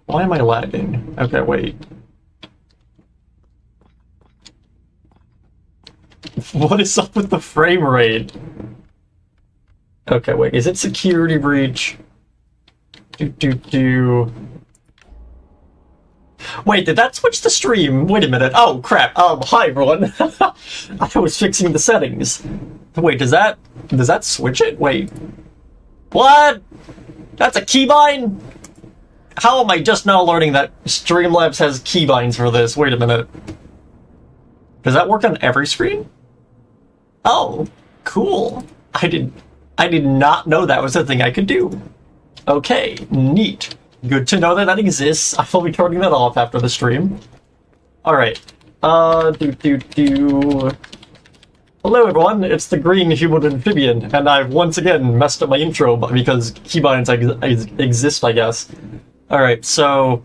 Why am I lagging? Okay, wait. What is up with the frame rate? Okay, wait, is it security breach? Wait, did that switch the stream? Wait a minute. Oh, crap. Hi, everyone. I was fixing the settings. Wait, does that switch it? Wait. What? That's a keybind? How am I just now learning that Streamlabs has keybinds for this? Wait a minute. Does that work on every screen? Oh, cool. I did not know that was a thing I could do. Okay, neat. Good to know that that exists. I will be turning that off after the stream. Alright. Hello everyone, it's the green human amphibian, and I've once again messed up my intro because keybinds exist, I guess. Alright, so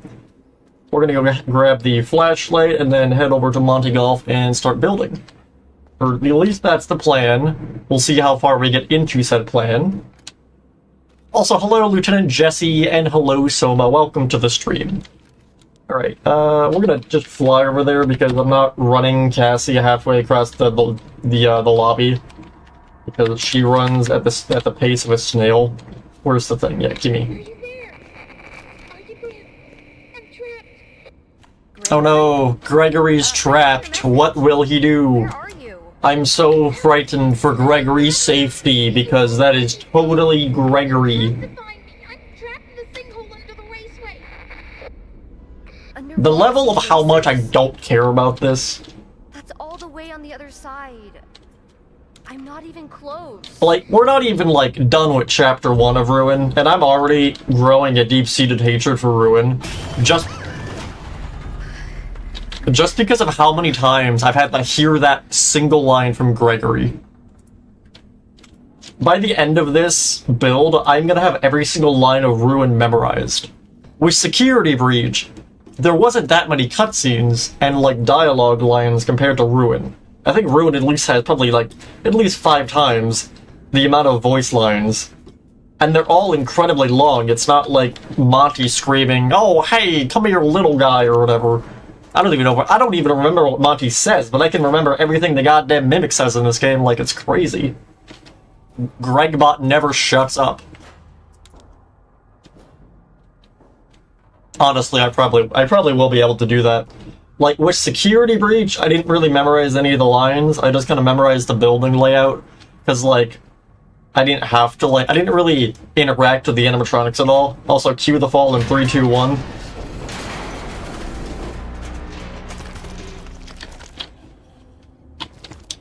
we're gonna go grab the flashlight and then head over to Monte Golf and start building. Or at least that's the plan. We'll see how far we get into said plan. Also, hello Lieutenant Jesse, and hello Soma, welcome to the stream. Alright, we're gonna just fly over there because I'm not running Cassie halfway across the lobby. Because she runs at the pace of a snail. Where's the thing? Yeah, gimme. Oh no, Gregory's trapped. What will he do? I'm so frightened for Gregory's safety because that is totally Gregory. The level of how much I don't care about this. That's all the way on the other side. I'm not even close. Like, we're not even, like, done with Chapter 1 of Ruin, and I'm already growing a deep-seated hatred for Ruin. Just because of how many times I've had to hear that single line from Gregory. By the end of this build, I'm gonna have every single line of Ruin memorized. With Security Breach, there wasn't that many cutscenes and, like, dialogue lines compared to Ruin. I think Ruin at least has probably, like, at least 5 times the amount of voice lines. And they're all incredibly long. It's not like Monty screaming, "Oh, hey, come here, little guy," or whatever. I don't even remember what Monty says, but I can remember everything the goddamn Mimic says in this game like it's crazy. Gregbot never shuts up. Honestly, I probably will be able to do that. Like, with Security Breach, I didn't really memorize any of the lines, I just kind of memorized the building layout, because, like, I didn't have to, like, I didn't really interact with the animatronics at all. Also, cue the fall in 3, 2, 1.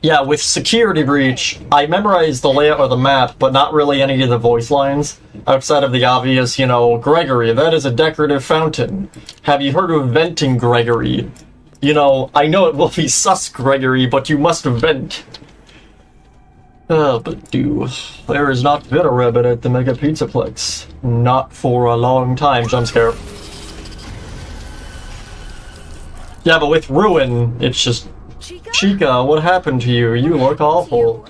Yeah, with Security Breach, I memorized the layout of the map, but not really any of the voice lines, outside of the obvious, you know, "Gregory, that is a decorative fountain. Have you heard of venting, Gregory? You know, I know it will be sus, Gregory, but you must vent." But there is not been a rabbit at the Mega Pizzaplex. Not for a long time, jump scare. Yeah, but with Ruin, it's just... Chica, what happened to you? You look awful.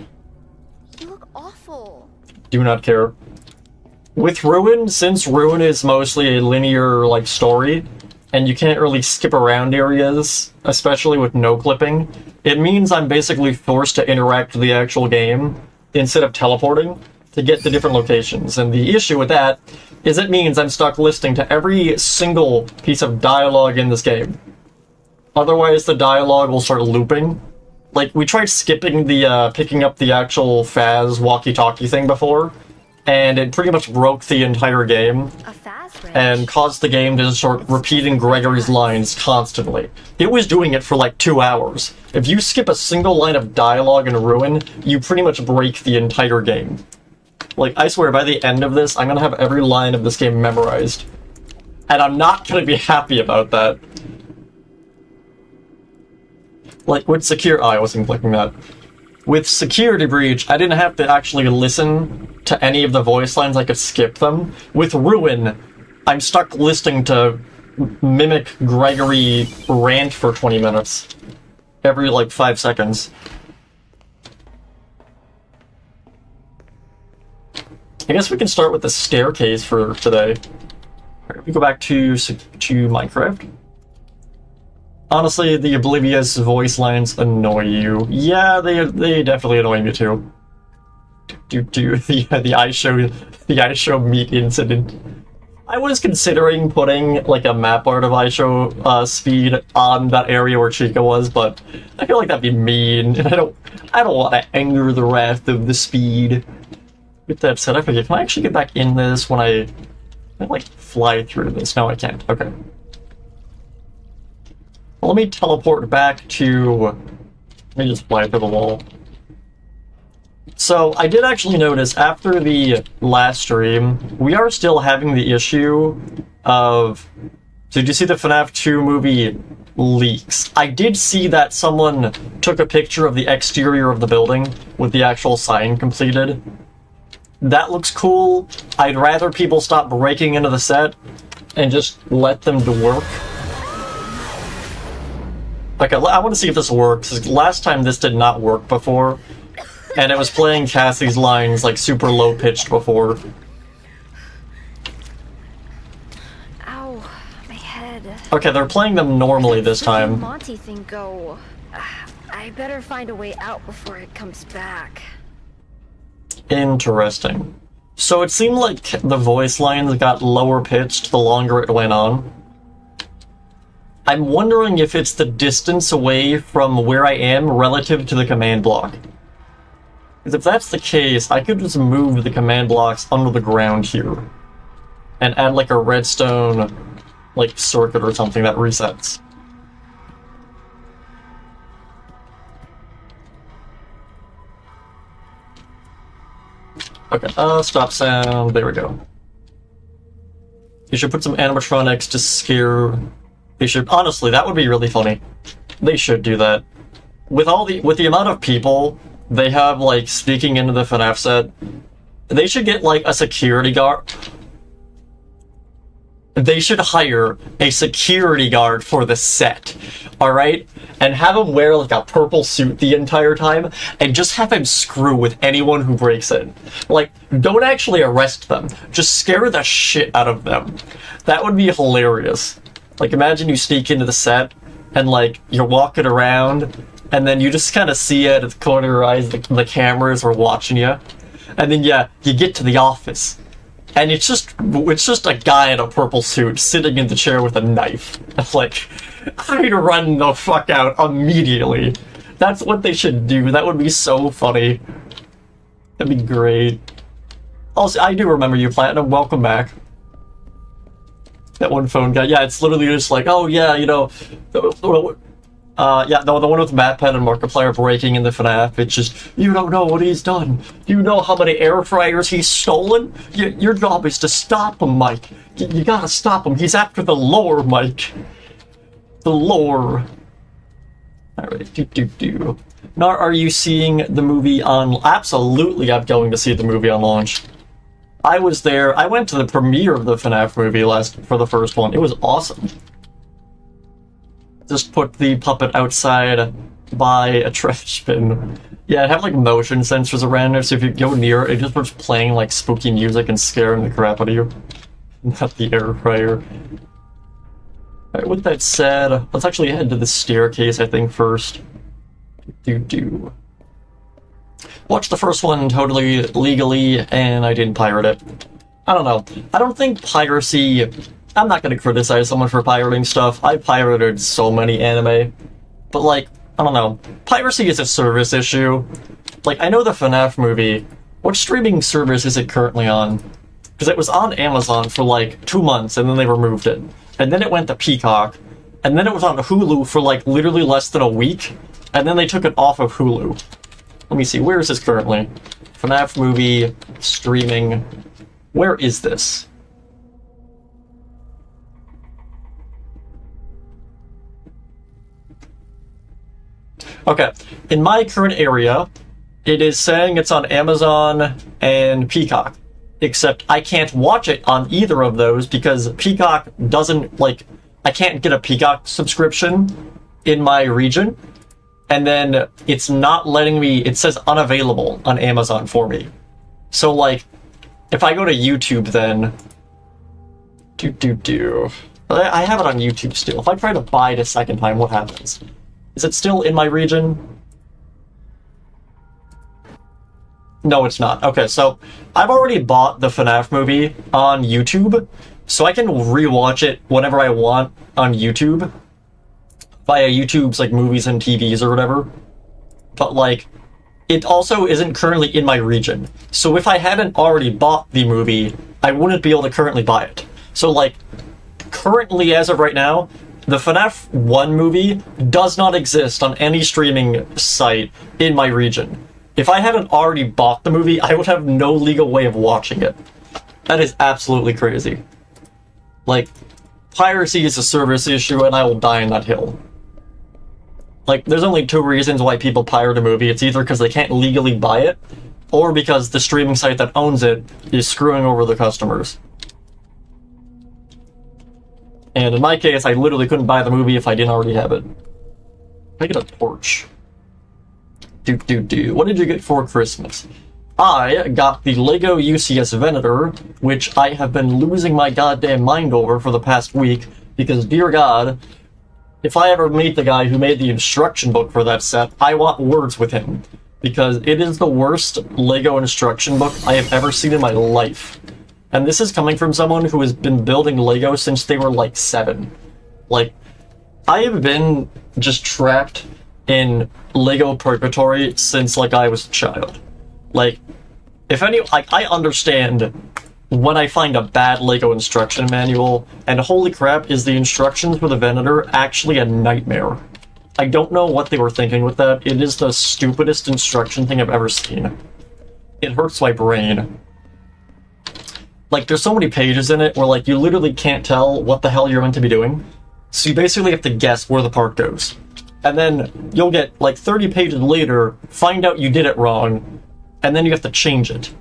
You look awful. Do not care. With Ruin, since Ruin is mostly a linear, like, story, and you can't really skip around areas, especially with no clipping, it means I'm basically forced to interact with the actual game instead of teleporting to get to different locations. And the issue with that is it means I'm stuck listening to every single piece of dialogue in this game. Otherwise, the dialogue will start looping. Like, we tried skipping the, picking up the actual Faz walkie-talkie thing before, and it pretty much broke the entire game, and caused the game to start repeating Gregory's lines constantly. It was doing it for like 2 hours. If you skip a single line of dialogue in Ruin, you pretty much break the entire game. Like, I swear, by the end of this, I'm gonna have every line of this game memorized. And I'm not gonna be happy about that. Like, with oh, I wasn't clicking that. With Security Breach, I didn't have to actually listen to any of the voice lines, I could skip them. With Ruin, I'm stuck listening to Mimic Gregory rant for 20 minutes. Every, like, 5 seconds. I guess we can start with the staircase for today. Alright, we go back to Minecraft. Honestly, the oblivious voice lines annoy you. Yeah, they definitely annoy me too. The ice show meat incident. I was considering putting like a map art of iShow speed on that area where Chica was, but I feel like that'd be mean, and I don't want to anger the wrath of the speed. With that said, I forget. Can I actually get back in this when I like fly through this? No, I can't. Okay. Well, let me teleport back to. Let me just fly through the wall. So, I did actually notice after the last stream, we are still having the issue of... So did you see the FNAF 2 movie leaks? I did see that someone took a picture of the exterior of the building with the actual sign completed. That looks cool. I'd rather people stop breaking into the set and just let them do work. Okay, I want to see if this works, 'cause last time this did not work before. And it was playing Cassie's lines like super low pitched before. Ow, my head. Okay, they're playing them normally this time. Where'd the Monty thing go? I better find a way out before it comes back. Interesting. So it seemed like the voice lines got lower pitched the longer it went on. I'm wondering if it's the distance away from where I am relative to the command block. Because if that's the case, I could just move the command blocks under the ground here. And add like a redstone, like, circuit or something that resets. Okay, stop sound, there we go. You should put some animatronics to scare... They should, honestly, that would be really funny. They should do that. With the amount of people they have, like, sneaking into the FNAF set, they should get, like, a security guard. They should hire a security guard for the set, alright? And have him wear, like, a purple suit the entire time, and just have him screw with anyone who breaks in. Like, don't actually arrest them. Just scare the shit out of them. That would be hilarious. Like, imagine you sneak into the set, and, like, you're walking around, and then you just kind of see it at the corner of your eyes, the cameras are watching you. And then, yeah, you get to the office. And it's just a guy in a purple suit sitting in the chair with a knife. It's like, I'd run the fuck out immediately. That's what they should do. That would be so funny. That'd be great. Also, I do remember you, Platinum. Welcome back. That one phone guy. Yeah, it's literally just like, oh yeah, you know... yeah, the one with MatPat and Markiplier breaking in the FNAF, it's just, you don't know what he's done. You know how many air fryers he's stolen? Your job is to stop him, Mike. You gotta stop him. He's after the lore, Mike. The lore. Alright, Now, are you seeing the movie on... Absolutely, I'm going to see the movie on launch. I was there. I went to the premiere of the FNAF movie for the first one. It was awesome. Just put the puppet outside by a trash bin. Yeah, it had like motion sensors around it, so if you go near it, it just starts playing like spooky music and scaring the crap out of you. Not the air fryer. Alright, with that said, let's actually head to the staircase, I think, first. Watched the first one totally legally, and I didn't pirate it. I don't know. I don't think piracy... I'm not gonna criticize someone for pirating stuff. I pirated so many anime. But, like, I don't know. Piracy is a service issue. Like, I know the FNAF movie. What streaming service is it currently on? Because it was on Amazon for, like, 2 months, and then they removed it. And then it went to Peacock. And then it was on Hulu for, like, literally less than a week. And then they took it off of Hulu. Let me see, where is this currently? FNAF movie, streaming. Where is this? Okay, in my current area, it is saying it's on Amazon and Peacock. Except I can't watch it on either of those because Peacock doesn't, like, I can't get a Peacock subscription in my region. And then it's not letting me, it says unavailable on Amazon for me. So, like, if I go to YouTube then, I have it on YouTube still. If I try to buy it a second time, what happens? Is it still in my region? No, it's not. Okay, so I've already bought the FNAF movie on YouTube, so I can rewatch it whenever I want on YouTube via YouTube's like movies and TVs or whatever. But like, it also isn't currently in my region. So if I hadn't already bought the movie, I wouldn't be able to currently buy it. So like, currently as of right now, the FNAF 1 movie does not exist on any streaming site in my region. If I hadn't already bought the movie, I would have no legal way of watching it. That is absolutely crazy. Like, piracy is a service issue, and I will die on that hill. Like, there's only two reasons why people pirate a movie. It's either because they can't legally buy it, or because the streaming site that owns it is screwing over the customers. And in my case, I literally couldn't buy the movie if I didn't already have it. I get a torch. What did you get for Christmas? I got the LEGO UCS Venator, which I have been losing my goddamn mind over for the past week, because, dear God, if I ever meet the guy who made the instruction book for that set, I want words with him, because it is the worst LEGO instruction book I have ever seen in my life. And this is coming from someone who has been building LEGO since they were like 7. Like, I have been just trapped in LEGO purgatory since like I was a child. Like, I understand when I find a bad LEGO instruction manual, and holy crap, is the instructions for the Venator actually a nightmare. I don't know what they were thinking with that. It is the stupidest instruction thing I've ever seen. It hurts my brain. Like, there's so many pages in it where, like, you literally can't tell what the hell you're meant to be doing. So you basically have to guess where the part goes. And then you'll get, like, 30 pages later, find out you did it wrong, and then you have to change it.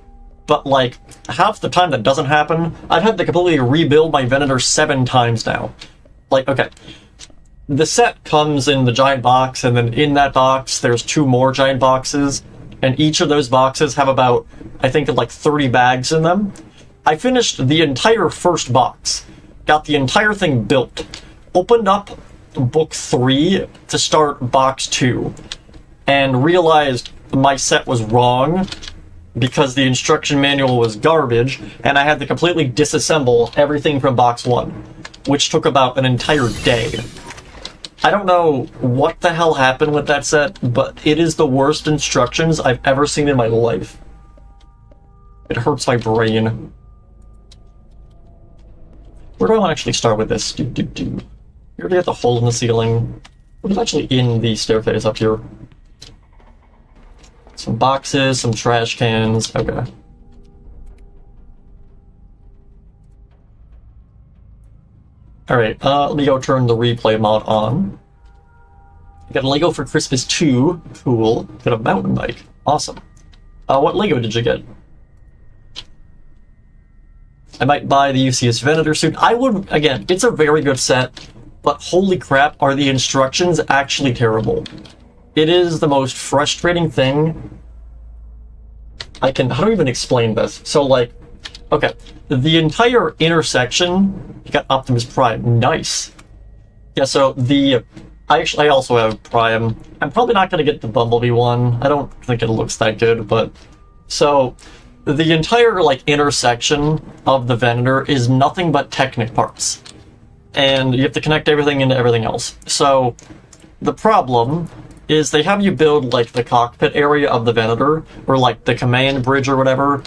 But, like, half the time that doesn't happen, I've had to completely rebuild my Venator 7 times now. Like, okay. The set comes in the giant box, and then in that box, there's 2 more giant boxes, and each of those boxes have about, I think, like 30 bags in them. I finished the entire first box, got the entire thing built, opened up book 3 to start box 2, and realized my set was wrong because the instruction manual was garbage, and I had to completely disassemble everything from box 1, which took about an entire day. I don't know what the hell happened with that set, but it is the worst instructions I've ever seen in my life. It hurts my brain. Where do I want to actually start with this? You already got the hole in the ceiling. What is actually in the staircase up here? Some boxes, some trash cans. Okay. Alright, let me go turn the replay mod on. Got a LEGO for Christmas 2. Cool. Got a mountain bike. Awesome. What LEGO did you get? I might buy the UCS Venator suit. I would, again, it's a very good set, but holy crap, are the instructions actually terrible. It is the most frustrating thing. How do I even explain this? So, like, okay, the entire intersection, you got Optimus Prime, nice. Yeah, so I also have Prime. I'm probably not going to get the Bumblebee one. I don't think it looks that good, but, so, the entire, like, intersection of the Venator is nothing but Technic parts. And you have to connect everything into everything else. So, the problem is they have you build, like, the cockpit area of the Venator, or, like, the command bridge or whatever,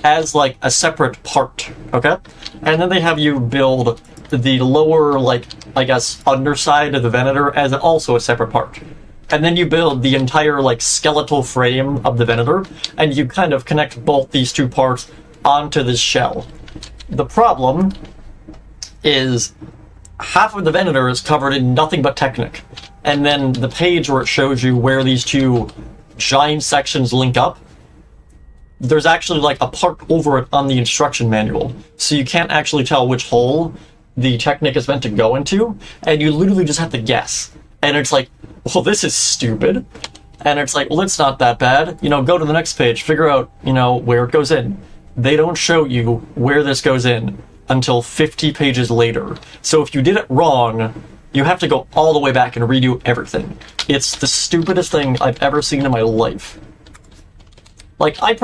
as, like, a separate part, okay? And then they have you build the lower, like, I guess, underside of the Venator as also a separate part. And then you build the entire, like, skeletal frame of the Venator, and you kind of connect both these two parts onto this shell. The problem is half of the Venator is covered in nothing but Technic. And then the page where it shows you where these two giant sections link up, there's actually, like, a part over it on the instruction manual. So you can't actually tell which hole the Technic is meant to go into, and you literally just have to guess. And it's like, well, this is stupid. And it's like, well, it's not that bad. You know, go to the next page, figure out, you know, where it goes in. They don't show you where this goes in. until 50 pages later. So if you did it wrong, you have to go all the way back and redo everything. It's the stupidest thing I've ever seen in my life. Like, I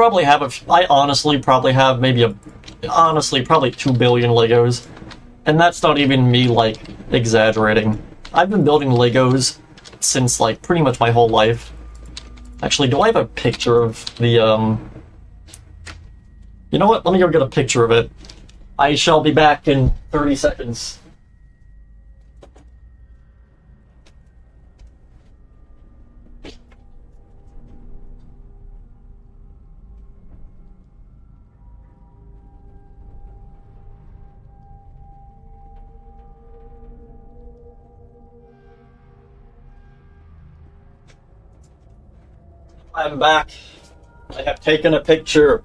honestly probably have probably 2 billion Legos. And that's not even me, like, exaggerating. I've been building Legos since, like, pretty much my whole life. Actually, do I have a picture of the, You know what? Let me go get a picture of it. I shall be back in 30 seconds. I'm back. I have taken a picture.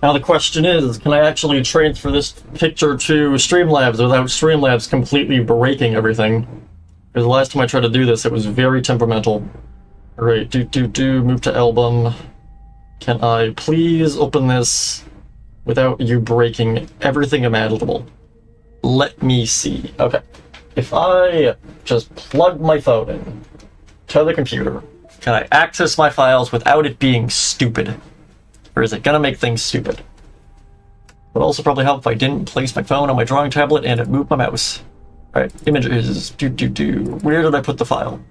Now the question is, can I actually transfer this picture to Streamlabs without Streamlabs completely breaking everything? Because the last time I tried to do this, it was very temperamental. Alright, move to album. Can I please open this without you breaking everything imaginable? Let me see. Okay. If I just plug my phone in to the computer, can I access my files without it being stupid? Or is it gonna make things stupid? Would also probably help if I didn't place my phone on my drawing tablet and it moved my mouse. Alright, images, Where did I put the file?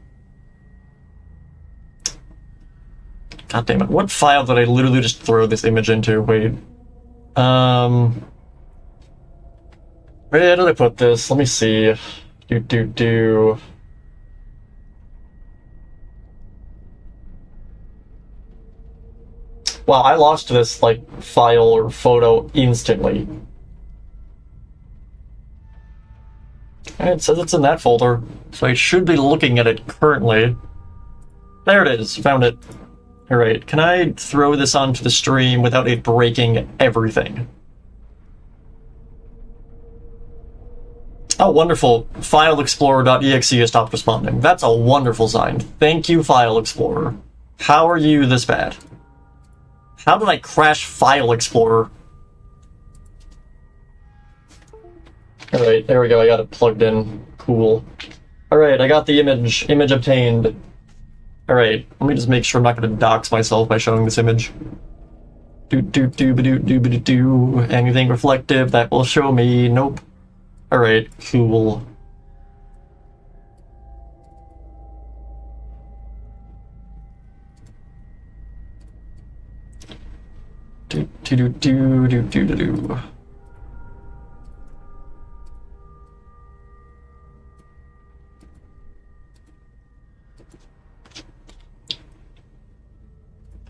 God damn it, what file did I literally just throw this image into? Wait. Where did I put this? Let me see. Wow, I lost this, like, file or photo instantly. And it says it's in that folder, so I should be looking at it currently. There it is, found it. Alright, can I throw this onto the stream without it breaking everything? Oh, wonderful. FileExplorer.exe has stopped responding. That's a wonderful sign. Thank you, File Explorer. How are you this bad? How did I crash File Explorer? Alright, there we go, I got it plugged in. Cool. Alright, I got the image. Image obtained. Alright, let me just make sure I'm not going to dox myself by showing this image. Anything reflective that will show me? Nope. Alright, cool.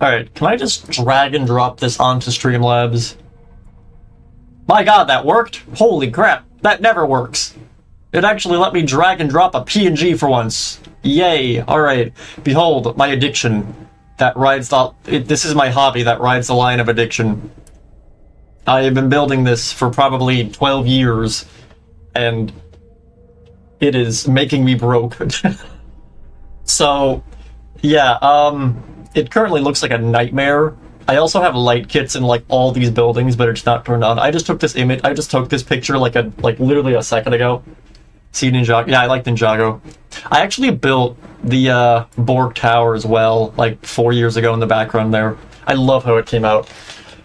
Alright, can I just drag and drop this onto Streamlabs? My god, that worked? Holy crap, that never works. It actually let me drag and drop a PNG for once. Yay, alright. Behold, my addiction. That rides the... This is my hobby that rides the line of addiction. I have been building this for probably 12 years, and it is making me broke. So, yeah, it currently looks like a nightmare. I also have light kits in, like, all these buildings, but it's not turned on. I just took this picture, like, literally a second ago. See Ninjago? Yeah, I like Ninjago. I actually built the Borg Tower as well, like 4 years ago in the background there. I love how it came out.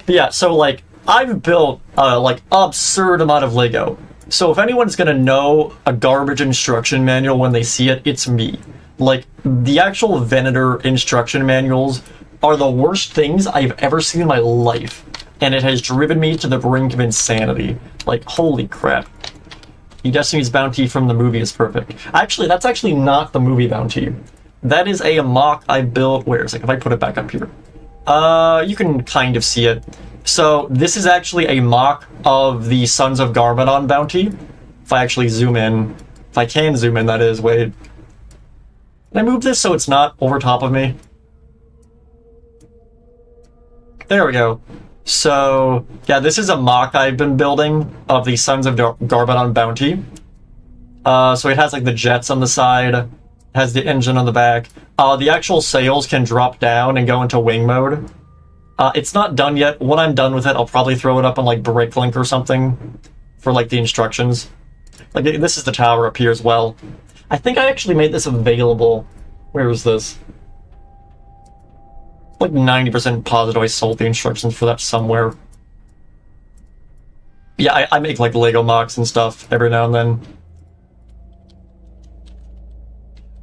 But yeah, so like I've built like absurd amount of Lego. So if anyone's gonna know a garbage instruction manual when they see it, it's me. Like the actual Venator instruction manuals are the worst things I've ever seen in my life, and it has driven me to the brink of insanity. Like holy crap. Destiny's bounty from the movie is perfect. Actually, that's actually not the movie bounty. That is a mock I built. Where is it? If I put it back up here. You can kind of see it. So, this is actually a mock of the Sons of Garmadon bounty. If I actually zoom in. If I can zoom in, that is. Wait. Can I move this so it's not over top of me? There we go. So, yeah, this is a mock I've been building of the Sons of Garmadon bounty. So it has, like, the jets on the side, has the engine on the back. The actual sails can drop down and go into wing mode. It's not done yet. When I'm done with it, I'll probably throw it up on, like, Bricklink or something for like the instructions. Like this is the tower up here as well. I think I actually made this available. Where is this? Like 90% positive I sold the instructions for that somewhere. Yeah, I make like Lego mocks and stuff every now and then.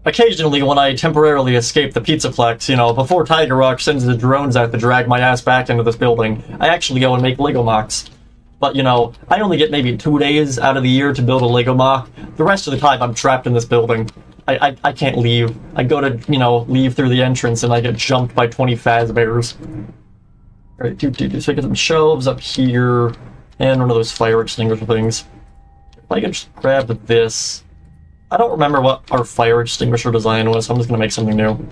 Occasionally, when I temporarily escape the Pizzaplex, you know, before Tiger Rock sends the drones out to drag my ass back into this building, I actually go and make Lego mocks. But, you know, I only get maybe 2 days out of the year to build a Lego mock. The rest of the time, I'm trapped in this building. I can't leave. I go to, you know, leave through the entrance and I get jumped by 20 Fazbears. Alright, so I get some shelves up here, and one of those fire extinguisher things. If I can just grab this... I don't remember what our fire extinguisher design was, so I'm just gonna make something new.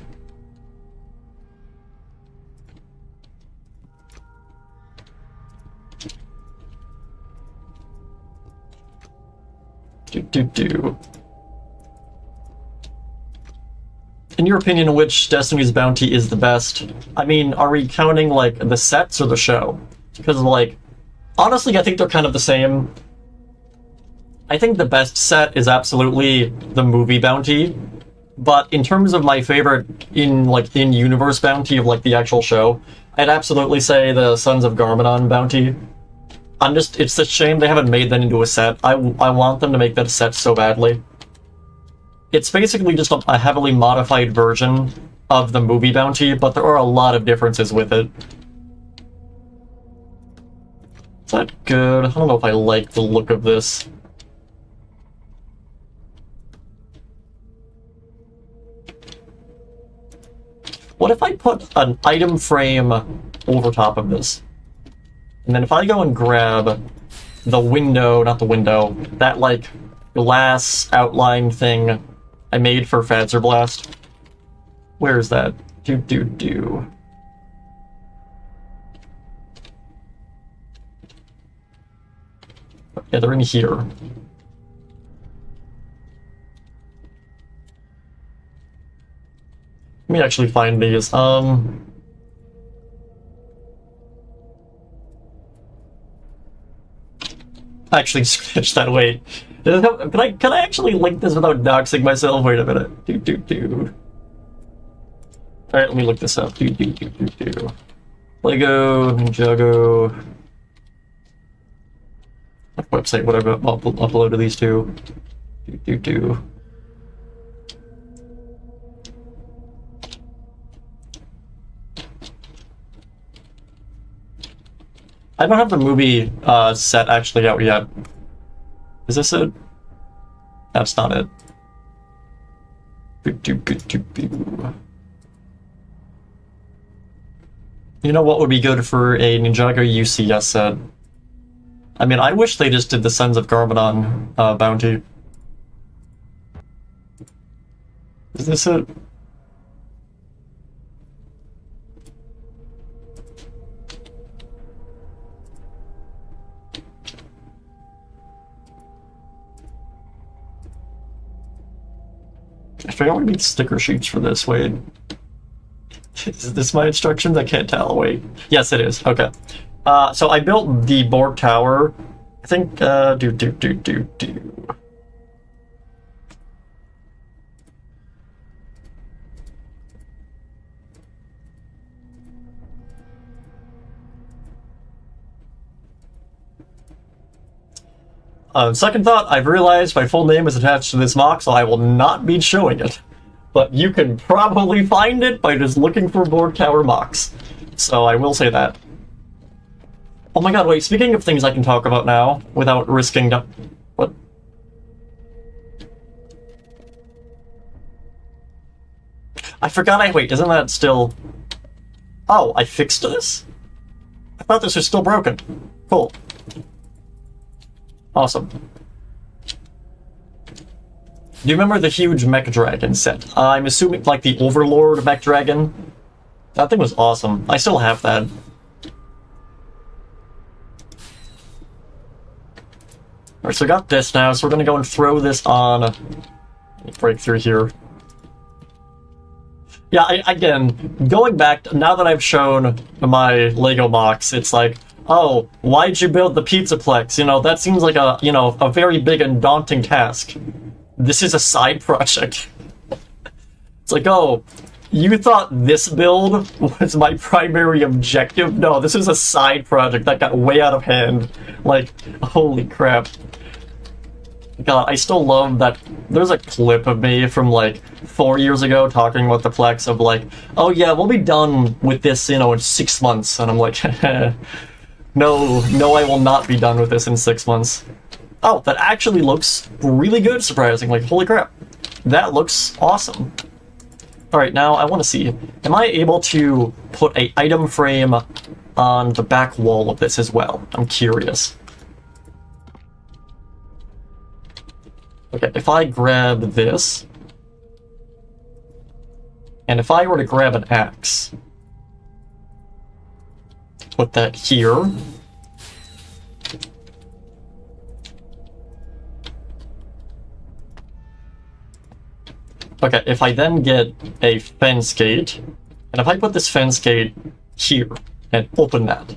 In your opinion, which Destiny's Bounty is the best? I mean, are we counting, like, the sets or the show? Because, like, honestly, I think they're kind of the same. I think the best set is absolutely the movie Bounty, but in terms of my favorite in-universe Bounty of, like, the actual show, I'd absolutely say the Sons of Garmadon Bounty. It's a shame they haven't made that into a set. I want them to make that a set so badly. It's basically just a heavily modified version of the movie Bounty, but there are a lot of differences with it. Is that good? I don't know if I like the look of this. What if I put an item frame over top of this? And then if I go and grab the window, not the window, that, like, glass outline thing I made for Fadzer Blast. Where is that? Yeah, they're in here. Let me actually find these. Actually, scratch that, wait. Can I actually link this without doxing myself? Wait a minute. Alright, let me look this up. Lego, Ninjago. What website would I upload to these two? I don't have the movie set actually out yet. Is this it? That's not it. You know what would be good for a Ninjago UCS set? I mean, I wish they just did the Sons of Garmadon bounty. Is this it? I forgot we need sticker sheets for this, wait. Is this my instructions? I can't tell, wait. Yes, it is, okay. So I built the Borg Tower. I think, second thought, I've realized my full name is attached to this mock, so I will not be showing it. But you can probably find it by just looking for Borg Tower mocks. So I will say that. Oh my god, wait, speaking of things I can talk about now, without risking to... What? I forgot wait, isn't that still... Oh, I fixed this? I thought this was still broken. Cool. Awesome. Do you remember the huge mech dragon set? I'm assuming, like, the Overlord mech dragon? That thing was awesome. I still have that. Alright, so I got this now, so we're gonna go and throw this on... Let me break through here. Yeah, again, going back, now that I've shown my Lego mocks, it's like, oh, why'd you build the Pizzaplex? You know, that seems like a, you know, a very big and daunting task. This is a side project. It's like, oh, you thought this build was my primary objective? No, this is a side project that got way out of hand. Like, holy crap. God, I still love that. There's a clip of me from like 4 years ago talking about the Plex of like, oh yeah, we'll be done with this, you know, in 6 months. And I'm like, no, I will not be done with this in 6 months. Oh, that actually looks really good, surprisingly. Holy crap. That looks awesome. Alright, now I want to see, am I able to put an item frame on the back wall of this as well? I'm curious. Okay, if I grab this, and if I were to grab an axe, put that here, okay, if I then get a fence gate, and if I put this fence gate here, and open that,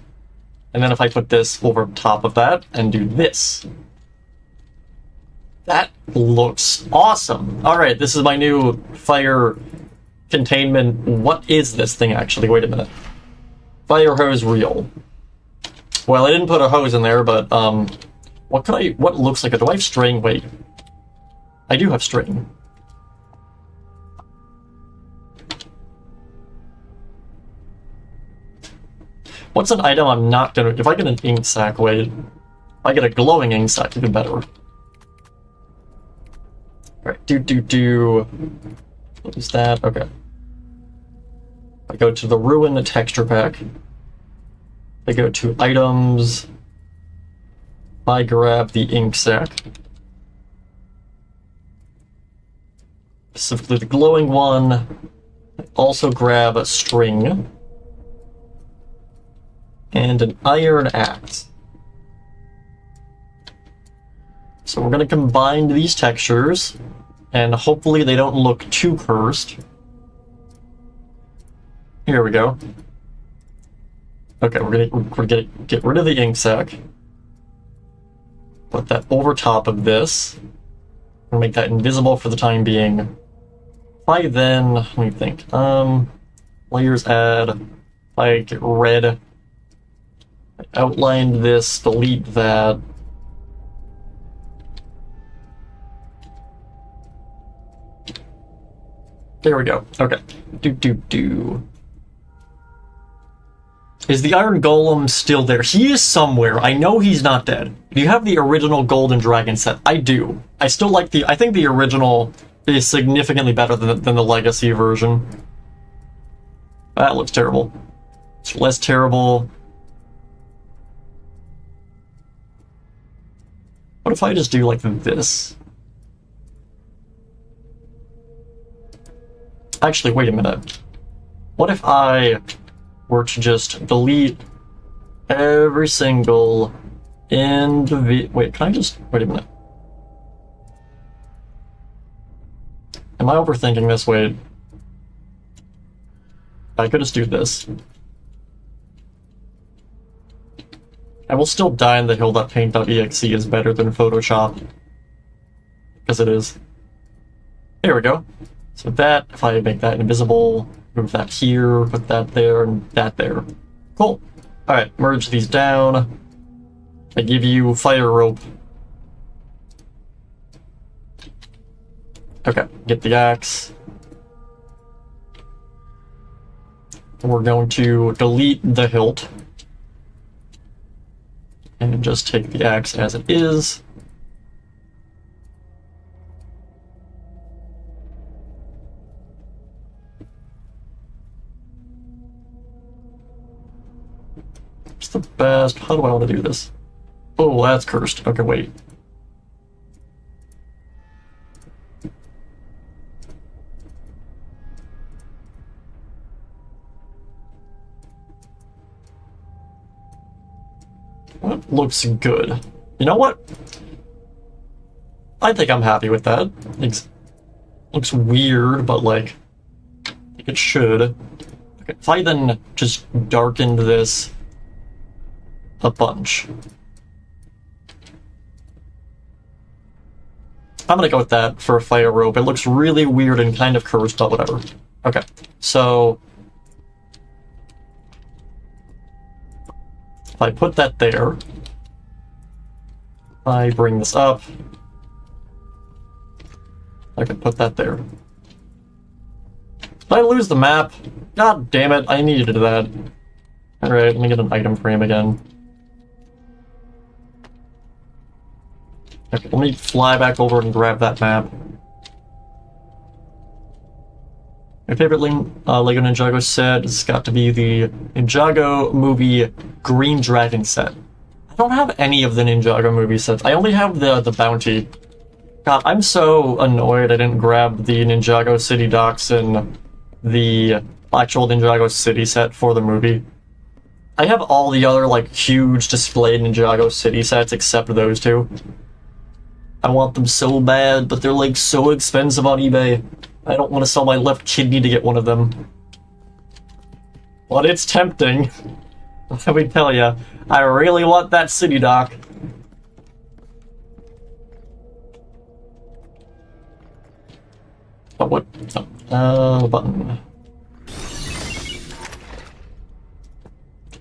and then if I put this over top of that, and do this, that looks awesome. Alright, this is my new fire containment. What is this thing actually? Wait a minute. Fire hose reel. Well, I didn't put a hose in there, but, what looks like it? Do I have string? Wait. I do have string. What's an item I'm not gonna... If I get an ink sac, wait. If I get a glowing ink sac, even better. Alright, what is that? Okay. I go to the Ruin texture pack. I go to items. I grab the ink sac. Specifically the glowing one. I also grab a string. And an iron axe. So we're going to combine these textures, and hopefully they don't look too cursed. Here we go. Okay, we're gonna get rid of the ink sac. Put that over top of this. We'll make that invisible for the time being. If I then, let me think. Layers add. If I get red. I outlined this, delete that. There we go. Okay. Is the Iron Golem still there? He is somewhere. I know he's not dead. Do you have the original Golden Dragon set? I do. I still like the... I think the original is significantly better than the Legacy version. That looks terrible. It's less terrible. What if I just do like this? Actually, wait a minute. What if I were to just delete every single wait, can I just... Wait a minute. Am I overthinking this? Wait. I could just do this. I will still die in the hill that paint.exe is better than Photoshop. Because it is. There we go. So that, if I make that invisible, move that here, put that there, and that there. Cool. Alright, merge these down. I give you fire rope. Okay, get the axe. We're going to delete the hilt. And just take the axe as it is. What's the best? How do I want to do this? Oh, that's cursed. Okay, wait. That looks good. You know what? I think I'm happy with that. Looks weird, but like, I think it should. Okay, if I then just darkened this a bunch. I'm gonna go with that for a fire rope. It looks really weird and kind of cursed, but whatever. Okay, so if I put that there, I bring this up, I can put that there. Did I lose the map? God damn it, I needed that. Alright, let me get an item frame again. Okay, let me fly back over and grab that map. My favorite LEGO Ninjago set has got to be the Ninjago movie Green Dragon set. I don't have any of the Ninjago movie sets. I only have the Bounty. God, I'm so annoyed I didn't grab the Ninjago City Docks and the actual Ninjago City set for the movie. I have all the other, like, huge displayed Ninjago City sets except those two. I want them so bad, but they're, like, so expensive on eBay. I don't want to sell my left kidney to get one of them. But it's tempting. Let me tell ya, I really want that city dock. Oh, what? Oh, button.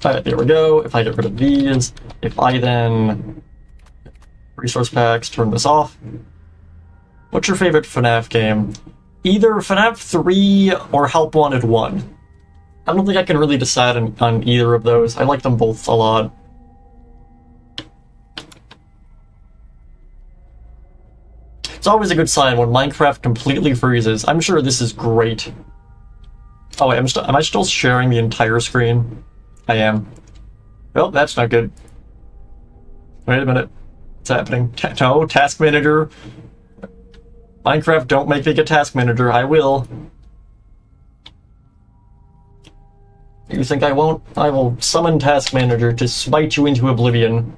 Alright, there we go. If I get rid of these, if I then... resource packs, turn this off. What's your favorite FNAF game? Either FNAF 3 or Help Wanted 1. I don't think I can really decide on either of those. I like them both a lot. It's always a good sign when Minecraft completely freezes. I'm sure this is great. Oh wait, am I still sharing the entire screen? I am. Well, that's not good. Wait a minute. What's happening? No, task manager. Minecraft, don't make me get task manager. I will. You think I won't? I will summon task manager to smite you into oblivion.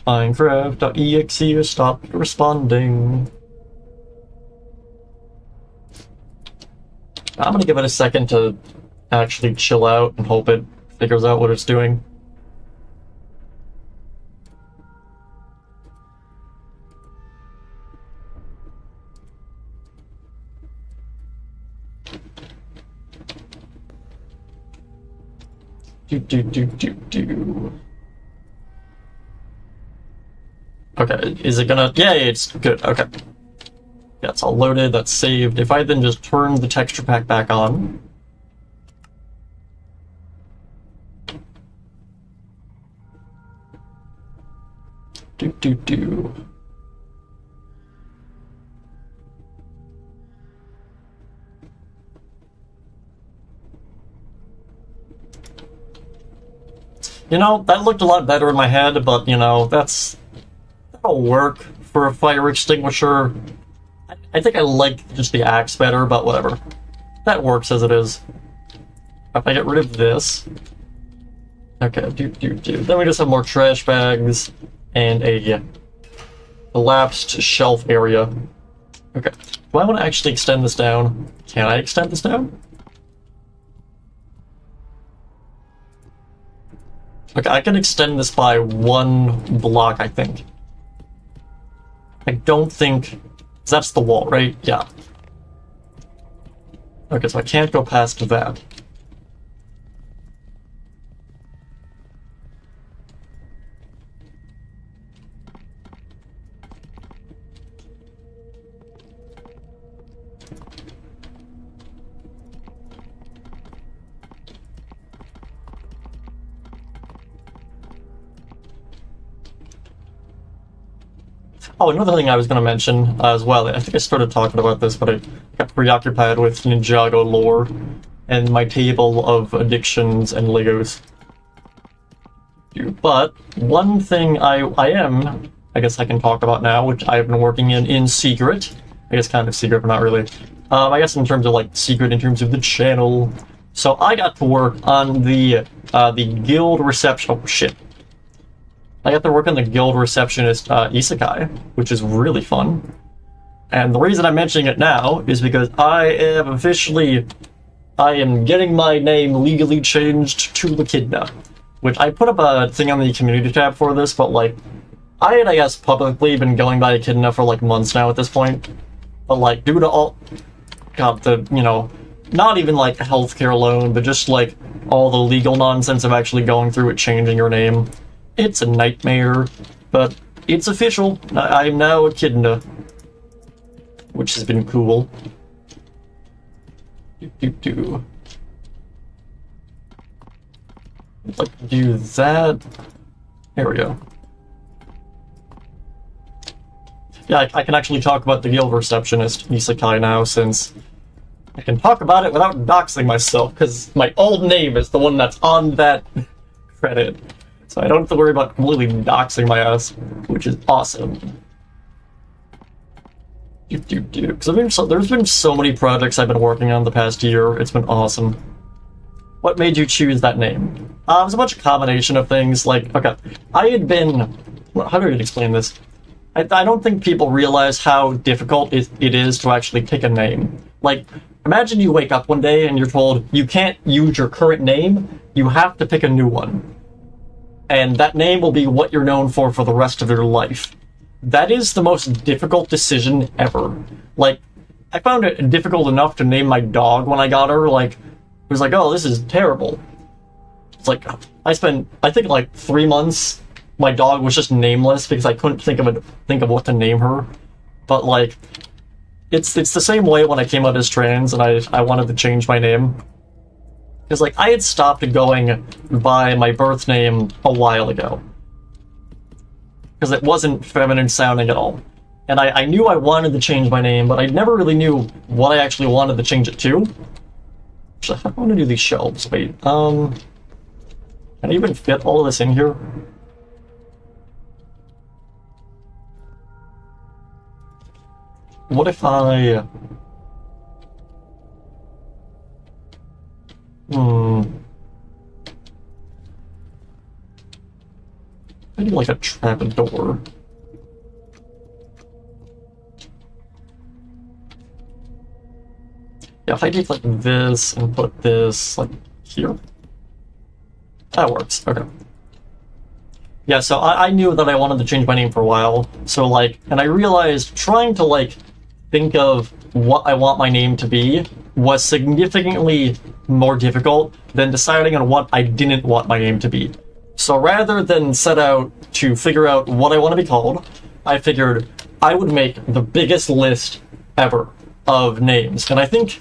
Minecraft.exe stopped responding. I'm gonna give it a second to actually chill out and hope it figures out what it's doing. Do. Okay, is it gonna... Yeah, it's good, okay. Yeah, it's all loaded, that's saved. If I then just turn the texture pack back on... Do. You know, that looked a lot better in my head, but, you know, that'll work for a fire extinguisher. I think I like just the axe better, but whatever. That works as it is. If I get rid of this... Okay, do. Then we just have more trash bags and a collapsed shelf area. Okay. Do I want to actually extend this down? Can I extend this down? Okay, I can extend this by 1 block, I think. I don't think... That's the wall, right? Yeah. Okay, so I can't go past that. Oh, another thing I was going to mention as well, I think I started talking about this, but I got preoccupied with Ninjago lore and my table of addictions and Legos. But one thing I guess I can talk about now, which I've been working in secret, I guess kind of secret, but not really, I guess in terms of like secret in terms of the channel. So I got to work on the guild reception, oh shit. I got to work on the guild receptionist isekai, which is really fun. And the reason I'm mentioning it now is because I am officially I am getting my name legally changed to Echidna. Which I put up a thing on the community tab for this, but like, I had, I guess, publicly been going by Echidna for like months now at this point. But like, due to all, God, you know, not even like healthcare alone, but just like all the legal nonsense of actually going through it, changing your name. It's a nightmare, but it's official. I'm now Echidna, which has been cool. Like, do that. There we go. Yeah, I can actually talk about the guild receptionist Isekai now, since I can talk about it without doxing myself, because my old name is the one that's on that credit. So I don't have to worry about completely doxing my ass, which is awesome. Because there's been so many projects I've been working on the past year, it's been awesome. What made you choose that name? It was a bunch of combination of things, like, okay, I had been... How do I explain this? I don't think people realize how difficult it is to actually pick a name. Like, imagine you wake up one day and you're told you can't use your current name, you have to pick a new one. And that name will be what you're known for the rest of your life. That is the most difficult decision ever. Like, I found it difficult enough to name my dog when I got her, like, it was like, oh, this is terrible. It's like, I think like 3 months, my dog was just nameless because I couldn't think of what to name her. But like, it's the same way when I came out as trans and I wanted to change my name. Because like, I had stopped going by my birth name a while ago. Because it wasn't feminine sounding at all. And I knew I wanted to change my name, but I never really knew what I actually wanted to change it to. Actually, I want to do these shelves. Wait, can I even fit all of this in here? What if I... I do like a trapdoor. Yeah, if I take like this and put this like here. That works, okay. Yeah, so I knew that I wanted to change my name for a while, so like, and I realized trying to like think of what I want my name to be was significantly more difficult than deciding on what I didn't want my name to be. So rather than set out to figure out what I want to be called, I figured I would make the biggest list ever of names. And I think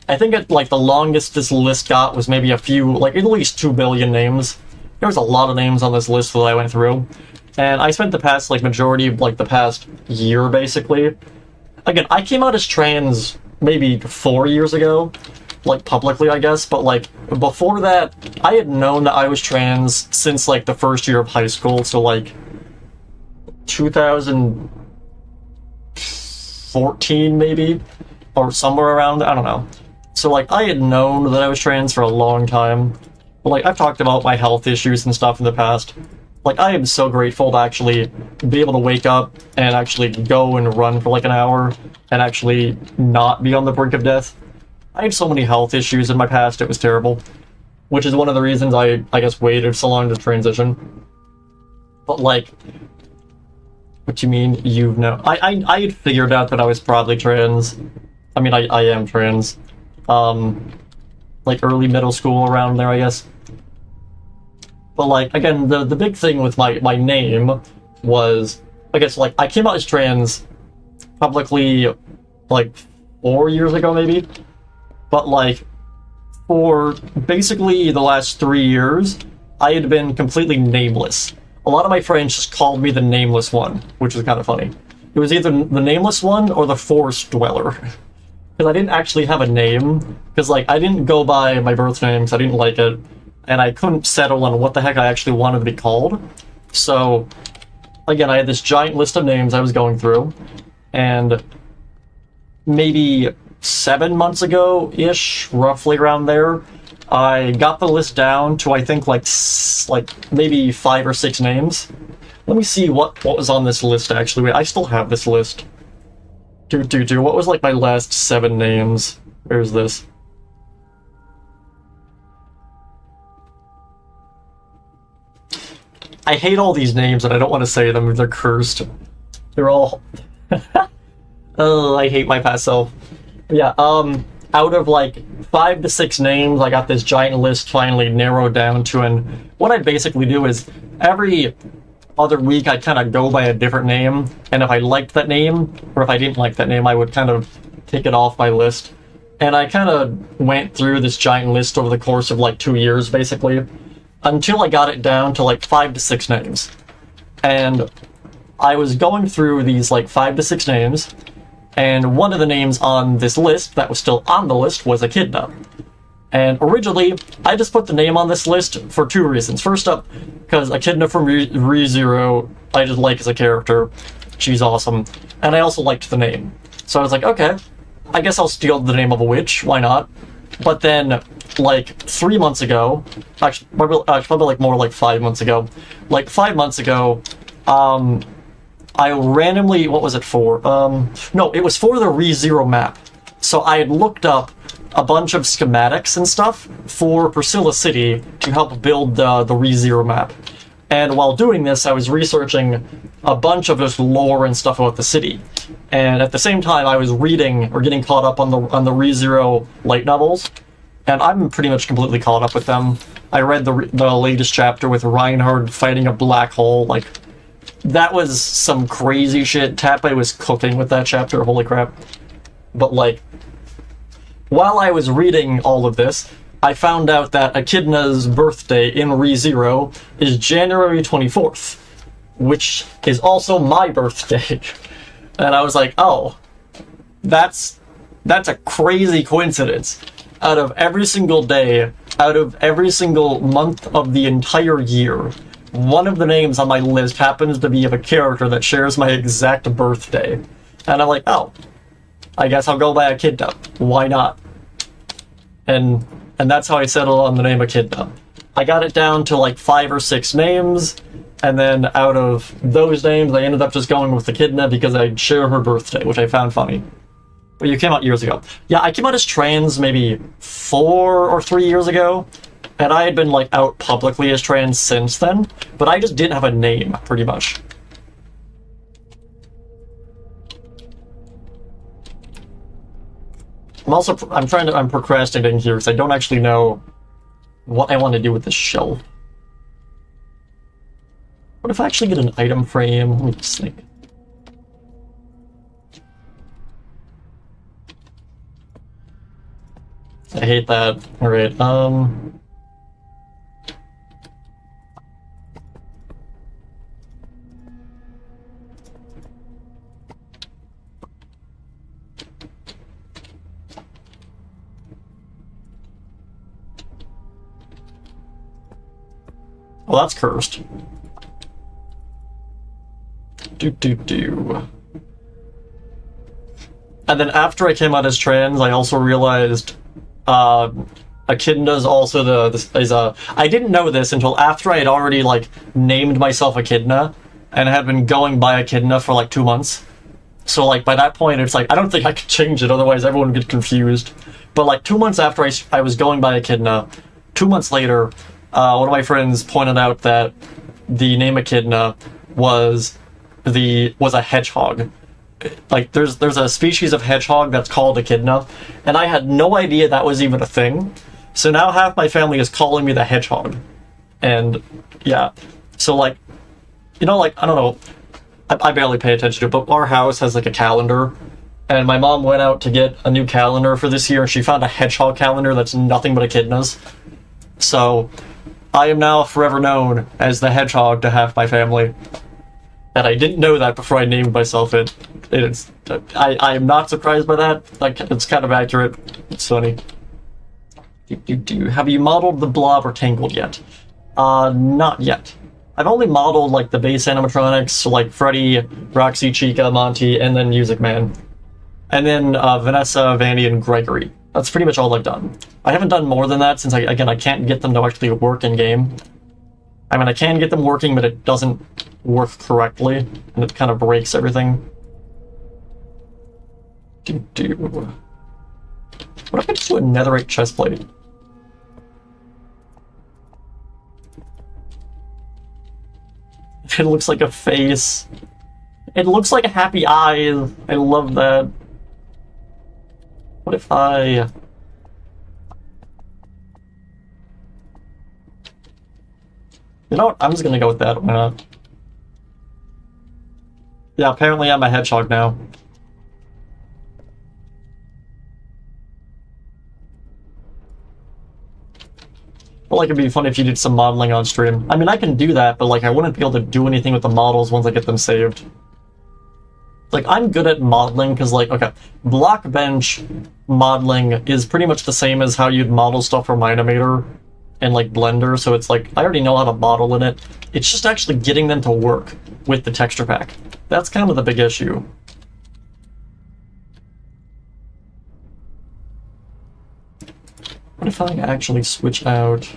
at like the longest this list got was maybe a few, like at least 2 billion names. There was a lot of names on this list that I went through. And I spent the past, like, majority of, like, the past year, basically. Again, I came out as trans maybe 4 years ago. Like, publicly, I guess. But, like, before that, I had known that I was trans since, like, the first year of high school. So, like, 2014, maybe? Or somewhere around, I don't know. So, like, I had known that I was trans for a long time. But, like, I've talked about my health issues and stuff in the past. Like, I am so grateful to actually be able to wake up and actually go and run for, like, an hour and actually not be on the brink of death. I had so many health issues in my past, it was terrible. Which is one of the reasons I guess, waited so long to transition. But, like... What do you mean, you know? I had figured out that I was probably trans. I mean, I am trans. Like, early middle school, around there, I guess. But, like, again, the big thing with my name was, I guess, like, I came out as trans publicly, like, 4 years ago, maybe? But, like, for basically the last 3 years, I had been completely nameless. A lot of my friends just called me the Nameless One, which is kind of funny. It was either the Nameless One or the Forest Dweller. Because I didn't actually have a name. Because, like, I didn't go by my birth name because I didn't like it. And I couldn't settle on what the heck I actually wanted to be called. So, again, I had this giant list of names I was going through. And maybe 7 months ago-ish, roughly around there, I got the list down to, I think, like maybe 5 or 6 names. Let me see what was on this list, actually. Wait, I still have this list. What was, like, my last 7 names? Where's this? I hate all these names and I don't want to say them. They're cursed. They're all... Oh, I hate my past self. Yeah, out of like 5 to 6 names, I got this giant list finally narrowed down to, and what I'd basically do is every other week I'd kind of go by a different name, and if I liked that name, or if I didn't like that name, I would kind of take it off my list. And I kind of went through this giant list over the course of like 2 years, basically, until I got it down to like 5 to 6 names. And I was going through these like 5 to 6 names, and one of the names on this list that was still on the list was Echidna. And originally, I just put the name on this list for 2 reasons. First up, because Echidna from ReZero, I just like as a character. She's awesome. And I also liked the name. So I was like, okay, I guess I'll steal the name of a witch, why not? But then, like, 3 months ago, actually, probably like more like 5 months ago, like 5 months ago, I randomly, what was it for? No, it was for the ReZero map. So I had looked up a bunch of schematics and stuff for Priscilla City to help build the ReZero map. And while doing this, I was researching a bunch of just lore and stuff about the city. And at the same time, I was reading or getting caught up on the ReZero light novels. And I'm pretty much completely caught up with them. I read the latest chapter with Reinhard fighting a black hole. Like, that was some crazy shit. Tappe was cooking with that chapter, holy crap. But like, while I was reading all of this, I found out that Echidna's birthday in ReZero is January 24th, which is also my birthday. And I was like, oh, that's a crazy coincidence. Out of every single day, out of every single month of the entire year, one of the names on my list happens to be of a character that shares my exact birthday. And I'm like, oh, I guess I'll go by Echidna. Why not? And that's how I settled on the name Echidna. I got it down to like 5 or 6 names, and then out of those names, I ended up just going with Echidna because I share her birthday, which I found funny. But you came out years ago. Yeah, I came out as trans maybe 4 or 3 years ago. And I had been, like, out publicly as trans since then, but I just didn't have a name, pretty much. I'm procrastinating here, because I don't actually know what I want to do with this shelf. What if I actually get an item frame? Let me just think. I hate that. Alright, well, that's cursed. And then after I came out as trans, I also realized Echidna's also I didn't know this until after I had already, like, named myself Echidna, and had been going by Echidna for, like, 2 months. So, like, by that point, it's like, I don't think I could change it, otherwise everyone would get confused. But, like, 2 months after I was going by Echidna, 2 months later, one of my friends pointed out that the name Echidna was a hedgehog. Like, there's a species of hedgehog that's called Echidna, and I had no idea that was even a thing. So now half my family is calling me the hedgehog. And, yeah. So, like, you know, like, I don't know, I barely pay attention to it, but our house has, like, a calendar, and my mom went out to get a new calendar for this year, and she found a hedgehog calendar that's nothing but Echidnas. So, I am now forever known as the hedgehog to half my family. And I didn't know that before I named myself it. I am not surprised by that. Like, it's kind of accurate. It's funny. Have you modeled the Blob or Tangled yet? Not yet. I've only modeled, like, the base animatronics, so, like, Freddy, Roxy, Chica, Monty, and then Music Man. And then Vanessa, Vandy, and Gregory. That's pretty much all I've done. I haven't done more than that since, I can't get them to actually work in-game. I mean, I can get them working, but it doesn't work correctly, and it kind of breaks everything. What if I just do a netherite chestplate? It looks like a face. It looks like a happy eyes. I love that. What if I... You know what? I'm just gonna go with that. Why not? Yeah, apparently I'm a hedgehog now. Well, like, it'd be fun if you did some modeling on stream. I mean, I can do that, but, like, I wouldn't be able to do anything with the models once I get them saved. Like, I'm good at modeling, because, like, okay, Blockbench modeling is pretty much the same as how you'd model stuff from Animator and, like, Blender, so it's like, I already know how to model in it. It's just actually getting them to work with the texture pack. That's kind of the big issue. What if I actually switch out...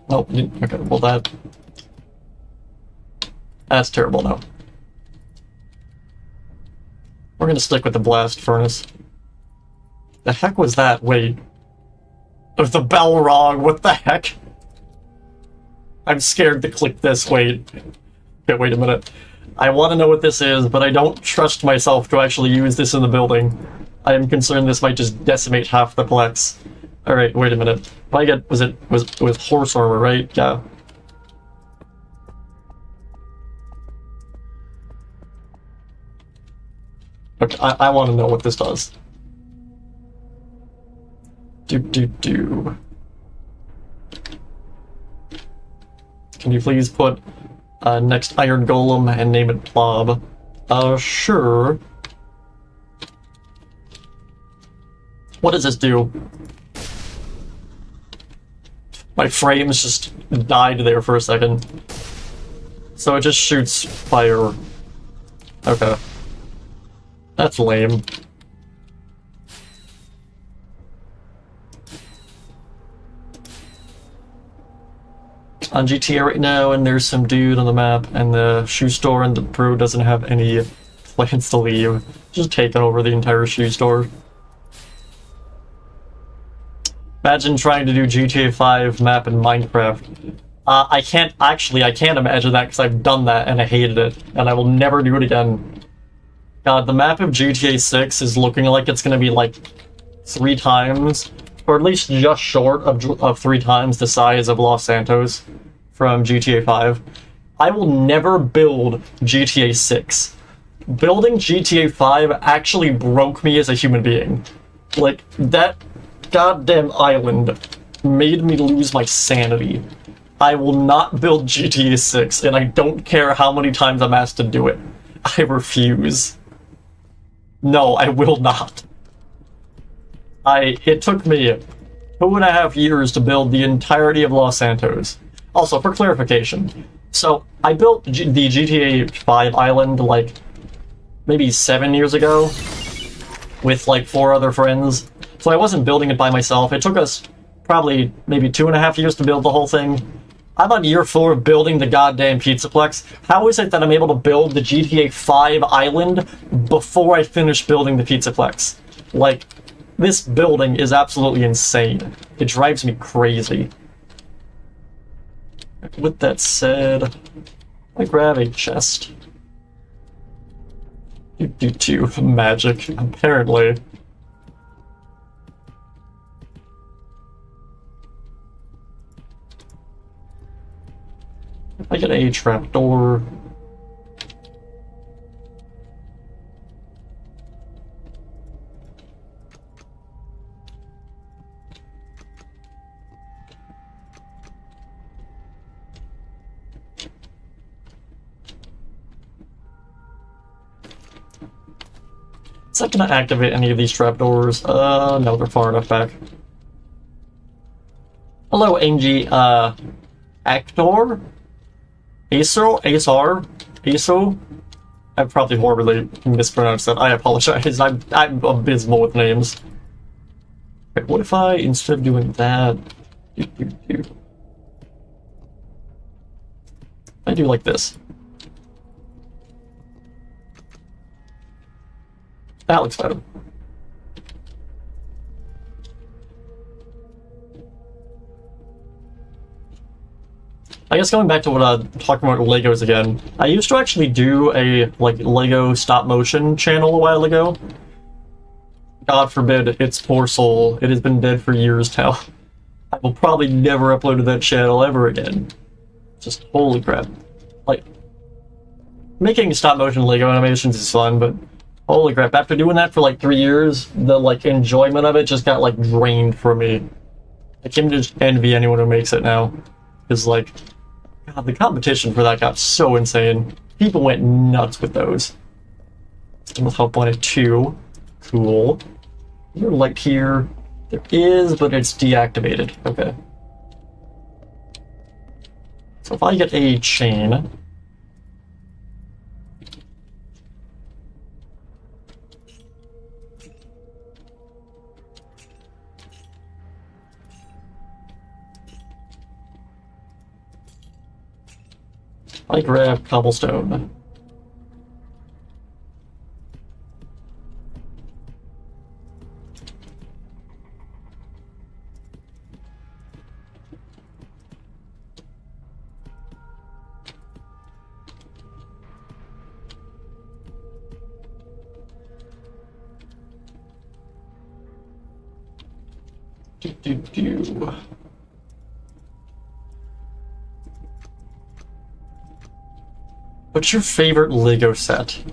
Oh, okay, well that's terrible now. We're gonna stick with the blast furnace. The heck was that? Wait. Oh, the bell wrong, what the heck? I'm scared to click this, wait. Okay, wait a minute. I want to know what this is, but I don't trust myself to actually use this in the building. I am concerned this might just decimate half the plex. Alright, wait a minute. If I get... it was horse armor, right? Yeah. Okay, I want to know what this does. Do. Can you please put next Iron Golem and name it Plob? Sure. What does this do? My frames just died there for a second. So it just shoots fire. Okay. That's lame. On GTA right now, and there's some dude on the map, and the shoe store and the brew doesn't have any plans to leave. Just taking over the entire shoe store. Imagine trying to do GTA 5 map in Minecraft. I can't imagine that because I've done that and I hated it, and I will never do it again. God, the map of GTA 6 is looking like it's gonna be like 3 times, or at least just short of 3 times the size of Los Santos from GTA 5. I will never build GTA 6. Building GTA 5 actually broke me as a human being. Like, that goddamn island made me lose my sanity. I will not build GTA 6, and I don't care how many times I'm asked to do it. I refuse. No, I will not. It took me 2.5 years to build the entirety of Los Santos. Also, for clarification, so I built the GTA 5 island like maybe 7 years ago with like 4 other friends. So I wasn't building it by myself. It took us probably maybe 2.5 years to build the whole thing. I'm on year 4 of building the goddamn Pizzaplex. How is it that I'm able to build the GTA 5 island before I finish building the Pizzaplex? Like, this building is absolutely insane. It drives me crazy. With that said, I grab a chest. Do magic, apparently. I get a trapdoor. Is that gonna activate any of these trapdoors? No, they're far enough back. Hello, Angie, Actor? Aso? I probably horribly mispronounced that. I apologize. I'm abysmal with names. Okay, what if I, instead of doing that, I do like this? That looks better. I guess going back to what talking about Legos again, I used to actually do a like Lego stop motion channel a while ago. God forbid its poor soul. It has been dead for years now. I will probably never upload to that channel ever again. Just holy crap. Like, making stop motion Lego animations is fun, but holy crap, after doing that for like 3 years, the like enjoyment of it just got like drained from me. I can just envy anyone who makes it now. Because like, God, the competition for that got so insane. People went nuts with those. System with help wanted 2. Cool. Is there a light here? There is, but it's deactivated. Okay. So if I get a chain... I grab cobblestone. Do. What's your favorite Lego set?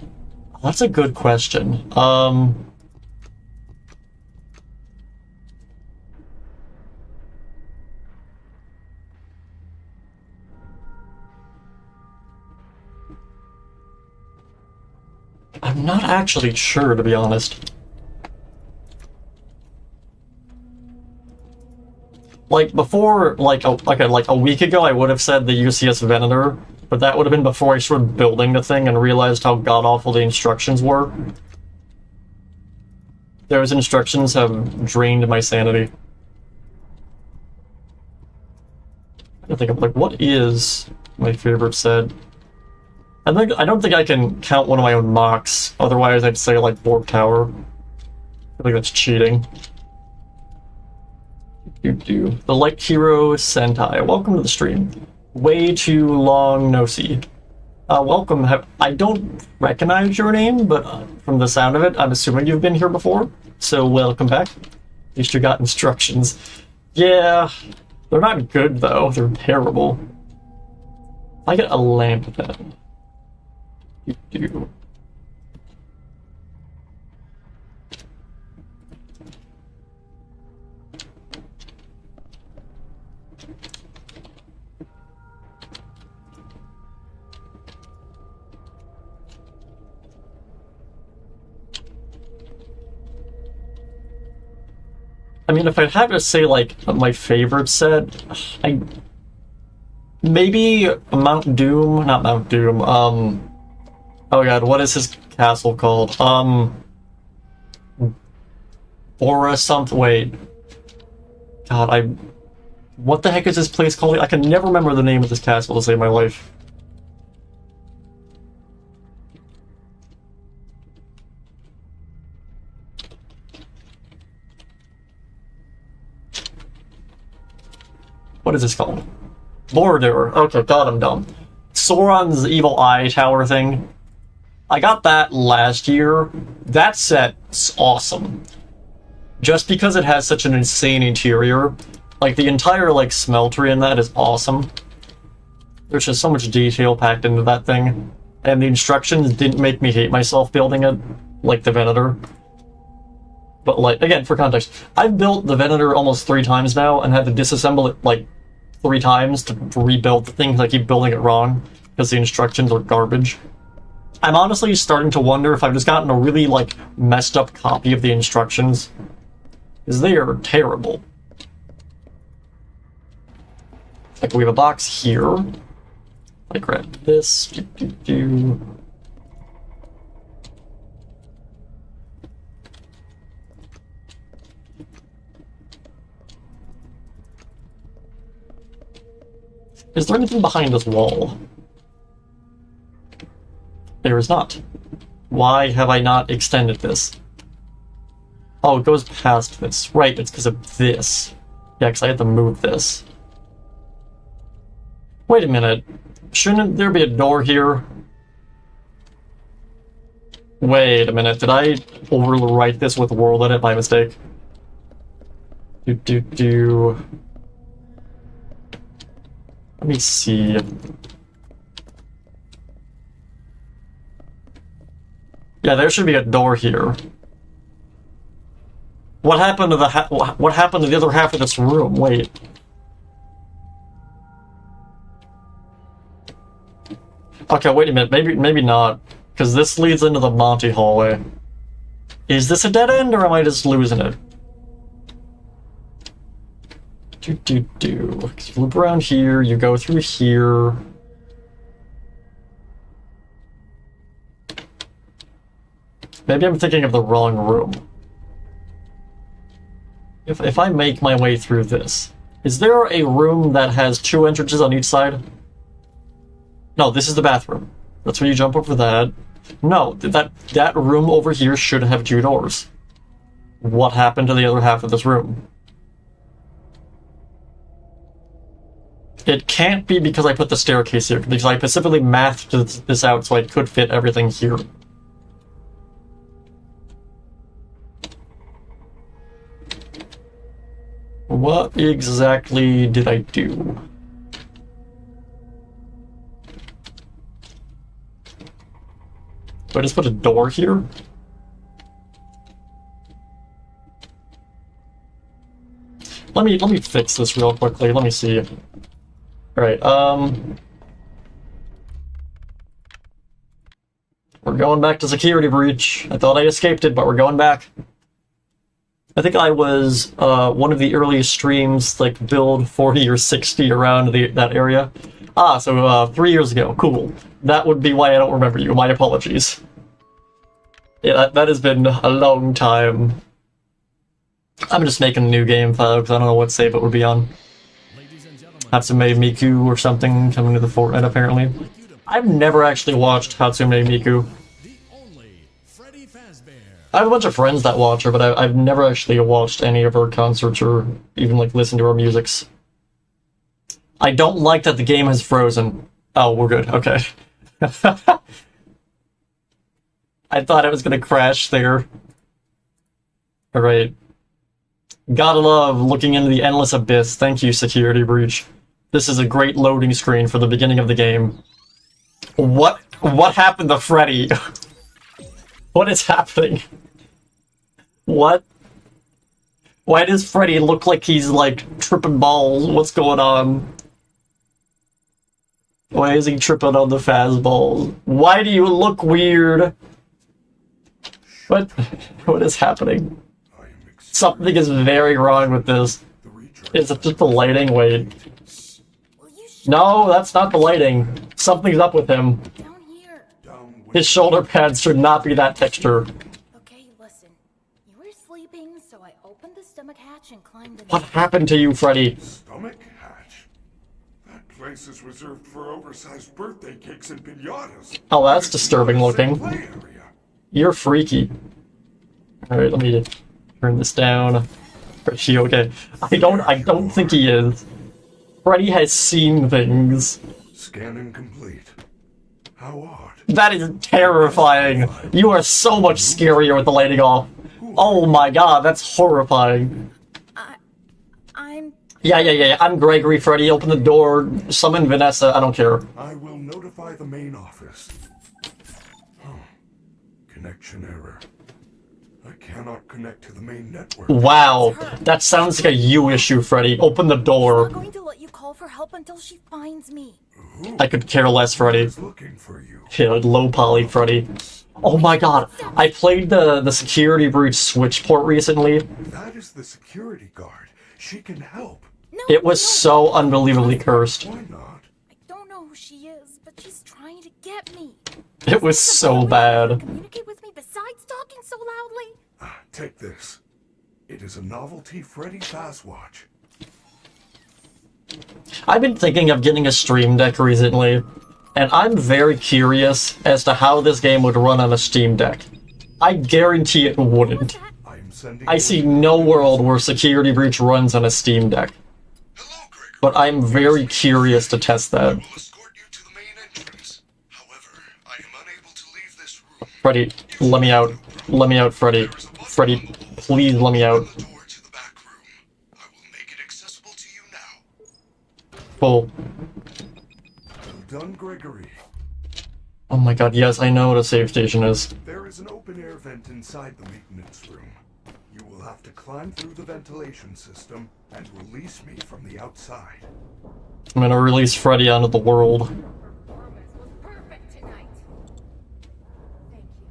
That's a good question. I'm not actually sure, to be honest. Like, before, like a week ago, I would have said the UCS Venator, but that would have been before I started building the thing and realized how god-awful the instructions were. Those instructions have drained my sanity. I think I'm like, what is my favorite set? I don't think I can count one of my own mocks, otherwise I'd say like Borg Tower. I think that's cheating. The Light Hero Sentai. Welcome to the stream. Way too long no see. Welcome. I don't recognize your name, but from the sound of it, I'm assuming you've been here before. So welcome back. At least you got instructions. Yeah, they're not good though. They're terrible. I get a lamp then. I mean, if I had to say, like, my favorite set, maybe Mount Doom, not Mount Doom, oh god, what is his castle called? Aura something, wait. God, what the heck is this place called? I can never remember the name of this castle to save my life. What is this called? Border. Okay, god, I'm dumb. Sauron's evil eye tower thing. I got that last year. That set's awesome. Just because it has such an insane interior. Like, the entire, like, smeltery in that is awesome. There's just so much detail packed into that thing. And the instructions didn't make me hate myself building it, like the Venator. But, like, again, for context, I've built the Venator almost 3 times now and had to disassemble it, like, 3 times to rebuild the thing because I keep building it wrong because the instructions are garbage. I'm honestly starting to wonder if I've just gotten a really, like, messed up copy of the instructions. Because they are terrible. Like, we have a box here. I grab this. Is there anything behind this wall? There is not. Why have I not extended this? Oh, it goes past this. Right, it's because of this. Yeah, because I had to move this. Wait a minute. Shouldn't there be a door here? Wait a minute. Did I overwrite this with world edit by mistake? Let me see. Yeah, there should be a door here. What happened to the what happened to the other half of this room? Wait. Okay, wait a minute. Maybe not, because this leads into the Monty hallway. Is this a dead end, or am I just losing it? You loop around here. You go through here. Maybe I'm thinking of the wrong room. If I make my way through this, is there a room that has 2 entrances on each side? No, this is the bathroom. That's where you jump over that. No, that room over here should have 2 doors. What happened to the other half of this room? It can't be because I put the staircase here, because I specifically mathed this out so I could fit everything here. What exactly did I do? Do I just put a door here? Let me fix this real quickly. Let me see. Alright, we're going back to security breach. I thought I escaped it, but we're going back. I think I was one of the earliest streams, like build 40 or 60 around that area. Ah, so 3 years ago. Cool. That would be why I don't remember you. My apologies. Yeah, that has been a long time. I'm just making a new game file because I don't know what save it would be on. Hatsume Miku or something coming to the forefront, apparently. I've never actually watched Hatsume Miku. I have a bunch of friends that watch her, but I've never actually watched any of her concerts or even, like, listened to her musics. I don't like that the game has frozen. Oh, we're good. Okay. I thought it was gonna crash there. Alright. Gotta love looking into the endless abyss. Thank you, security breach. This is a great loading screen for the beginning of the game. What happened to Freddy? What is happening? What? Why does Freddy look like he's, like, tripping balls? What's going on? Why is he tripping on the fastballs? Why do you look weird? What is happening? Something is very wrong with this. Is it just the lighting? Wait. No, that's not the lighting. Something's up with him. Down here. His shoulder pads should not be that texture. Okay, listen. You were sleeping, so I opened the stomach hatch and climbed in. What happened to you, Freddy? Stomach hatch? That place is reserved for oversized birthday cakes and piñatas. Oh, that's disturbing looking. Play area. You're freaky. Alright, let me turn this down. Is she okay? I don't think he is. Freddy has seen things. Scanning complete. How odd. That is terrifying. You are so much scarier with the lighting off. Oh my god, that's horrifying. I'm... Yeah. I'm Gregory. Freddy, open the door. Summon Vanessa. I don't care. I will notify the main office. Oh. Connection error. I cannot connect to the main network. Wow. That sounds like a you issue, Freddy. Open the I'm door. not going to let you call for help until she finds me. I could care less, Freddy. Who's looking for you? Yeah, low poly Freddy. Oh my god. I played the security breach switch port recently. That is the security guard. She can help. No, It was so unbelievably cursed. Why not? I don't know who she is, but she's trying to get me. It was so bad. Communicate with me besides talking so loudly. Take this. It is a novelty Freddy Fazwatch. I've been thinking of getting a Stream Deck recently, and I'm very curious as to how this game would run on a Steam Deck. I guarantee it wouldn't. I am sending. I see no world where Security Breach runs on a Steam Deck. Hello, Gregory. but I'm very curious to test that. I will escort you to the main entrance. However, I am unable to leave this room. Freddy, let me out. Let me out, Freddy. Freddy, please let me out. The door to the back room. I will make it accessible to you now. Cool. Well done, Gregory. Oh my god, yes, I know what a save station is. There is an open air vent inside the maintenance room. You will have to climb through the ventilation system and release me from the outside. I'm gonna release Freddy onto the world. Performance was perfect tonight. Thank you.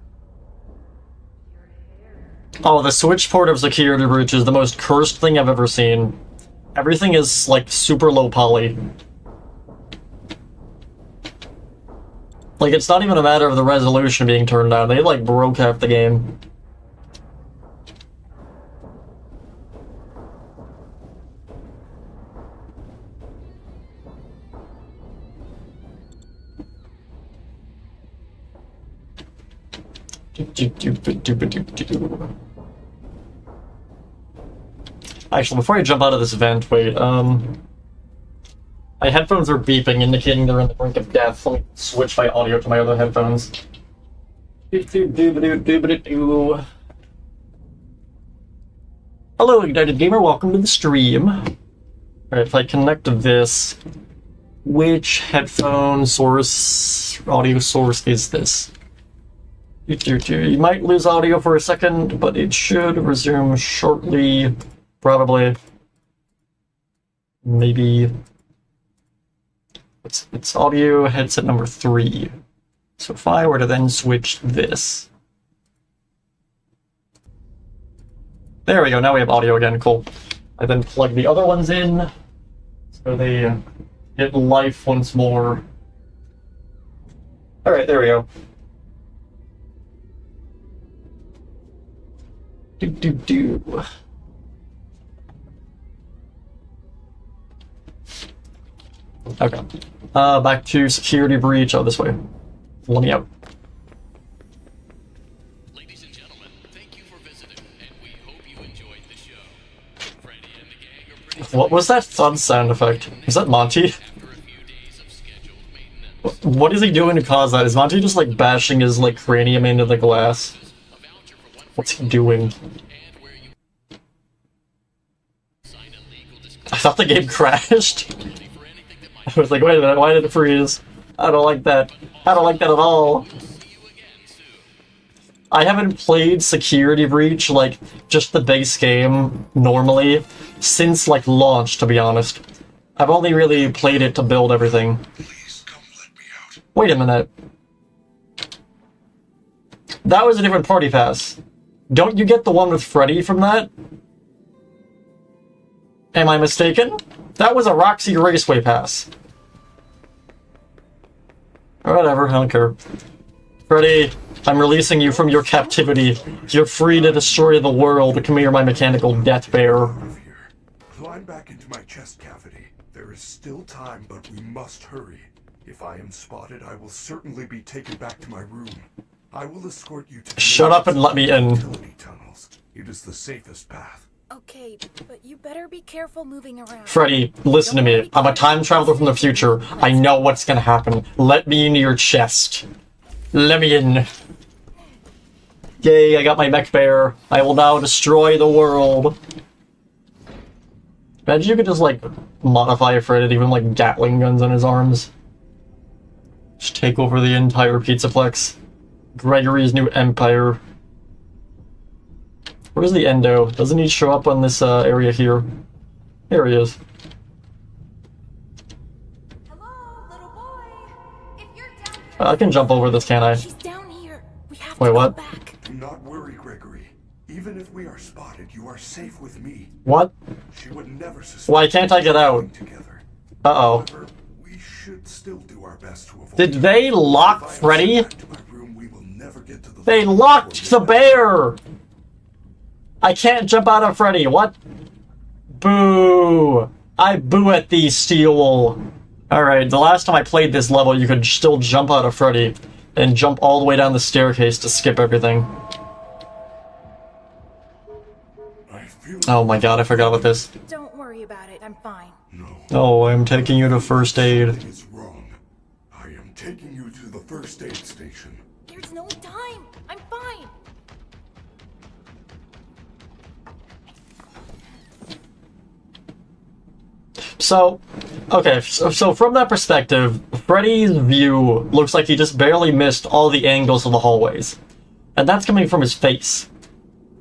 Your hair. Oh, the switch port of security breach is the most cursed thing I've ever seen. Everything is, like, super low poly. Like, it's not even a matter of the resolution being turned down. They, like, broke half the game. Actually, before I jump out of this vent, wait, my headphones are beeping, indicating they're on the brink of death. Let me switch my audio to my other headphones. Hello, Ignited Gamer, welcome to the stream. Alright, if I connect to this, which headphone source, audio source is this? You might lose audio for a second, but it should resume shortly. Probably. Maybe. It's audio headset number 3. So if I were to then switch this. There we go, now we have audio again, cool. I then plug the other ones in, so they get life once more. Alright, there we go. Do. Okay. Back to security breach. Oh, this way. Let me out. Ladies and gentlemen, thank you for visiting, and we hope you enjoyed the show. Freddy and the gang are pretty. What was that thud sound effect? Is that Monty? After a few days of scheduled maintenance, What is he doing to cause that? Is Monty just like bashing his like cranium into the glass? a voucher for one What's he doing? and where you sign a legal I thought the game crashed. disclosure for anything that might I was like, wait a minute, why did it freeze? I don't like that. I don't like that at all. see you again soon. I haven't played Security Breach, like, just the base game, normally, since, like, launch, to be honest. I've only really played it to build everything. Please come let me out. Wait a minute. That was a different party pass. Don't you get the one with Freddy from that? Am I mistaken? That was a Roxy Raceway pass. Or whatever, I don't care. Freddy, I'm releasing you from your captivity. You're free to destroy the world. Come here, my mechanical death bear. Out of here. Climb back into my chest cavity. There is still time, but we must hurry. If I am spotted, I will certainly be taken back to my room. I will escort you to the Shut up and let me in. utility tunnels. It is the safest path. Okay, but you better be careful moving around. Freddy, listen to me. I'm a time traveler from the future. I know what's gonna happen. Let me into your chest. Let me in. Yay, I got my mech bear. I will now destroy the world. Imagine you could just, like, modify Freddy to even, like, Gatling guns on his arms. Just take over the entire Pizzaplex. Gregory's new empire. Where's the Endo? Doesn't he show up on this area here? Here he is. Hello, little boy. If you're down here, I can jump over this, can't I? she's down here. We have Wait, to what? go back. Do not worry, Gregory. Even if we are spotted, you are safe with me. What? She would never suspect. Why can't I get out? working together. Uh-oh. However, we should still do our best to avoid. Did they lock If I am Freddy? sent back to my room, we will never get to the They locked the bear! I can't jump out of Freddy, what? Boo! I boo at thee, Steel. Alright, the last time I played this level, you could still jump out of Freddy and jump all the way down the staircase to skip everything. I feel Oh my god, I forgot about this. Don't worry about it. I'm fine. No. Oh, I'm taking you to first aid. Something is wrong. I am taking you to the first aid station. There's no time. I'm fine. So, okay, so from that perspective, Freddy's view looks like he just barely missed all the angles of the hallways. And that's coming from his face.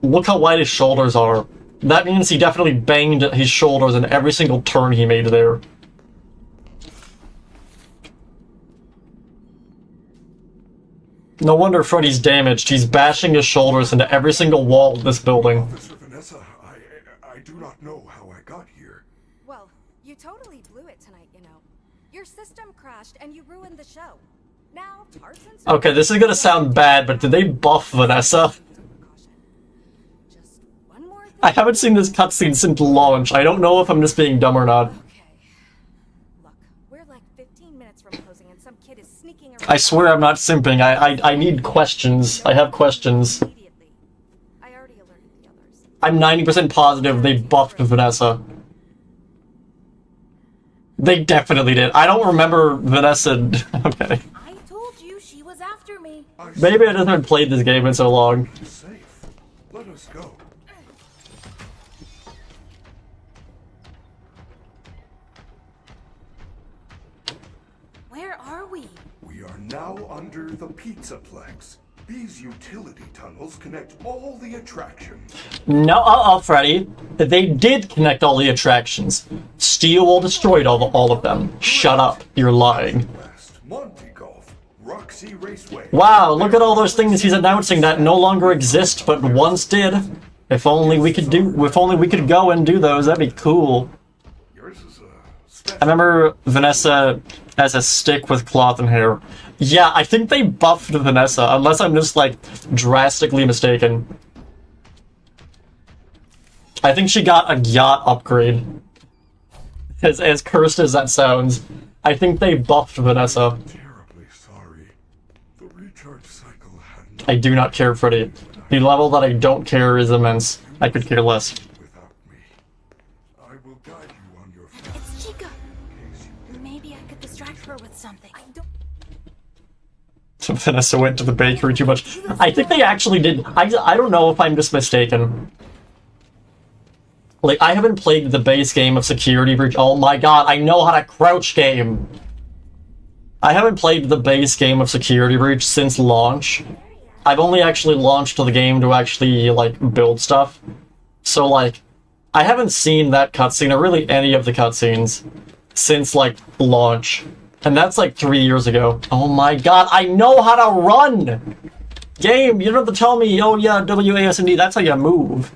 Look how wide his shoulders are. That means he definitely banged his shoulders in every single turn he made there. No wonder Freddy's damaged. He's bashing his shoulders into every single wall of this building. Officer Vanessa, I do not know how I got here. Well, you totally blew it tonight, you know. Your system crashed and you ruined the show. Now, Tarzan's... Okay, this is gonna sound bad, but did they buff Vanessa? Just one more thing. I haven't seen this cutscene since launch. I don't know if I'm just being dumb or not. Okay. Look, we're like 15 minutes from closing and some kid is sneaking around. I swear I'm not simping. I need questions. I have questions. Immediately. I already alerted the others. I'm 90% positive they buffed Vanessa. They definitely did. I don't remember Vanessa... Okay. I told you she was after me. Maybe I just haven't played this game in so long. Safe. Let us go. Where are we? We are now under the Pizzaplex. These utility tunnels connect all the attractions. No, Freddy. They did connect all the attractions. Steel destroyed all of them. Shut up. You're lying. West, Monte Golf, Roxy Raceway. Wow, look at all those things he's announcing that no longer exist, but once did. If only we could go and do those, that'd be cool. Yours is a special. I remember Vanessa as a stick with cloth and hair. Yeah, I think they buffed Vanessa, unless I'm just, like, drastically mistaken. I think she got a yacht upgrade. As cursed as that sounds, I think they buffed Vanessa. Terribly sorry. The recharge cycle had I do not care, Freddy. The level that I don't care is immense. I could care less. without me. I will guide you on your path It's Chica. in case you Maybe I could distract her with something. I don't... Vanessa went to the bakery too much. I think they actually did. I don't know if I'm just mistaken. Like, I haven't played the base game of Security Breach. Oh my god, I know how to crouch game! I haven't played the base game of Security Breach since launch. I've only actually launched the game to actually, like, build stuff. So, like, I haven't seen that cutscene, or really any of the cutscenes, since, like, launch. And that's, like, 3 years ago. Oh my god, I know how to run! Game, you don't have to tell me, oh yeah, WASD, that's how you move.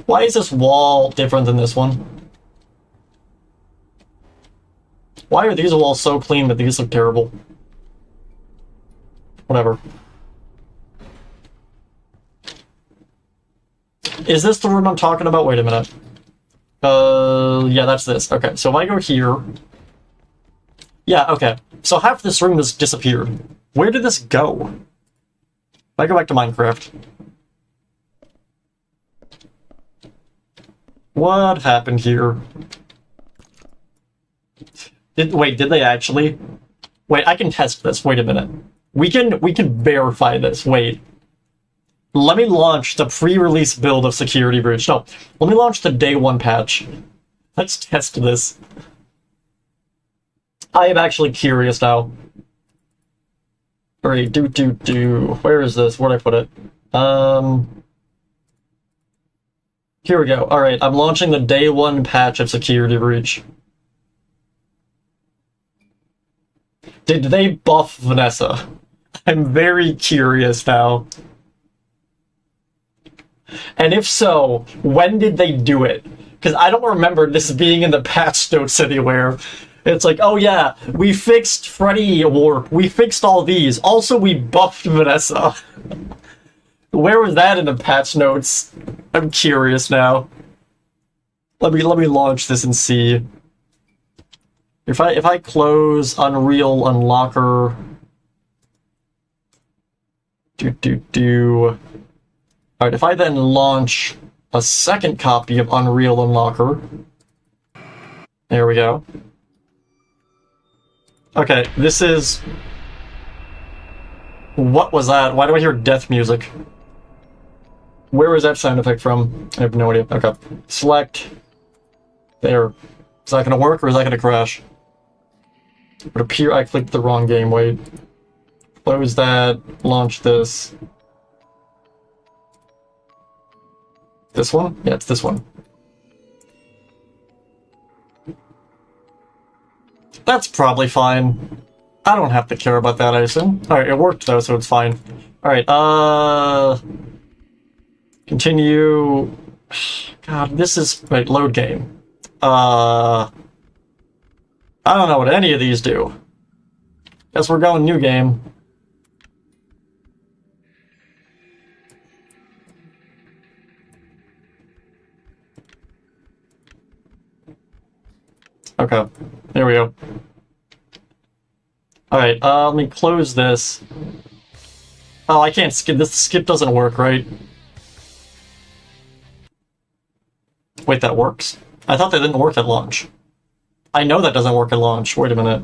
Why is this wall different than this one? Why are these walls so clean but these look terrible? Whatever. Is this the room I'm talking about? Wait a minute. Yeah, that's this. Okay, so if I go here... Yeah, okay. So half this room has disappeared. Where did this go? If I go back to Minecraft... What happened here? Did they actually? Wait, I can test this. Wait a minute. We can verify this. Wait. Let me launch the pre-release build of Security Breach. No, let me launch the day one patch. Let's test this. I am actually curious now. Alright, Where is this? Where'd I put it? Here we go. Alright, I'm launching the day one patch of Security Breach. Did they buff Vanessa? I'm very curious now. And if so, when did they do it? Because I don't remember this being in the patch notes anywhere. It's like, oh yeah, we fixed Freddy Warp, we fixed all these. Also, we buffed Vanessa. Where was that in the patch notes? I'm curious now. Let me launch this and see. If I close Unreal Unlocker, Alright, if I then launch a second copy of Unreal Unlocker... There we go. Okay, this is... What was that? Why do I hear death music? Where is that sound effect from? I have no idea. Okay. Select. There. Is that gonna work or is that gonna crash? It would appear I clicked the wrong game. Wait. Close that. Launch this. This one? Yeah, it's this one. That's probably fine. I don't have to care about that, I assume. Alright, it worked though, so it's fine. Alright, continue... God, this is... Wait, load game. I don't know what any of these do. Guess we're going new game. Okay, there we go. Alright, let me close this. Oh, I can't skip. This skip doesn't work, right? Wait, that works? I thought that didn't work at launch. I know that doesn't work at launch. Wait a minute.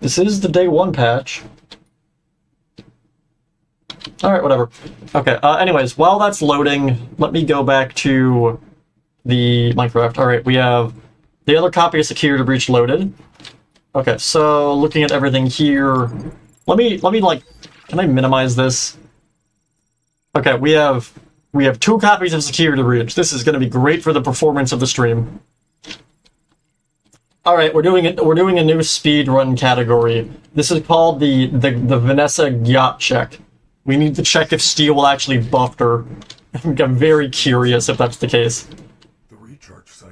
This is the day 1 patch. Alright, whatever. Okay, anyways, while that's loading, let me go back to the Minecraft. Alright, we have the other copy of Security Breach loaded. Okay, so looking at everything here, let me like, can I minimize this? Okay, we have 2 copies of Security Breach. This is going to be great for the performance of the stream. All right, we're doing a new speed run category. This is called the Vanessa Yacht check. We need to check if Steel will actually buff her. I'm very curious if that's the case.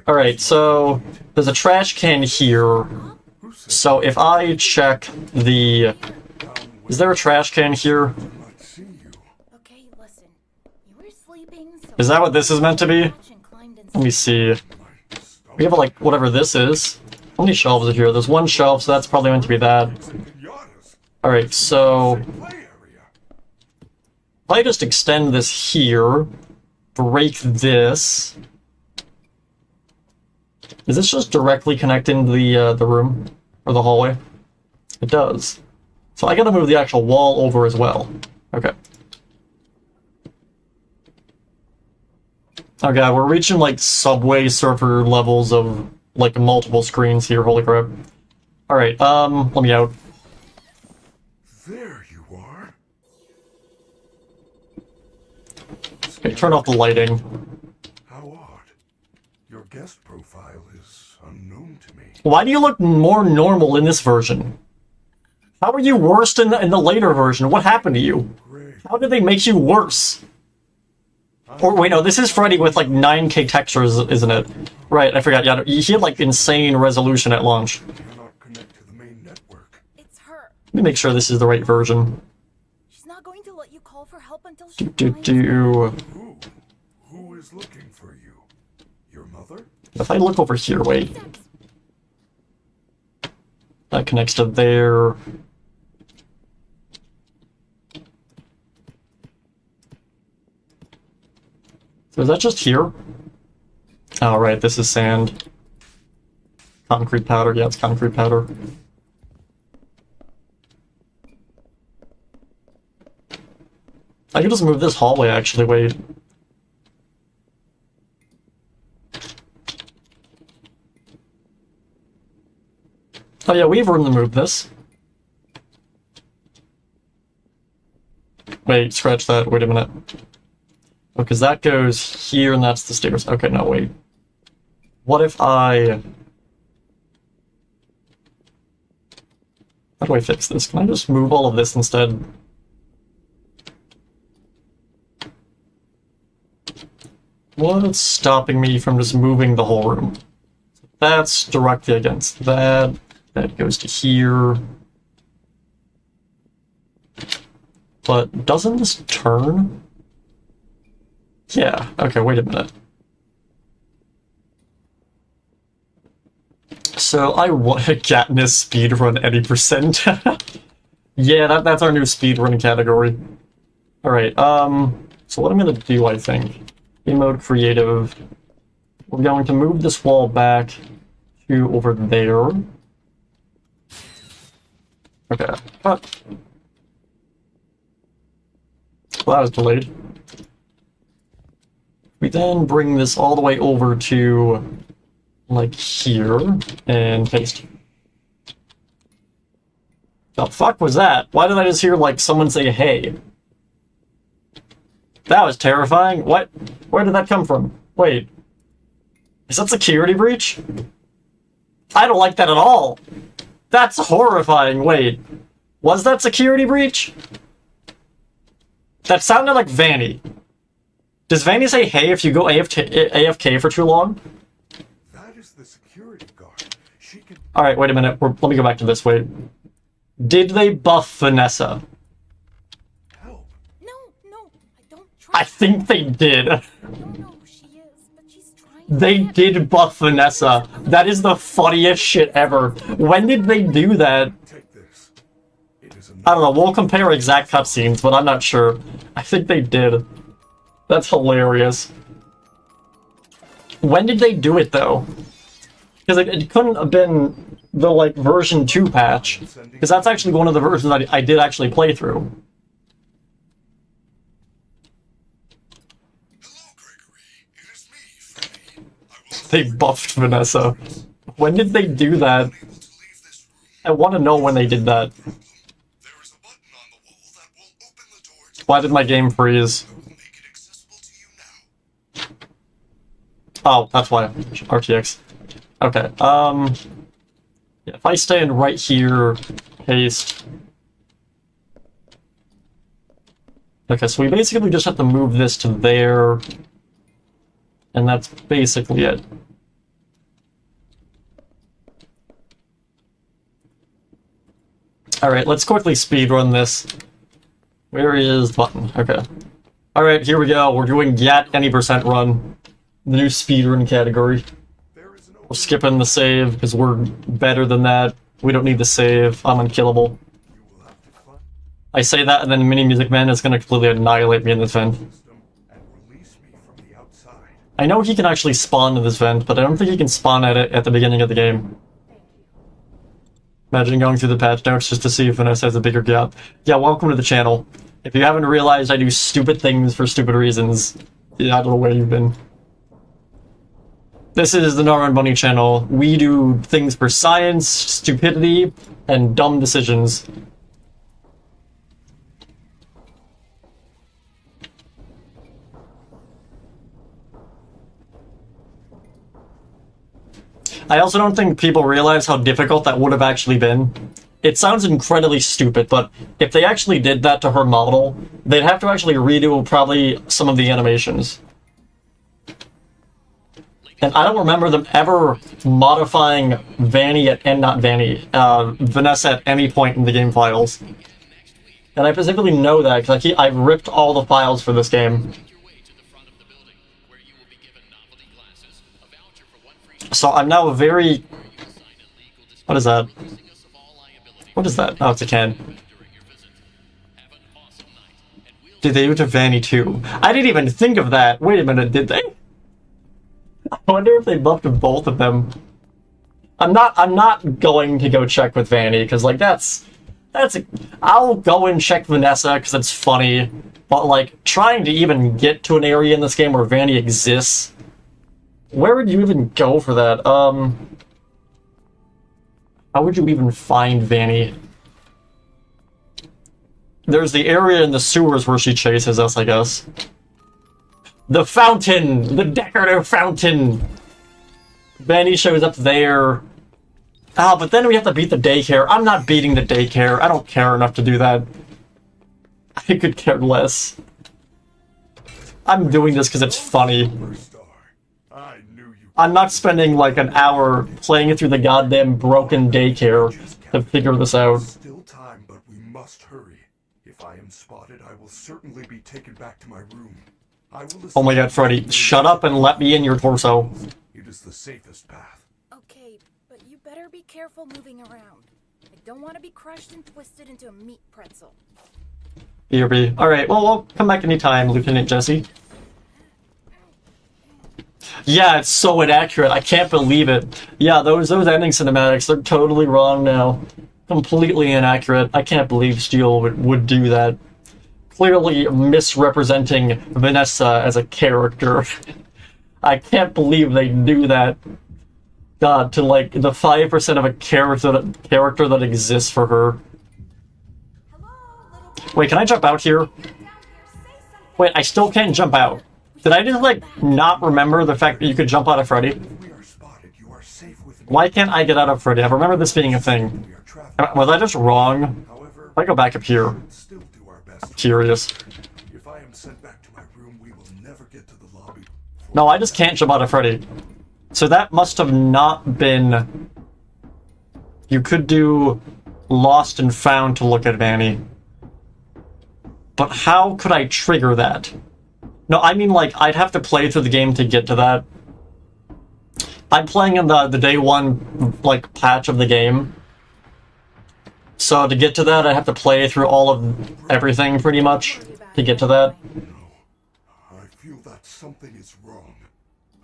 All right, so there's a trash can here. So if I check the... Is there a trash can here? Okay, listen. You were sleeping, so Is that what this is meant to be? Let me see. We have like whatever this is. How many shelves are here? There's 1 shelf, so that's probably meant to be that. Alright, so... If I just extend this here, break this... Is this just directly connecting the room? Or the hallway? It does. So I gotta move the actual wall over as well. Okay. Oh god, we're reaching like Subway Surfer levels of like multiple screens here, holy crap. Alright, let me out. There you are. Okay, turn off the lighting. How odd. Your guest profile is unknown to me. Why do you look more normal in this version? How are you worse in the later version? What happened to you? Great. How did they make you worse? Or wait, no, this is Freddy with like 9K textures, isn't it? Right, I forgot. Yeah, he had like insane resolution at launch. Cannot connect to the main network. It's her. Let me make sure this is the right version. She's not going to let you call for help until she Do. Who is looking for you? Your mother? If I look over here, wait. That connects to there. So is that just here? Oh, right, this is sand. Concrete powder, yeah, it's concrete powder. I could just move this hallway, actually, wait. Oh yeah, we have room to move this. Wait, scratch that, wait a minute. Oh, because that goes here and that's the stairs. Okay, no, wait. What if I... How do I fix this? Can I just move all of this instead? What's stopping me from just moving the whole room? That's directly against that. That goes to here. But doesn't this turn? Yeah, okay, wait a minute. So I want a Katniss speedrun any percent. Yeah, that's our new speedrun category. Alright, so what I'm gonna do, I think, in mode creative, we're going to move this wall back to over there. Okay, cut. Well, that was delayed. We then bring this all the way over to, like, here, and paste. The fuck was that? Why did I just hear, like, someone say, hey? That was terrifying. What? Where did that come from? Wait. Is that security breach? I don't like that at all. That's horrifying. Wait. Was that security breach? That sounded like Vanny. Does Vanny say hey if you go AFK for too long? That is the security guard. She can. Alright, wait a minute. Let me go back to this. Wait. Did they buff Vanessa? Help. No, I don't try. I think they did. I don't know who she is, but she's trying. They did buff Vanessa. That is the funniest shit ever. When did they do that? Take this. It is I don't know. We'll compare exact cutscenes, but I'm not sure. I think they did. That's hilarious. When did they do it, though? Because it couldn't have been the, like, version 2 patch. Because that's actually one of the versions I did actually play through. Hello, Gregory. It is me, Freddy. I will They buffed Vanessa. When did they do that? be able to leave this room. I want to know when they did that. There is a button on the wall that will open the door to. Why did my game freeze? I will make it accessible to you now. Oh, that's why. RTX. Okay, yeah, if I stand right here, paste. Okay, so we basically just have to move this to there, and that's basically it. Alright, let's quickly speedrun this. Where is the button? Okay. Alright, here we go. We're doing Gat any percent run. The new speedrun category. There is no. We're skipping the save because we're better than that. We don't need the save. I'm unkillable. You will have to climb I say that, and then Mini Music Man is going to completely annihilate me in this vent. the system and release me from the outside. I know he can actually spawn in this vent, but I don't think he can spawn at it at the beginning of the game. Imagine going through the patch notes just to see if Vanessa has a bigger gap. Yeah, welcome to the channel. If you haven't realized I do stupid things for stupid reasons, yeah, I don't know where you've been. This is the Norman Bunny channel. We do things for science, stupidity, and dumb decisions. I also don't think people realize how difficult that would have actually been. It sounds incredibly stupid, but if they actually did that to her model, they'd have to actually redo probably some of the animations. And I don't remember them ever modifying Vanessa at any point in the game files. And I specifically know that because I've ripped all the files for this game. Make your way to the front of the building, where you will be given novelty glasses, a voucher for one free So I'm now very... or you will sign a legal disclosure What is that? releasing us of all liability What is that? Oh, it's a can. during your visit. Have an awesome night, and we'll Did they do it to Vanny too? I didn't even think of that. Wait a minute, did they? I wonder if they buffed both of them. I'm not going to go check with Vanny because like I'll go and check Vanessa because it's funny, but like trying to even get to an area in this game where Vanny exists, where would you even go for that? How would you even find Vanny? There's the area in the sewers where she chases us, I guess. The fountain! The decorative fountain! Vanny shows up there. Ah, but then we have to beat the daycare. I'm not beating the daycare. I don't care enough to do that. I could care less. I'm doing this because it's funny. Superstar. I knew you. I'm not spending like an hour playing it through the goddamn broken daycare to figure this out. Still time, but we must hurry. If I am spotted, I will certainly be taken back to my room. I will. Oh my god, Freddy, shut up and let me in your torso. It is the safest path. Okay, but you better be careful moving around. I don't want to be crushed and twisted into a meat pretzel. BRB. Alright, well, we'll come back anytime, Lieutenant Jesse. Yeah, it's so inaccurate. I can't believe it. Yeah, those ending cinematics, they're totally wrong now. Completely inaccurate. I can't believe Steel would do that. Clearly misrepresenting Vanessa as a character. I can't believe they do that. God, to like the 5% of a character that exists for her. Wait, can I jump out here? Wait, I still can't jump out. Did I just, like, not remember the fact that you could jump out of Freddy? We are spotted. You are safe with me. Why can't I get out of Freddy? I remember this being a thing. We are trapped. Was I just wrong? However, If I go back up here, we still do our best. curious. If I am sent back to my room, we will never get to the lobby. No, I just can't jump out of Freddy. So that must have not been... You could do Lost and Found to look at Vanny. But how could I trigger that? No, I mean, like, I'd have to play through the game to get to that. I'm playing in the day one, like, patch of the game. So to get to that, I have to play through all of everything, pretty much, to get to that. No, I feel that something is wrong.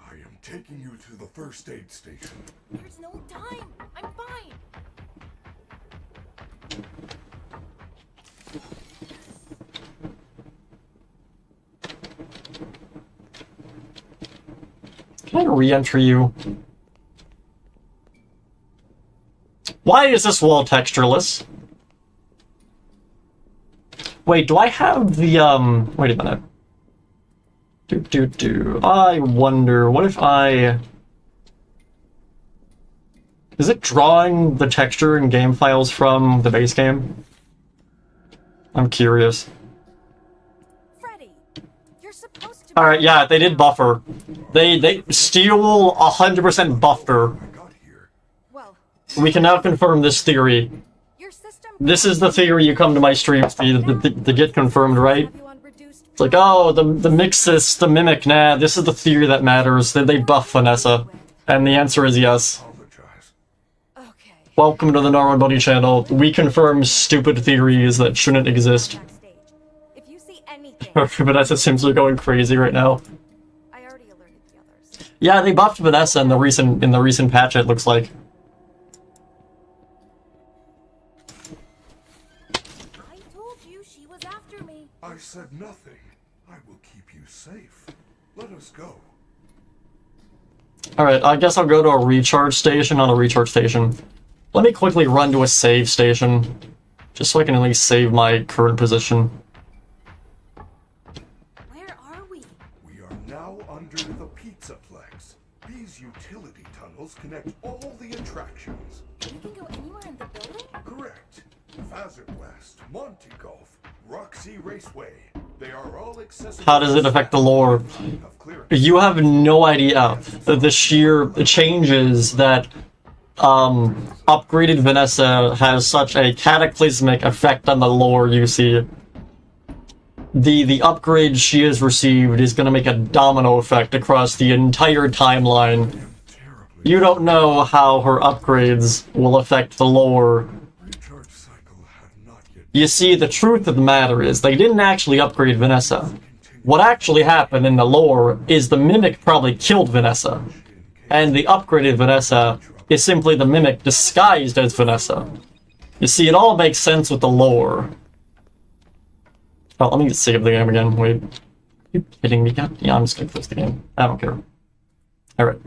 I am taking you to the first aid station. There's no time. I'm fine. Can I re-enter you? Why is this wall textureless? Wait, do I have the, wait a minute. I wonder, what if I... Is it drawing the texture and game files from the base game? I'm curious. Freddy, you're supposed to. Alright, yeah, they did buffer. They Steel 100% buffed her. I got here. Well, We can now confirm this theory. your system. This is the theory you come to my streams to get confirmed, right? Have you on reduced. It's like, oh, the Mixis, the Mimic, nah, this is the theory that matters. Did they buff Vanessa? And the answer is yes. Apologize. Okay. Welcome to the Norman Buddy channel. We confirm stupid theories that shouldn't exist. Backstage. If you see anything, Vanessa Sims are going crazy right now. I already alerted the others. Yeah, they buffed Vanessa in the recent patch, it looks like. I told you she was after me. I said nothing. I will keep you safe. Let us go. Alright, I guess I'll go to a recharge station on a recharge station. Let me quickly run to a save station, just so I can at least save my current position. Where are we? We are now under the Pizzaplex. These utility tunnels connect all the attractions. We can go anywhere in the building? Correct. Fazard Blast, Monte Golf, Roxy Raceway. They are all accessible. How does it affect the lore? Of clearance. You have no idea the sheer changes that upgraded Vanessa has such a cataclysmic effect on the lore you see. The upgrade she has received is going to make a domino effect across the entire timeline. Terribly. You don't know how her upgrades will affect the lore. Recharge cycle had not yet. You see, the truth of the matter is they didn't actually upgrade Vanessa. What actually happened in the lore is the Mimic probably killed Vanessa, and the upgraded Vanessa is simply the Mimic disguised as Vanessa. You see, it all makes sense with the lore. Oh, let me just save the game again. Wait. Are you kidding me? God, yeah, I'm just gonna close the game. I don't care. Alright.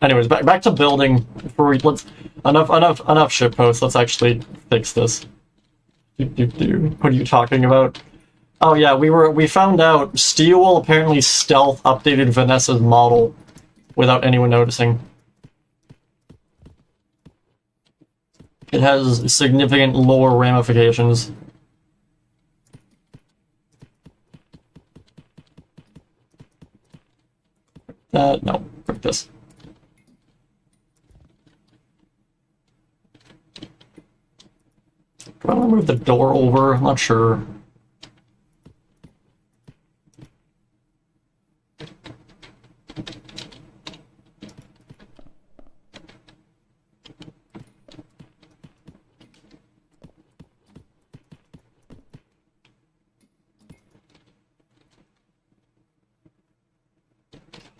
Anyways, back to building. Before we enough shitposts. Let's actually fix this. What are you talking about? Oh yeah, we found out Steel apparently stealth updated Vanessa's model without anyone noticing. It has significant lore ramifications. No, break this. Do I want to move the door over? I'm not sure.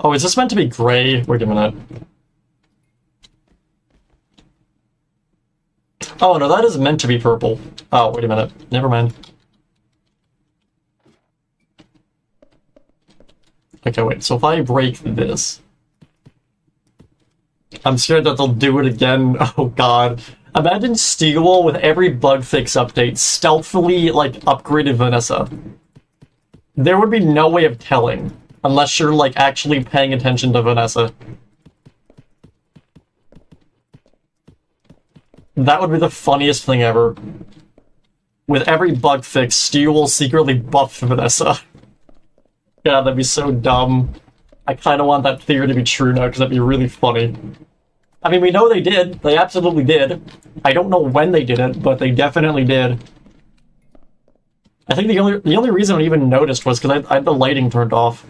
Oh, is this meant to be gray? Wait a minute. Oh, no, that is meant to be purple. Oh, wait a minute. Never mind. Okay, wait, so if I break this... I'm scared that they'll do it again. Oh god. Imagine Steele with every bug fix update stealthily, like, upgraded Vanessa. There would be no way of telling, unless you're, like, actually paying attention to Vanessa. That would be the funniest thing ever. With every bug fix, Steele secretly buffed Vanessa. Yeah, that'd be so dumb. I kind of want that theory to be true now, because that'd be really funny. I mean, we know they did. They absolutely did. I don't know when they did it, but they definitely did. I think the only reason I even noticed was because I had the lighting turned off.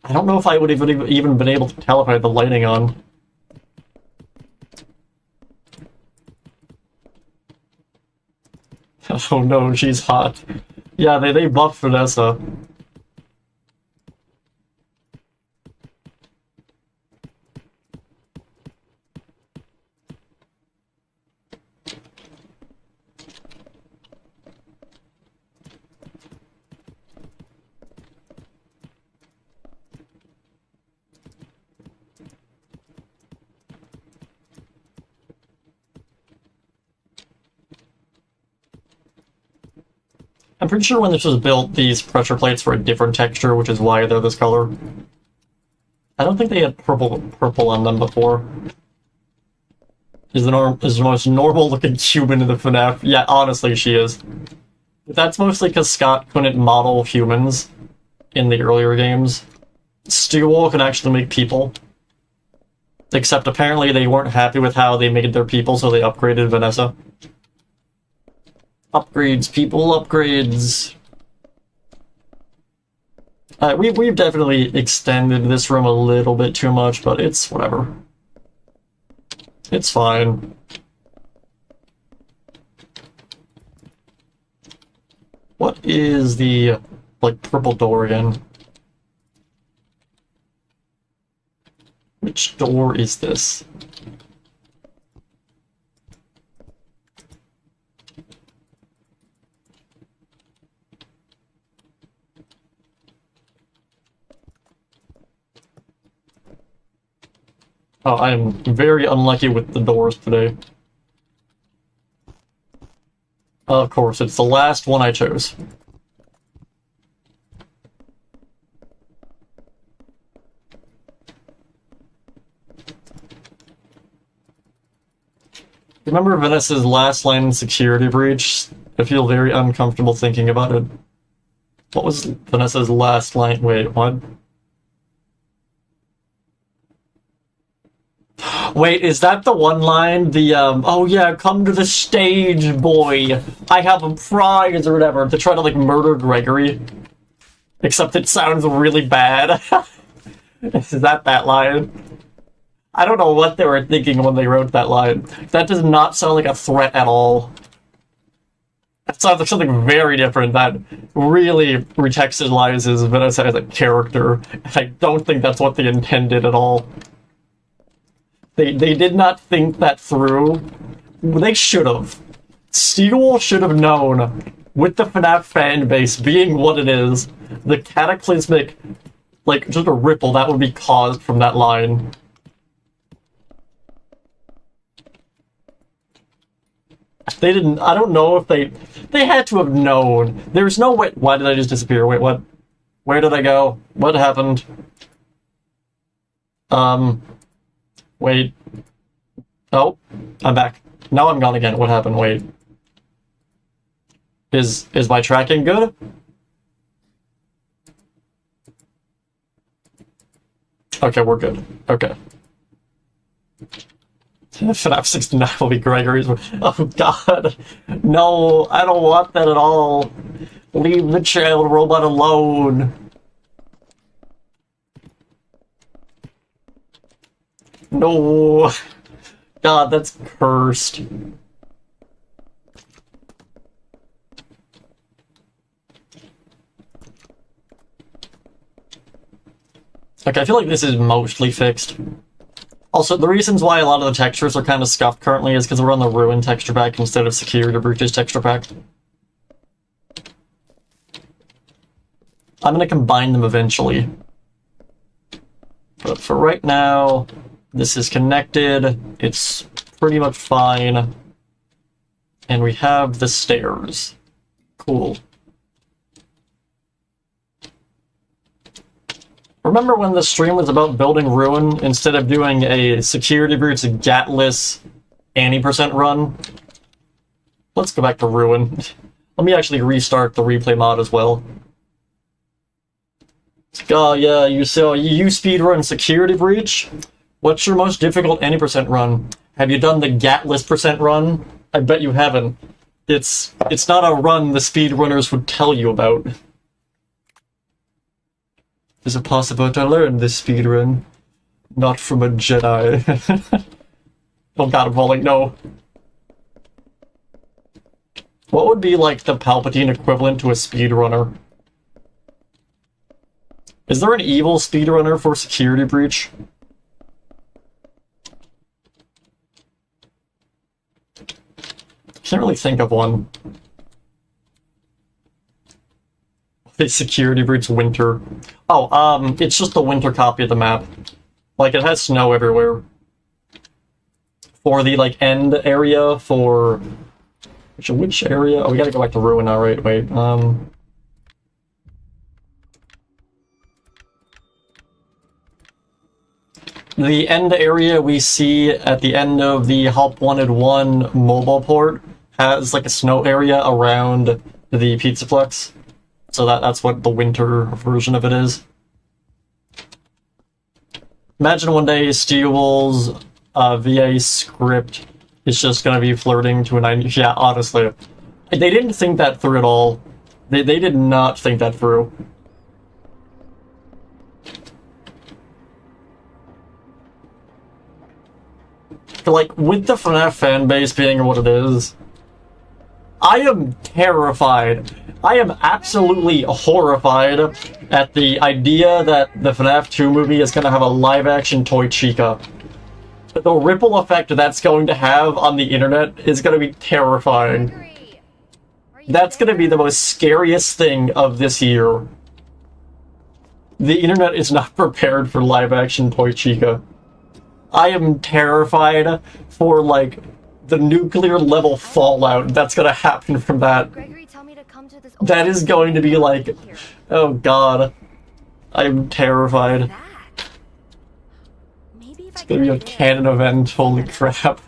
I don't know if I would have even been able to tell if I had the lighting on. Oh no, she's hot. Yeah, they buffed Vanessa. I'm pretty sure when this was built, these pressure plates were a different texture, which is why they're this color. I don't think they had purple on them before. Is the most normal looking human in the FNAF? Yeah, honestly, she is. But that's mostly because Scott couldn't model humans in the earlier games. Steele can actually make people. Except apparently they weren't happy with how they made their people, so they upgraded Vanessa. Upgrades, people, upgrades. We've definitely extended this room a little bit too much, but it's whatever. It's fine. What is the, like, purple door again? Which door is this? Oh, I am very unlucky with the doors today. Of course, it's the last one I chose. Remember Vanessa's last line in Security Breach? I feel very uncomfortable thinking about it. What was Vanessa's last line? Wait, what? Wait, is that the one line? The, oh yeah, come to the stage, boy. I have a prize or whatever, to try to, like, murder Gregory. Except it sounds really bad. Is that line? I don't know what they were thinking when they wrote that line. That does not sound like a threat at all. That sounds like something very different that really retextualizes Vanessa as a character. I don't think that's what they intended at all. They did not think that through. They should have. Steele should have known, with the FNAF fan base being what it is, the cataclysmic, like, just a ripple that would be caused from that line. They didn't, I don't know if they had to have known. There's no way, why did I just disappear? Wait, what? Where did I go? What happened? Wait. Oh, I'm back. Now I'm gone again. What happened? Wait. Is my tracking good? Okay, we're good. Okay. FNAF 69 will be Gregory's. Oh god. No, I don't want that at all. Leave the child robot alone. No. God, that's cursed. Like, I feel like this is mostly fixed. Also, the reasons why a lot of the textures are kind of scuffed currently is because we're on the Ruin texture pack instead of Security Breaches texture pack. I'm gonna combine them eventually. But for right now, this is connected, it's pretty much fine. And we have the stairs. Cool. Remember when the stream was about building Ruin instead of doing a Security Breach gatless any% run? Let's go back to Ruin. Let me actually restart the replay mod as well. Oh yeah, you speedrun Security Breach? What's your most difficult any% run? Have you done the gatless % run? I bet you haven't. It's not a run the speedrunners would tell you about. Is it possible to learn this speedrun? Not from a Jedi. Oh god, I'm falling, no. What would be like the Palpatine equivalent to a speedrunner? Is there an evil speedrunner for Security Breach? Can't really think of one. The Security Breach Winter. Oh, it's just the winter copy of the map. Like, it has snow everywhere. For the, like, end area for... Which area? Oh, we gotta go back to Ruin now, right? Wait, the end area we see at the end of the Help Wanted 1 mobile port has, like, a snow area around the Pizzaplex. So that's what the winter version of it is. Imagine one day Steel's VA script is just gonna be flirting to a 90... Yeah, honestly. They didn't think that through at all. They did not think that through. Like, with the FNAF fanbase being what it is, I am terrified. I am absolutely horrified at the idea that the FNAF 2 movie is going to have a live-action Toy Chica. The ripple effect that's going to have on the internet is going to be terrifying. That's going to be the most scariest thing of this year. The internet is not prepared for live-action Toy Chica. I am terrified for, like, the nuclear level fallout that's gonna happen from that. That is going to be like, oh god. I'm terrified. It's gonna be a canon event, holy crap.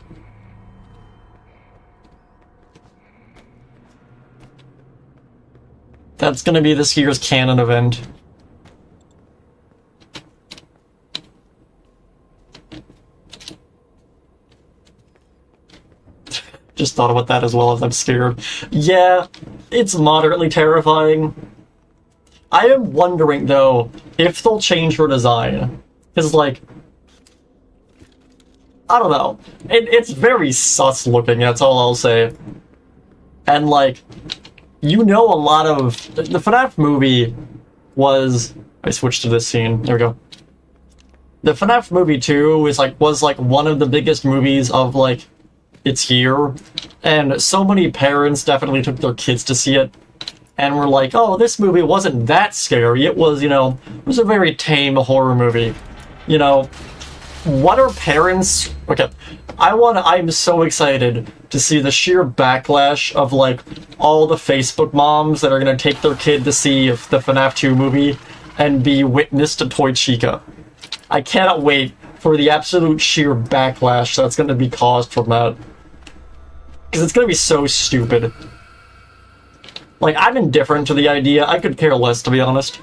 That's gonna be this year's canon event. Just thought about that as well as I'm scared. Yeah, it's moderately terrifying. I am wondering, though, if they'll change her design. Because, like... I don't know. It's very sus looking, that's all I'll say. And, like... You know a lot of... The FNAF movie was... I switched to this scene. There we go. The FNAF movie 2 was like one of the biggest movies of, like... It's here, and so many parents definitely took their kids to see it, and were like, oh, this movie wasn't that scary, it was, you know, it was a very tame horror movie. You know, what are parents... Okay, I'm so excited to see the sheer backlash of, like, all the Facebook moms that are gonna take their kid to see the FNAF 2 movie and be witness to Toy Chica. I cannot wait for the absolute sheer backlash that's gonna be caused from that. Because it's gonna be so stupid. Like, I'm indifferent to the idea. I could care less, to be honest.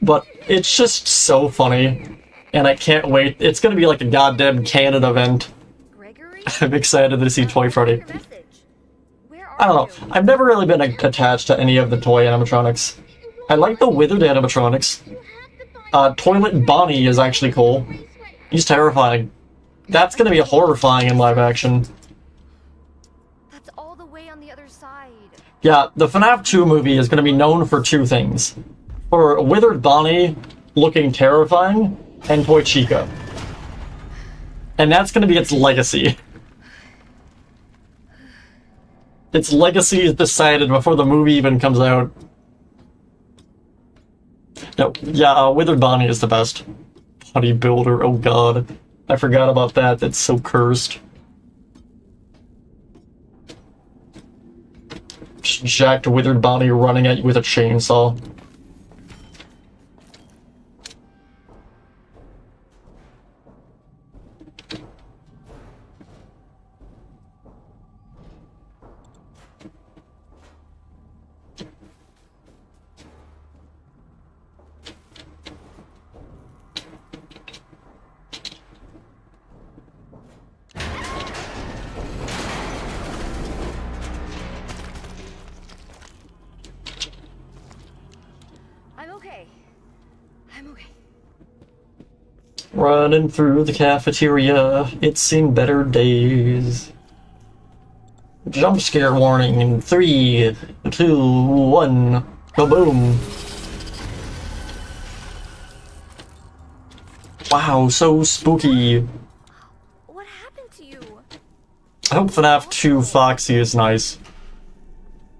But it's just so funny. And I can't wait. It's gonna be like a goddamn canon event. I'm excited to see Toy Freddy. I don't know. I've never really been attached to any of the toy animatronics. I like the withered animatronics. Toilet Bonnie is actually cool. He's terrifying. That's gonna be horrifying in live action. Yeah, the FNAF 2 movie is going to be known for two things. For Withered Bonnie looking terrifying, and Toy Chica. And that's going to be its legacy. Its legacy is decided before the movie even comes out. No, yeah, Withered Bonnie is the best. Bodybuilder, oh god. I forgot about that, that's so cursed. Just jacked Withered Bonnie running at you with a chainsaw. I'm okay. Running through the cafeteria, it's seen better days. Jump scare warning in 3, 2, 1, kaboom. Wow, so spooky. What happened to you? I hope FNAF 2 Foxy is nice.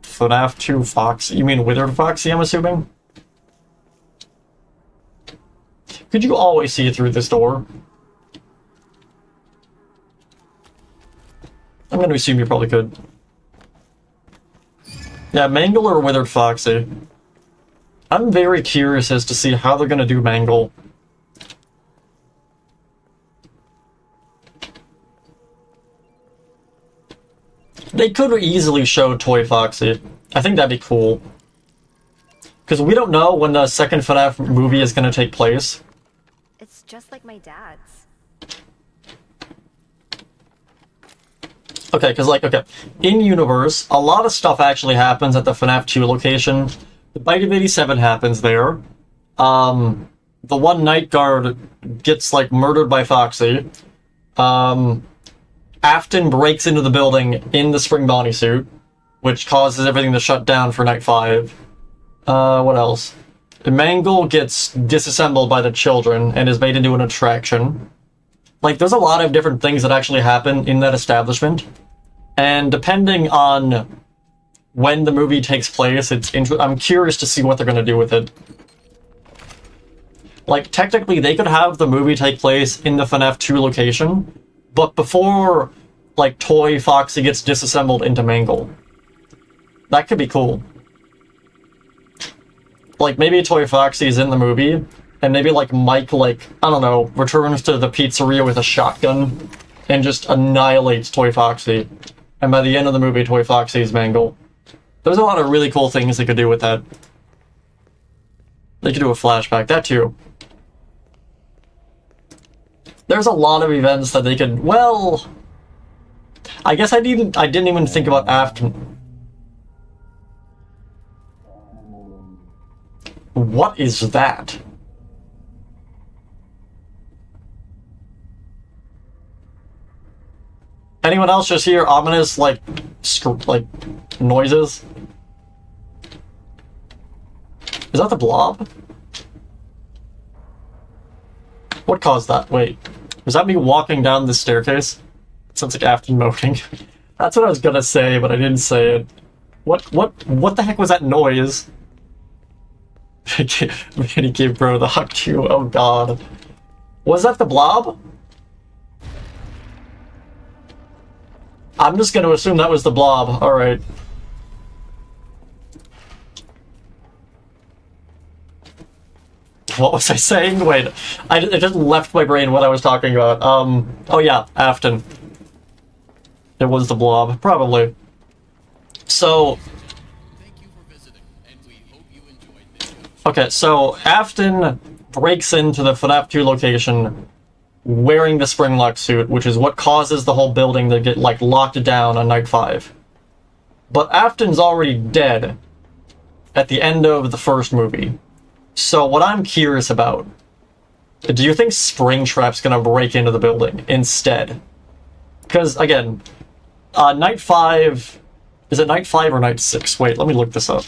FNAF 2 Foxy? You mean Withered Foxy, I'm assuming? Could you always see through this door? I'm gonna assume you probably could. Yeah, Mangle or Withered Foxy? I'm very curious as to see how they're gonna do Mangle. They could easily show Toy Foxy. I think that'd be cool. Because we don't know when the second FNAF movie is gonna take place. It's just like my dad's. Okay, because, like, okay, in-universe, a lot of stuff actually happens at the FNAF 2 location. The Bite of 87 happens there. The one night guard gets, like, murdered by Foxy. Afton breaks into the building in the Spring Bonnie suit, which causes everything to shut down for Night 5. What else? Mangle gets disassembled by the children and is made into an attraction. Like, there's a lot of different things that actually happen in that establishment. And depending on when the movie takes place, I'm curious to see what they're going to do with it. Like, technically, they could have the movie take place in the FNAF 2 location, but before, like, Toy Foxy gets disassembled into Mangle. That could be cool. Like, maybe Toy Foxy is in the movie, and maybe, like, Mike, like, I don't know, returns to the pizzeria with a shotgun and just annihilates Toy Foxy. And by the end of the movie, Toy Foxy is Mangle. There's a lot of really cool things they could do with that. They could do a flashback, that too. There's a lot of events that they could, well... I guess I didn't even think about Afton. What is that? Anyone else just hear ominous, like noises? Is that the blob? What caused that? Wait, was that me walking down the staircase? It sounds like Afton moaning. That's what I was gonna say, but I didn't say it. What the heck was that noise? Manny gave bro the hug too. Oh god. Was that the blob? I'm just gonna assume that was the blob. Alright. What was I saying? Wait, it just left my brain what I was talking about. Oh yeah, Afton. It was the blob, probably. So... Okay, so Afton breaks into the FNAF 2 location wearing the Springlock suit, which is what causes the whole building to get, like, locked down on Night 5. But Afton's already dead at the end of the first movie. So what I'm curious about, do you think Springtrap's gonna break into the building instead? Because, again, Night 5... Is it Night 5 or Night 6? Wait, let me look this up.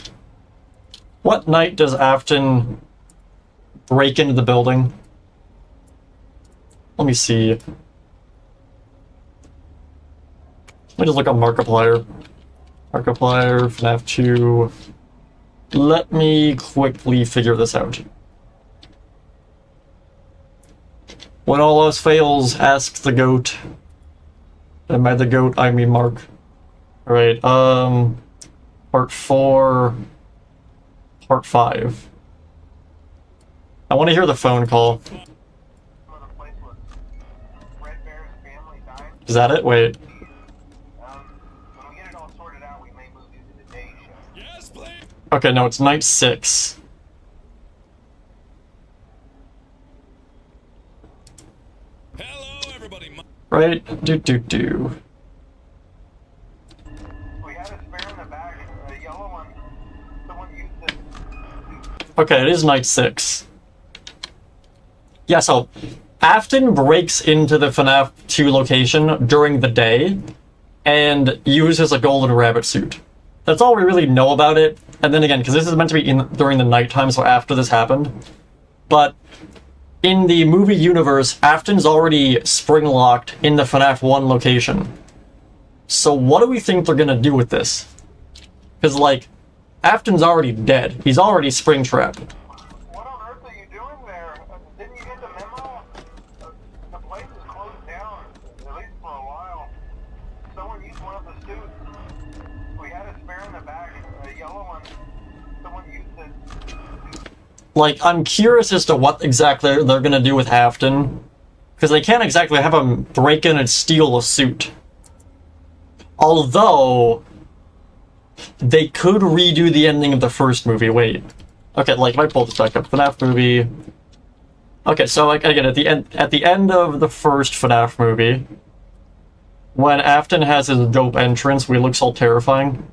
What night does Afton break into the building. Let me see. Let me just look up Markiplier. Markiplier, FNAF 2. Let me quickly figure this out. When all else fails, ask the goat. And by the goat, I mean Mark. Alright, part 4, part 5. I want to hear the phone call. Is that it? Wait. Okay, no, it's night 6. Hello, everybody. Right? Do. We had a spare in the back, a yellow one. Someone used it. Okay, it is night 6. Yeah, so Afton breaks into the FNAF 2 location during the day and uses a golden rabbit suit. That's all we really know about it. And then again, because this is meant to be during the nighttime, so after this happened. But in the movie universe, Afton's already spring-locked in the FNAF 1 location. So what do we think they're gonna do with this? Because, like, Afton's already dead. He's already spring-trapped. What on earth are you doing there? Didn't you get the memo? The place is closed down, at least for a while. Someone used one of the suits. We had a spare in the back, a yellow one. Someone used it. Like, I'm curious as to what exactly they're gonna do with Afton. Because they can't exactly have him break in and steal a suit. Although, they could redo the ending of the first movie. Wait. Okay, like, if I pull this back up, FNAF movie... Okay, so, like, again, at the end of the first FNAF movie, when Afton has his dope entrance, we look so terrifying.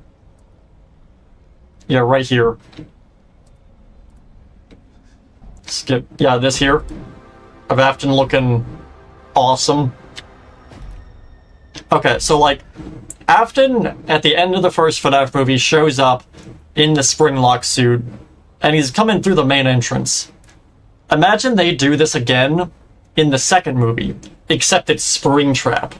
Yeah, right here. Skip. Yeah, this here. Of Afton looking awesome. Okay, so, like, Afton, at the end of the first FNAF movie, shows up in the spring-lock suit, and he's coming through the main entrance. Imagine they do this again in the second movie, except it's Springtrap.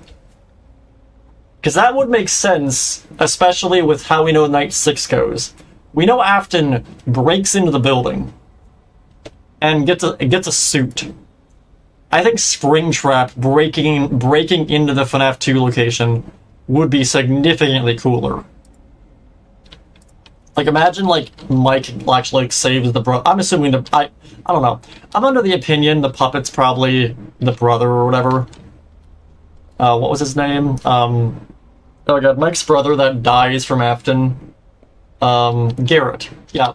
Because that would make sense, especially with how we know Night 6 goes. We know Afton breaks into the building and gets a suit. I think Springtrap breaking into the FNAF 2 location would be significantly cooler. Like, imagine, like, Mike actually, like, saves the brother. I'm assuming I don't know. I'm under the opinion the puppet's probably the brother or whatever. What was his name? Oh my god, Mike's brother that dies from Afton. Garrett. Yeah.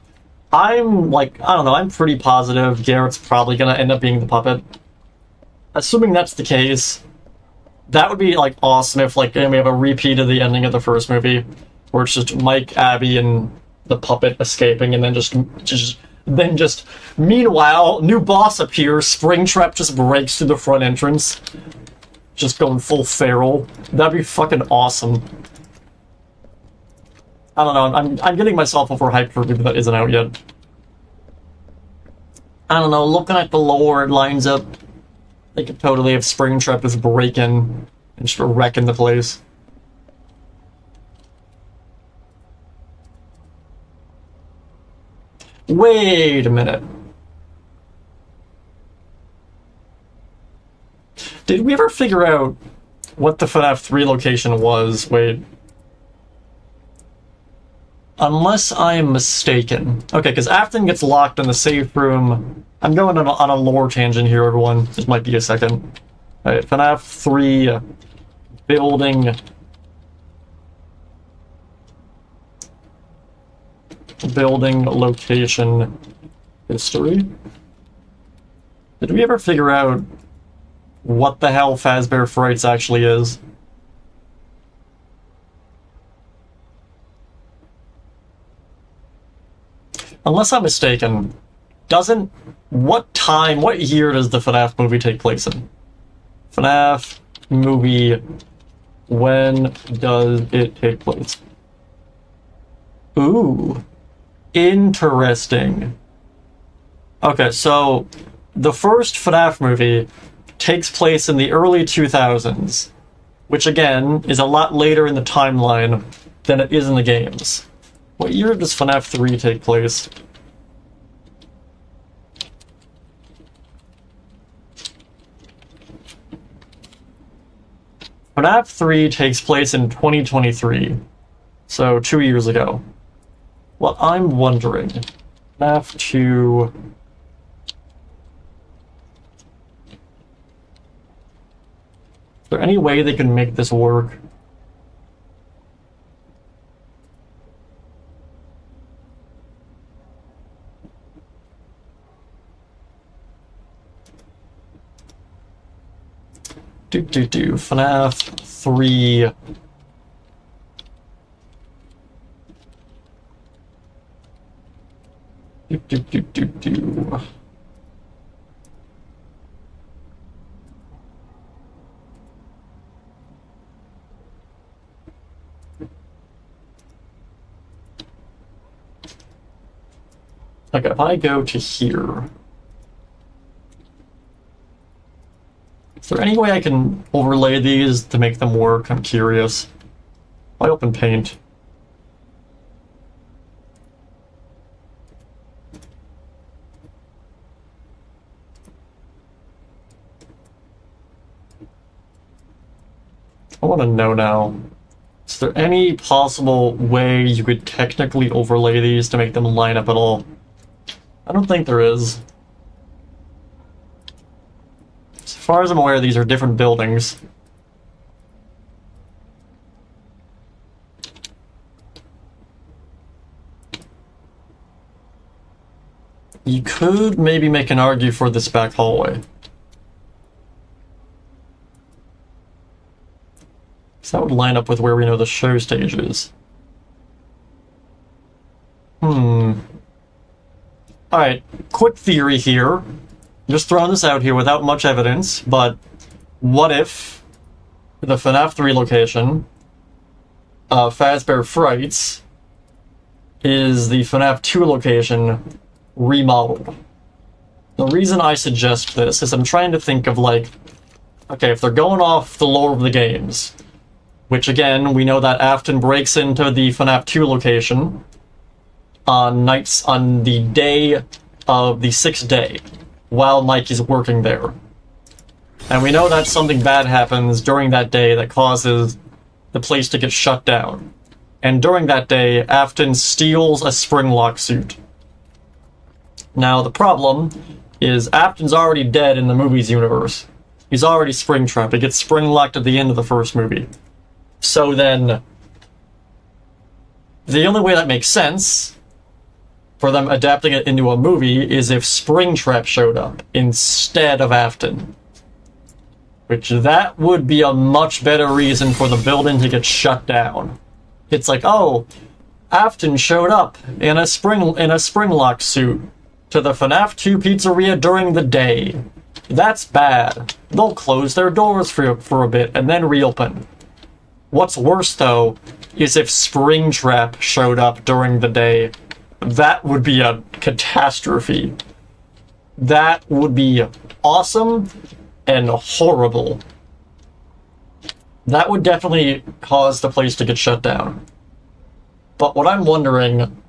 I'm, like, I don't know, I'm pretty positive Garrett's probably gonna end up being the puppet. Assuming that's the case, that would be, like, awesome if, like, we have a repeat of the ending of the first movie, where it's just Mike, Abby, and the puppet escaping, and then just meanwhile, new boss appears, Springtrap just breaks through the front entrance, just going full feral. That'd be fucking awesome. I don't know, I'm getting myself overhyped for a movie that isn't out yet. I don't know, looking at the lore, it lines up. They could totally have Springtrap just break in and just wrecking the place. Wait a minute. Did we ever figure out what the FNAF 3 location was? Wait. Unless I'm mistaken. Okay, because Afton gets locked in the safe room. I'm going on a lore tangent here, everyone. This might be a second. Alright, FNAF 3 building. Building location history. Did we ever figure out what the hell Fazbear Frights actually is? Unless I'm mistaken, what year does the FNAF movie take place in? FNAF movie, when does it take place? Ooh, interesting. Okay, so the first FNAF movie takes place in the early 2000s, which again is a lot later in the timeline than it is in the games. What year does FNAF 3 take place? FNAF 3 takes place in 2023, so 2 years ago. What I'm wondering, FNAF 2... Is there any way they can make this work? FNAF 3. Okay, if I go to here... Is there any way I can overlay these to make them work? I'm curious. If I open Paint. I want to know now. Is there any possible way you could technically overlay these to make them line up at all? I don't think there is. As far as I'm aware, these are different buildings. You could maybe make an argue for this back hallway. So that would line up with where we know the show stage is. Alright, quick theory here. Just throwing this out here without much evidence, but what if the FNAF 3 location, Fazbear Frights, is the FNAF 2 location remodeled? The reason I suggest this is I'm trying to think of, like, okay, if they're going off the lore of the games, which again, we know that Afton breaks into the FNAF 2 location on the day of the 6th day, while Mike is working there. And we know that something bad happens during that day that causes the place to get shut down. And during that day, Afton steals a spring-lock suit. Now, the problem is Afton's already dead in the movie's universe. He's already spring-trapped. He gets spring-locked at the end of the first movie. So then, the only way that makes sense for them adapting it into a movie is if Springtrap showed up instead of Afton. Which that would be a much better reason for the building to get shut down. It's like, oh, Afton showed up in a spring-lock suit to the FNAF 2 pizzeria during the day. That's bad. They'll close their doors for a bit and then reopen. What's worse, though, is if Springtrap showed up during the day. That would be a catastrophe. That would be awesome and horrible. That would definitely cause the place to get shut down. But what I'm wondering,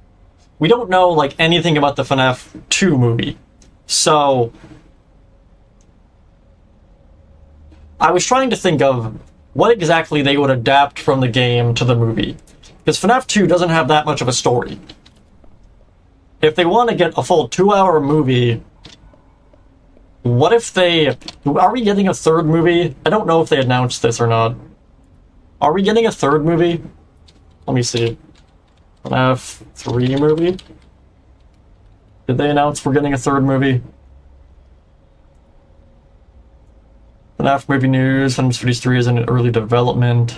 we don't know, like, anything about the FNAF 2 movie. So I was trying to think of what exactly they would adapt from the game to the movie. Because FNAF 2 doesn't have that much of a story. If they want to get a full 2-hour movie, what if they... Are we getting a third movie? I don't know if they announced this or not. Are we getting a third movie? Let me see. FNAF 3 movie? Did they announce we're getting a third movie? FNAF movie news. FNAF 53 is in early development.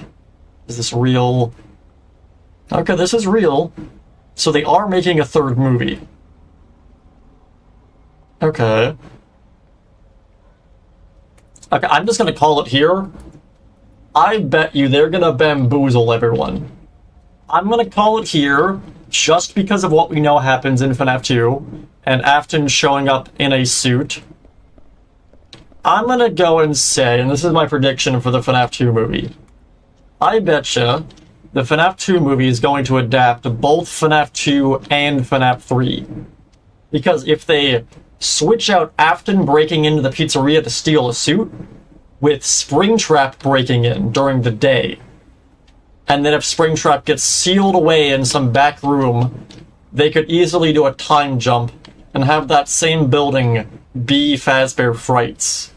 Is this real? Okay, this is real. So they are making a third movie. Okay. Okay, I'm just gonna call it here. I bet you they're gonna bamboozle everyone. I'm gonna call it here, just because of what we know happens in FNAF 2. and Afton showing up in a suit, I'm gonna go and say, and this is my prediction for the FNAF 2 movie, I betcha the FNAF 2 movie is going to adapt both FNAF 2 and FNAF 3. Because if they switch out Afton breaking into the pizzeria to steal a suit, with Springtrap breaking in during the day, and then if Springtrap gets sealed away in some back room, they could easily do a time jump and have that same building be Fazbear Frights.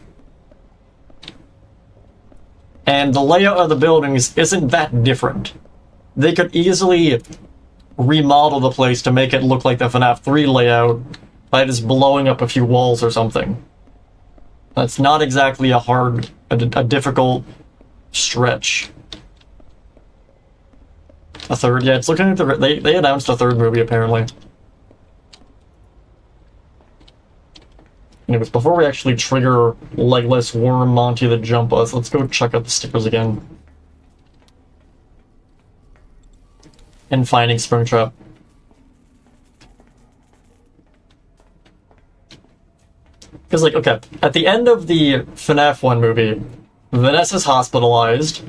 And the layout of the buildings isn't that different. They could easily remodel the place to make it look like the FNAF 3 layout by just blowing up a few walls or something. That's not exactly a difficult stretch. A third? Yeah, it's looking at they announced a third movie, apparently. Anyways, before we actually trigger Legless Worm Monty to jump us, let's go check out the stickers again. And finding Springtrap. Because, like, okay, at the end of the FNAF 1 movie, Vanessa's hospitalized,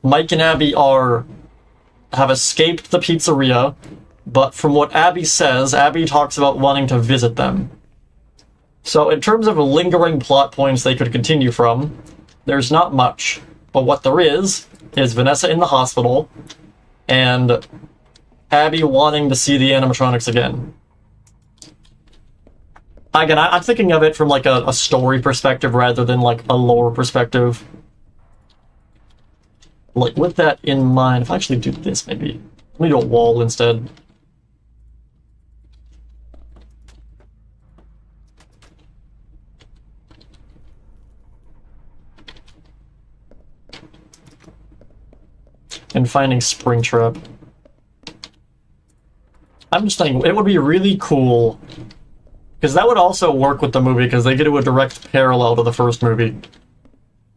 Mike and Abby have escaped the pizzeria, but from what Abby says, Abby talks about wanting to visit them. So in terms of lingering plot points they could continue from, there's not much. But what there is Vanessa in the hospital, and Abby wanting to see the animatronics again. Again, I'm thinking of it from like a story perspective rather than like a lore perspective. Like, with that in mind, if I actually do this, maybe. Let me do a wall instead. And finding Springtrap. I'm just thinking, it would be really cool, because that would also work with the movie, because they could do a direct parallel to the first movie.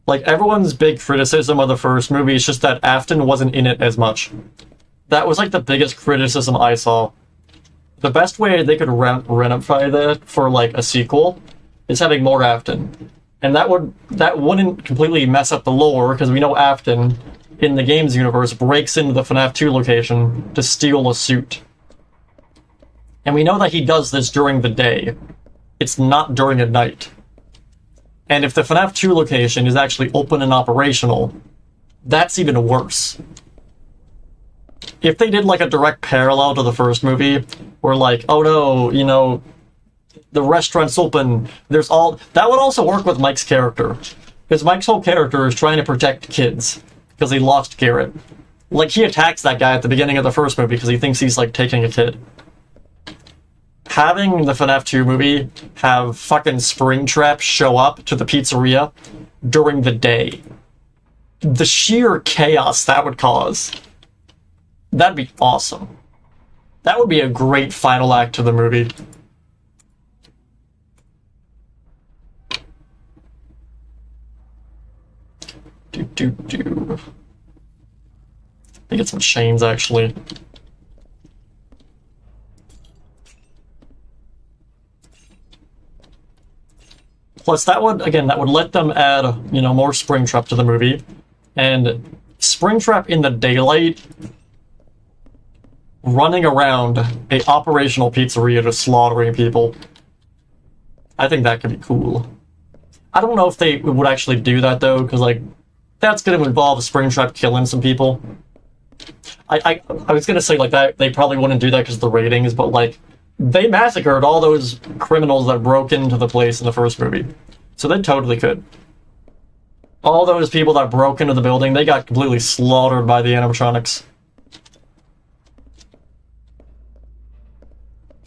Like, everyone's big criticism of the first movie is just that Afton wasn't in it as much. That was, like, the biggest criticism I saw. The best way they could renify that for, like, a sequel is having more Afton. And that wouldn't completely mess up the lore, because we know Afton, in the games universe, breaks into the FNAF 2 location to steal a suit. And we know that he does this during the day. It's not during a night. And if the FNAF 2 location is actually open and operational, that's even worse. If they did like a direct parallel to the first movie, where like, oh no, you know, the restaurant's open, there's all... That would also work with Mike's character. Because Mike's whole character is trying to protect kids. Because he lost Garrett. Like, he attacks that guy at the beginning of the first movie because he thinks he's like taking a kid. Having the FNAF 2 movie have fucking Springtrap show up to the pizzeria during the day. The sheer chaos that would cause. That'd be awesome. That would be a great final act to the movie. Let me get some chains, actually. Plus, that would let them add, you know, more Springtrap to the movie. And Springtrap in the daylight, running around a operational pizzeria just slaughtering people. I think that could be cool. I don't know if they would actually do that, though, because, like, that's going to involve Springtrap killing some people. I was going to say, like, that they probably wouldn't do that because of the ratings, but, like, they massacred all those criminals that broke into the place in the first movie. So they totally could. All those people that broke into the building, they got completely slaughtered by the animatronics.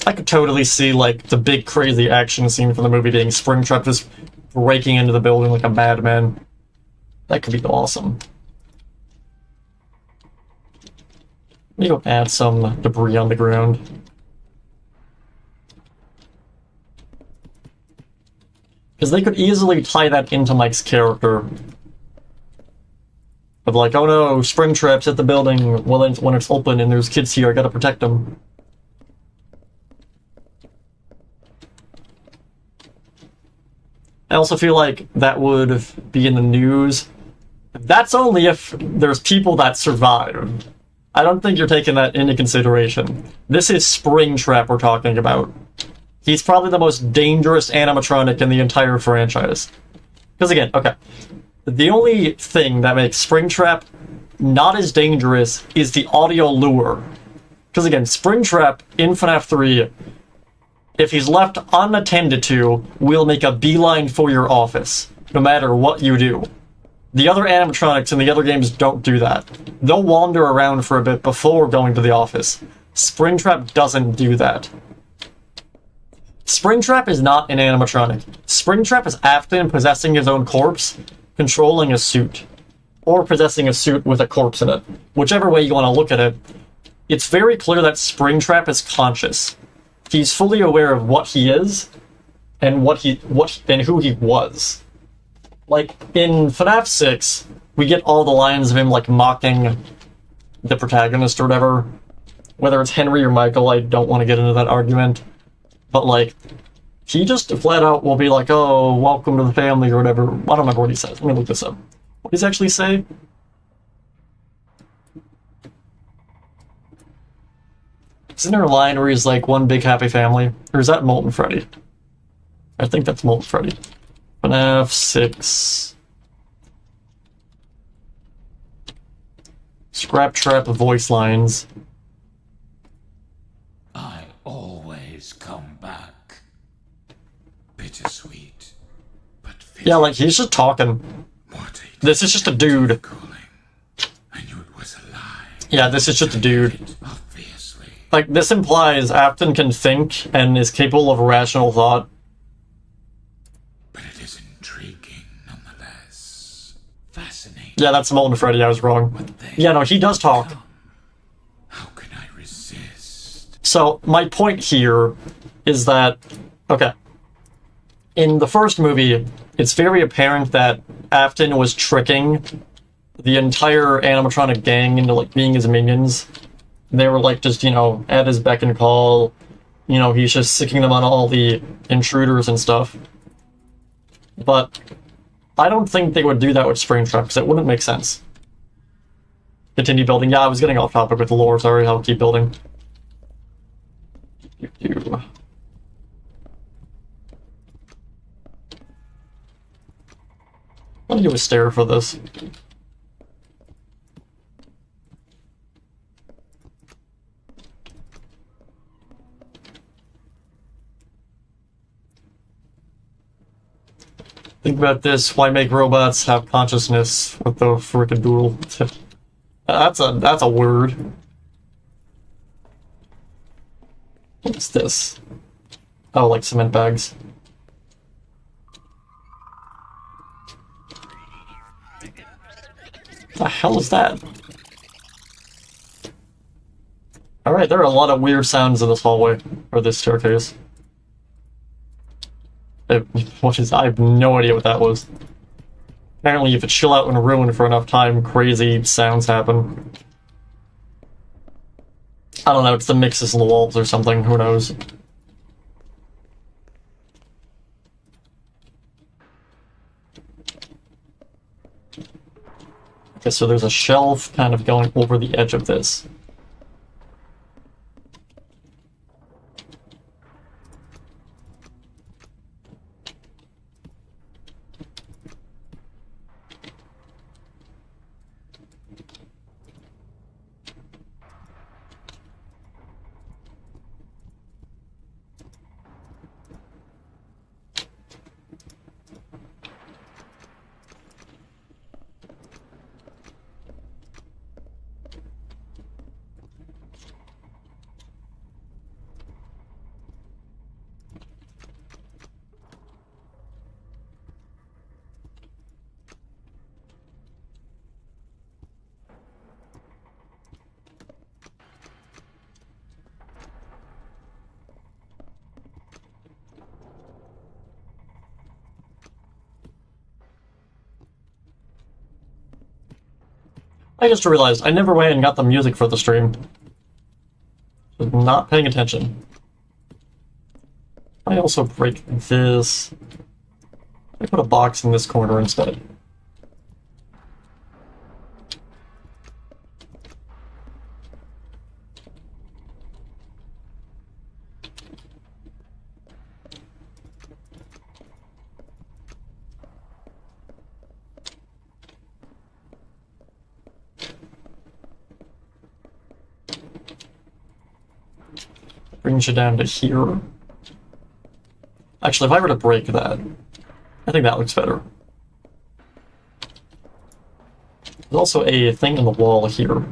I could totally see, like, the big crazy action scene from the movie being Springtrap just breaking into the building like a madman. That could be awesome. Let me go add some debris on the ground. Because they could easily tie that into Mike's character. Of like, oh no, Springtrap's at the building when it's open and there's kids here, I gotta protect them. I also feel like that would be in the news. That's only if there's people that survive. I don't think you're taking that into consideration. This is Springtrap we're talking about. He's probably the most dangerous animatronic in the entire franchise. Because again, okay, the only thing that makes Springtrap not as dangerous is the audio lure. Because again, Springtrap in FNAF 3, if he's left unattended to, will make a beeline for your office, no matter what you do. The other animatronics in the other games don't do that. They'll wander around for a bit before going to the office. Springtrap doesn't do that. Springtrap is not an animatronic. Springtrap is Afton possessing his own corpse, controlling a suit. Or possessing a suit with a corpse in it. Whichever way you want to look at it, it's very clear that Springtrap is conscious. He's fully aware of what he is, and who he was. Like, in FNAF 6, we get all the lines of him, like, mocking the protagonist or whatever. Whether it's Henry or Michael, I don't want to get into that argument. But, like, he just flat out will be like, oh, welcome to the family or whatever. I don't remember what he says. Let me look this up. What does he actually say? Isn't there a line where he's like, one big happy family? Or is that Molten Freddy? I think that's Molten Freddy. FNAF 6. Scrap Trap voice lines. I always come back. Bittersweet, but yeah, like, he's just talking. This is just a dude. I knew it was a lie. Yeah, this is just a dude. Obviously. Like, this implies Afton can think and is capable of rational thought. But it is intriguing nonetheless. Fascinating. Yeah, that's Molten Freddy, I was wrong. Yeah, no, he does talk. How can I resist? So, my point here is that, okay, in the first movie, it's very apparent that Afton was tricking the entire animatronic gang into, like, being his minions. They were, like, just, you know, at his beck and call. You know, he's just sicking them on all the intruders and stuff. But I don't think they would do that with Springtrap, because it wouldn't make sense. Continue building. Yeah, I was getting off topic with the lore, sorry, I'll keep building. Let me do a stare for this. Think about this, why make robots have consciousness with the frickin' doodle? That's a word. What's this? Oh, like cement bags. The hell is that? Alright, there are a lot of weird sounds in this hallway, or this staircase. I have no idea what that was. Apparently, if you chill out in a ruin for enough time, crazy sounds happen. I don't know, it's the mixes in the walls or something, who knows. Okay, so there's a shelf kind of going over the edge of this. I just realized I never went and got the music for the stream. Was not paying attention. I also break this. I put a box in this corner instead. Brings you down to here. Actually, if I were to break that, I think that looks better. There's also a thing in the wall here.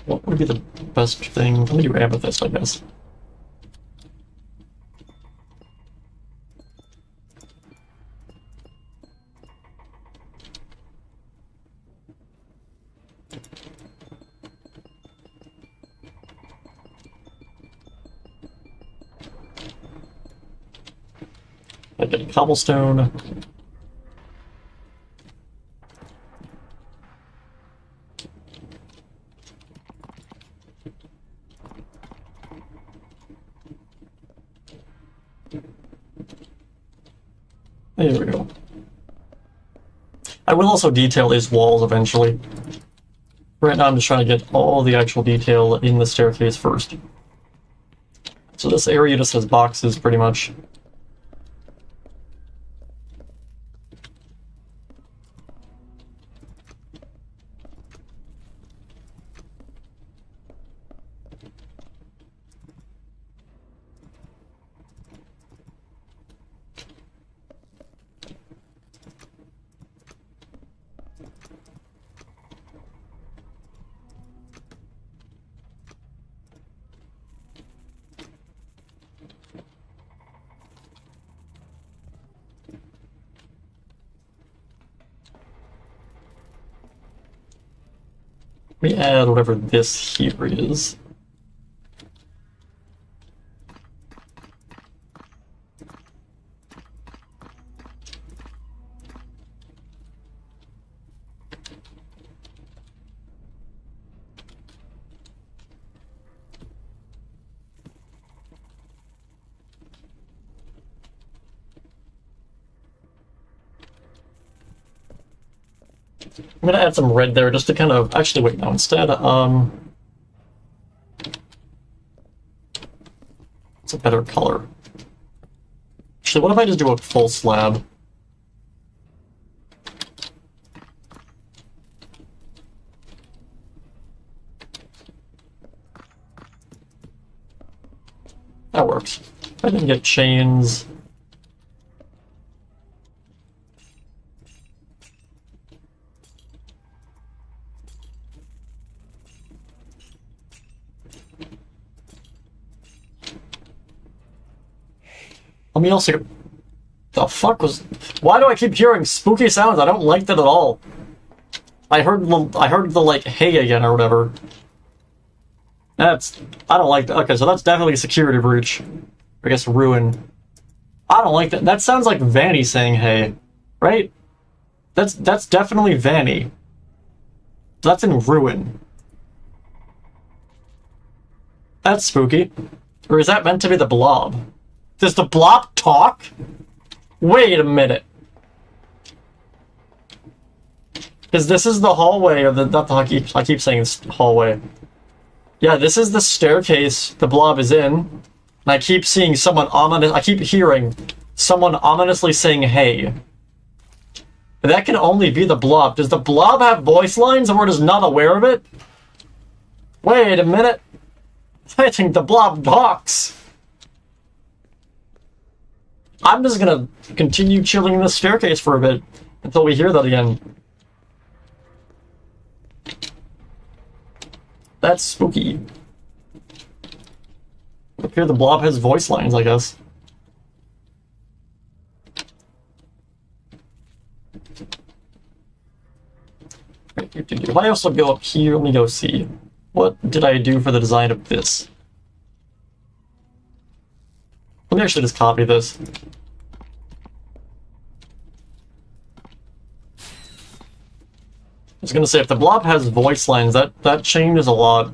What would be the best thing? Let me do amethyst, I guess. I get a cobblestone. There we go. I will also detail these walls eventually. Right now I'm just trying to get all the actual detail in the staircase first. So this area just has boxes pretty much. Let me add whatever this here is. I'm gonna add some red there just to kind of... Actually, wait, no, instead, it's a better color. Actually, what if I just do a full slab? That works. I didn't get chains. Let me also... The fuck was... Why do I keep hearing spooky sounds? I don't like that at all. I heard the like, hey again or whatever. That's... I don't like that. Okay, so that's definitely a security breach. I guess ruin. I don't like that. That sounds like Vanny saying hey. Right? That's definitely Vanny. That's in ruin. That's spooky. Or is that meant to be the blob? Does the blob talk? Wait a minute. Because this is the hallway, or I keep saying it's hallway. Yeah, this is the staircase the blob is in. And I keep seeing someone I keep hearing someone ominously saying hey. That can only be the blob. Does the blob have voice lines and we're just not aware of it? Wait a minute. I think the blob talks. I'm just gonna continue chilling in the staircase for a bit until we hear that again. That's spooky. Up here the blob has voice lines, I guess. If I also go up here, let me go see. What did I do for the design of this? Let me actually just copy this. I was gonna say, if the blob has voice lines, that changes a lot.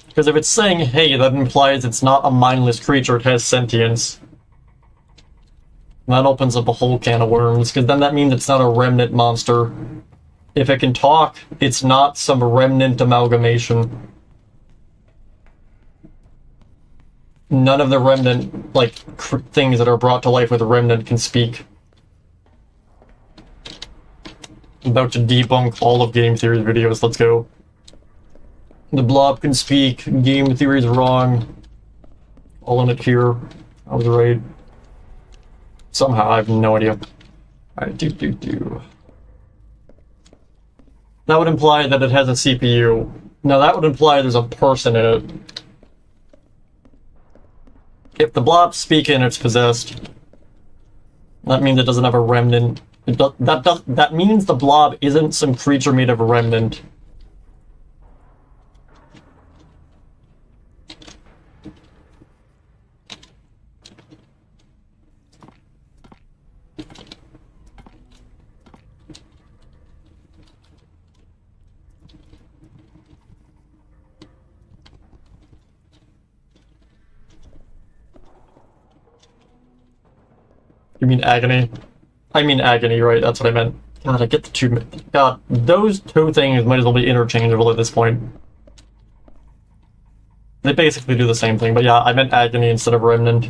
Because if it's saying, hey, that implies it's not a mindless creature, it has sentience. And that opens up a whole can of worms, because then that means it's not a remnant monster. If it can talk, it's not some remnant amalgamation. None of the remnant, like, things that are brought to life with a remnant can speak. I'm about to debunk all of game theory's videos, let's go. The blob can speak, game theory is wrong. All in it here. I was right. Somehow, I have no idea. Alright, do. That would imply that it has a CPU. Now that would imply there's a person in it. If the blob's speaking and it's possessed, that means it doesn't have a remnant. That means the blob isn't some creature made of a remnant. You mean agony? I mean agony, right? That's what I meant. God, I get the two... God, those two things might as well be interchangeable at this point. They basically do the same thing, but yeah, I meant agony instead of remnant.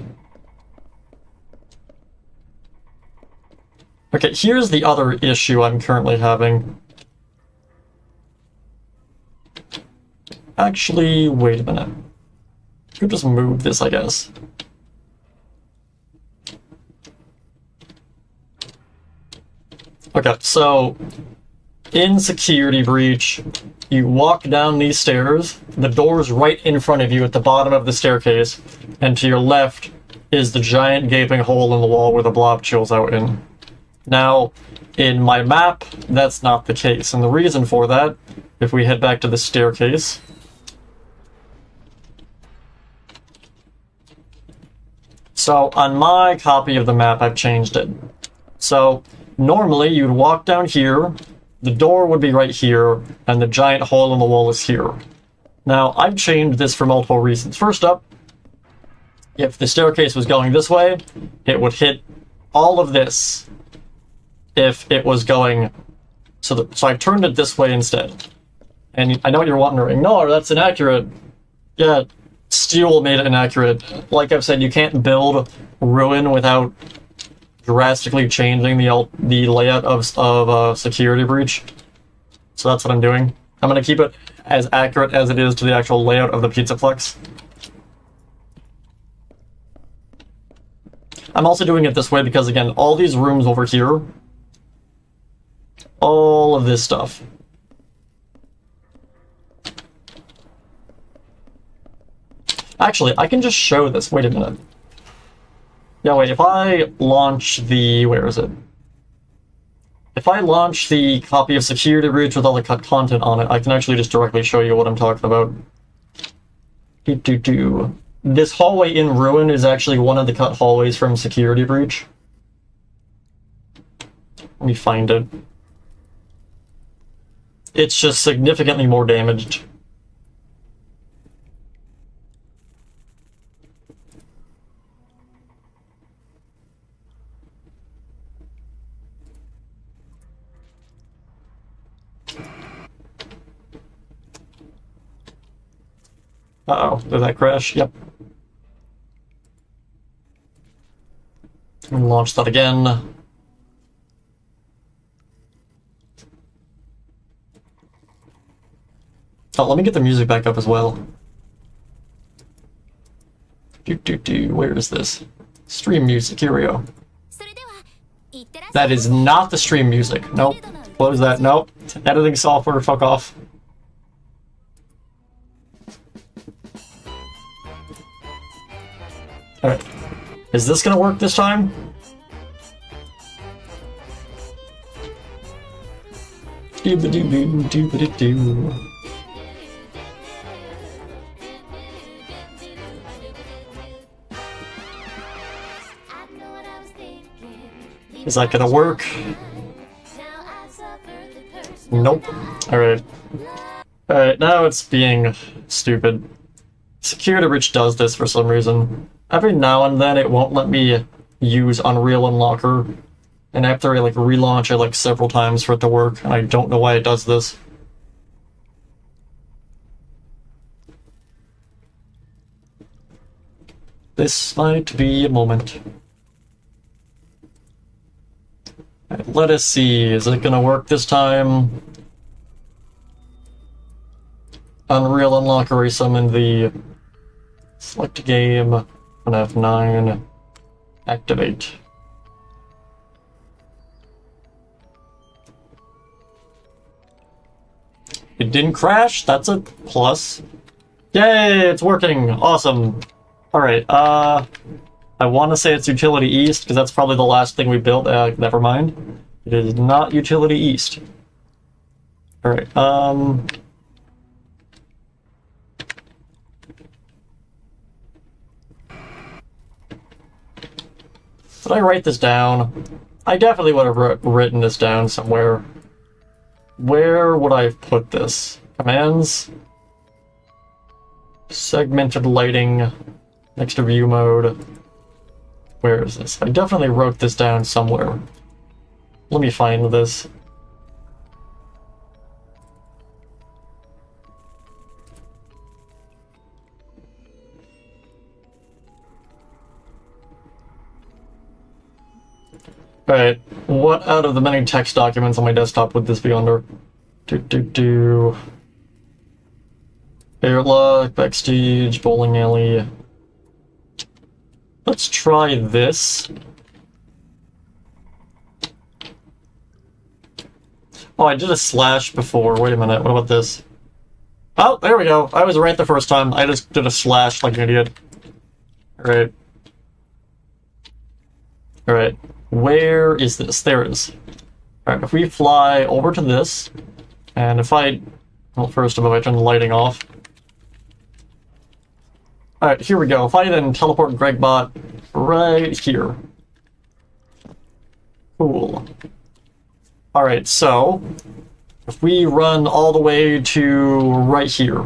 Okay, here's the other issue I'm currently having. Actually, wait a minute. Could just move this, I guess. Okay, so in Security Breach, you walk down these stairs, the door's right in front of you at the bottom of the staircase, and to your left is the giant gaping hole in the wall where the blob chills out in. Now, in my map, that's not the case, and the reason for that, if we head back to the staircase, so on my copy of the map, I've changed it. So normally you'd walk down here, the door would be right here, and the giant hole in the wall is here. Now, I've changed this for multiple reasons. First up, if the staircase was going this way, it would hit all of this. If it was going... So I turned it this way instead. And I know you're wondering, no, that's inaccurate. Yeah, Steel made it inaccurate. Like I've said, you can't build Ruin without drastically changing the layout of Security Breach. So that's what I'm doing. I'm going to keep it as accurate as it is to the actual layout of the Pizzaplex. I'm also doing it this way because, again, all these rooms over here, all of this stuff, actually, I can just show this. Wait a minute. Yeah, wait, if I launch the... where is it? If I launch the copy of Security Breach with all the cut content on it, I can actually just directly show you what I'm talking about. This hallway in Ruin is actually one of the cut hallways from Security Breach. Let me find it. It's just significantly more damaged. Uh-oh, did that crash? Yep. And launch that again. Oh, let me get the music back up as well. Where is this? Stream music, here we go. That is not the stream music. Nope. Close that. Nope. Editing software, fuck off. Alright. Is this gonna work this time? Doo-ba-doo-boo, doo-ba-doo-doo. Is that gonna work? Nope. Alright. Alright, now it's being stupid. Security Breach does this for some reason. Every now and then it won't let me use Unreal Unlocker. And after I relaunch it several times for it to work, and I don't know why it does this. This might be a moment. Right, let us see, is it gonna work this time? Unreal Unlocker resummon the select game, FNAF 9, activate. It didn't crash, that's a plus. Yay, it's working, awesome. Alright, I want to say it's Utility East, because that's probably the last thing we built. Never mind. It is not Utility East. Alright, did I write this down? I definitely would have written this down somewhere. Where would I have put this? Commands? Segmented lighting. Next to view mode. Where is this? I definitely wrote this down somewhere. Let me find this. Alright, what out of the many text documents on my desktop would this be under? Airlock, backstage, bowling alley. Let's try this. Oh, I did a slash before. Wait a minute, what about this? Oh, there we go. I was right the first time. I just did a slash like an idiot. Alright. Alright. Where is this? There it is. Alright, if we fly over to this, and if I... Well, first of all, I turn the lighting off. Alright, here we go. If I then teleport Gregbot right here. Cool. Alright, so if we run all the way to right here,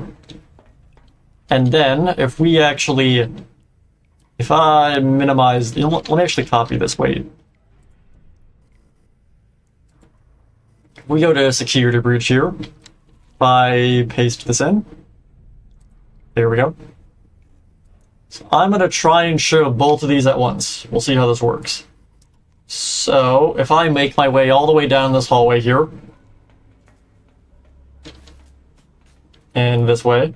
and then if we actually, if I minimize, you know, let me actually copy this, wait. We go to Security Breach here. If I paste this in, there we go. So I'm going to try and show both of these at once. We'll see how this works. So, if I make my way all the way down this hallway here, and this way,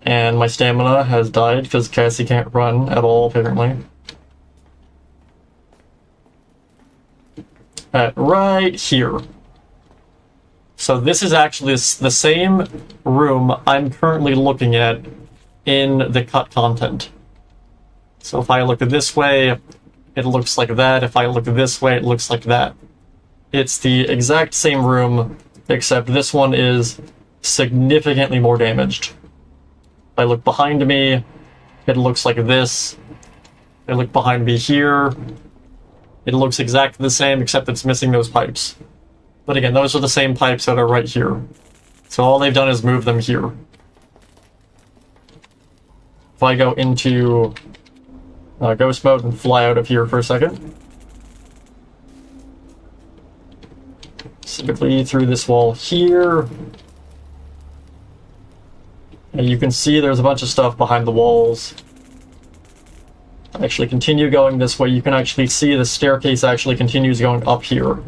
and my stamina has died because Cassie can't run at all, apparently. Right here. So this is actually the same room I'm currently looking at in the cut content. So if I look this way, it looks like that. If I look this way, it looks like that. It's the exact same room, except this one is significantly more damaged. If I look behind me, it looks like this. If I look behind me here, it looks exactly the same, except it's missing those pipes. But again, those are the same pipes that are right here. So all they've done is move them here. If I go into ghost mode and fly out of here for a second. Specifically through this wall here. And you can see there's a bunch of stuff behind the walls. Actually continue going this way, you can actually see the staircase actually continues going up here.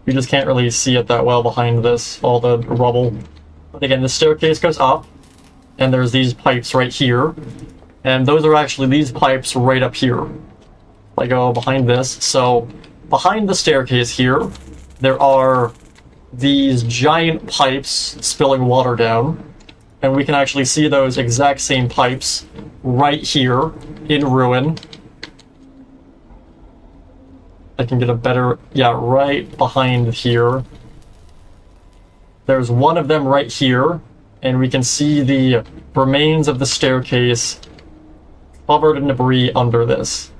You just can't really see it that well behind this, all the rubble. But again, the staircase goes up, and there's these pipes right here. And those are actually these pipes right up here. If I go behind this, so behind the staircase here, there are these giant pipes spilling water down. And we can actually see those exact same pipes right here in Ruin. I can get a better... Yeah, right behind here. There's one of them right here, and we can see the remains of the staircase covered in debris under this.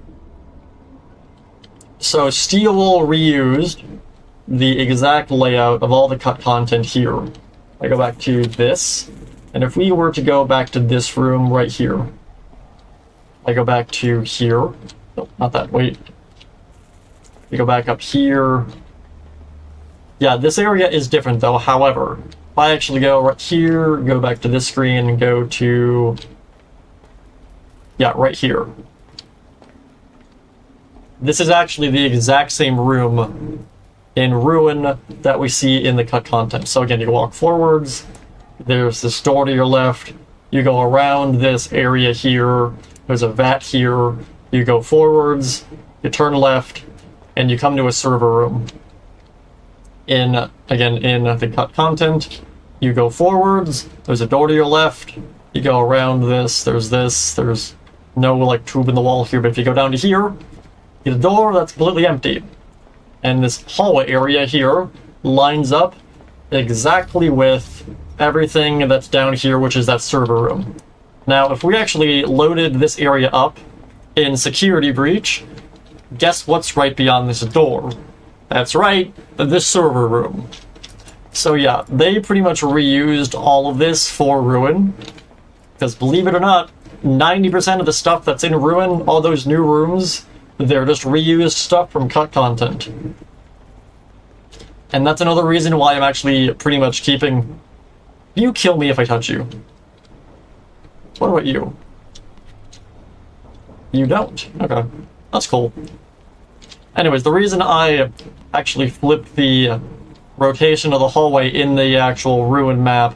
So Steel reused the exact layout of all the cut content here. I go back to this, and if we were to go back to this room right here, I go back to here. No, not that, wait. We go back up here. Yeah, this area is different though, however, if I actually go right here, go back to this screen, and go to... Yeah, right here. This is actually the exact same room in Ruin that we see in the cut content. So again, you walk forwards, there's this door to your left, you go around this area here, there's a vat here, you go forwards, you turn left, and you come to a server room. Again, in the cut content, you go forwards, there's a door to your left, you go around there's no like tube in the wall here, but if you go down to here, you get a door that's completely empty. And this hallway area here lines up exactly with everything that's down here, which is that server room. Now, if we actually loaded this area up in Security Breach, guess what's right beyond this door? That's right, this server room. So yeah, they pretty much reused all of this for Ruin, because believe it or not, 90% of the stuff that's in Ruin, all those new rooms, they're just reused stuff from cut content. And that's another reason why I'm actually pretty much keeping... You kill me if I touch you. What about you? You don't. Okay. That's cool. Anyways, the reason I actually flipped the rotation of the hallway in the actual Ruin map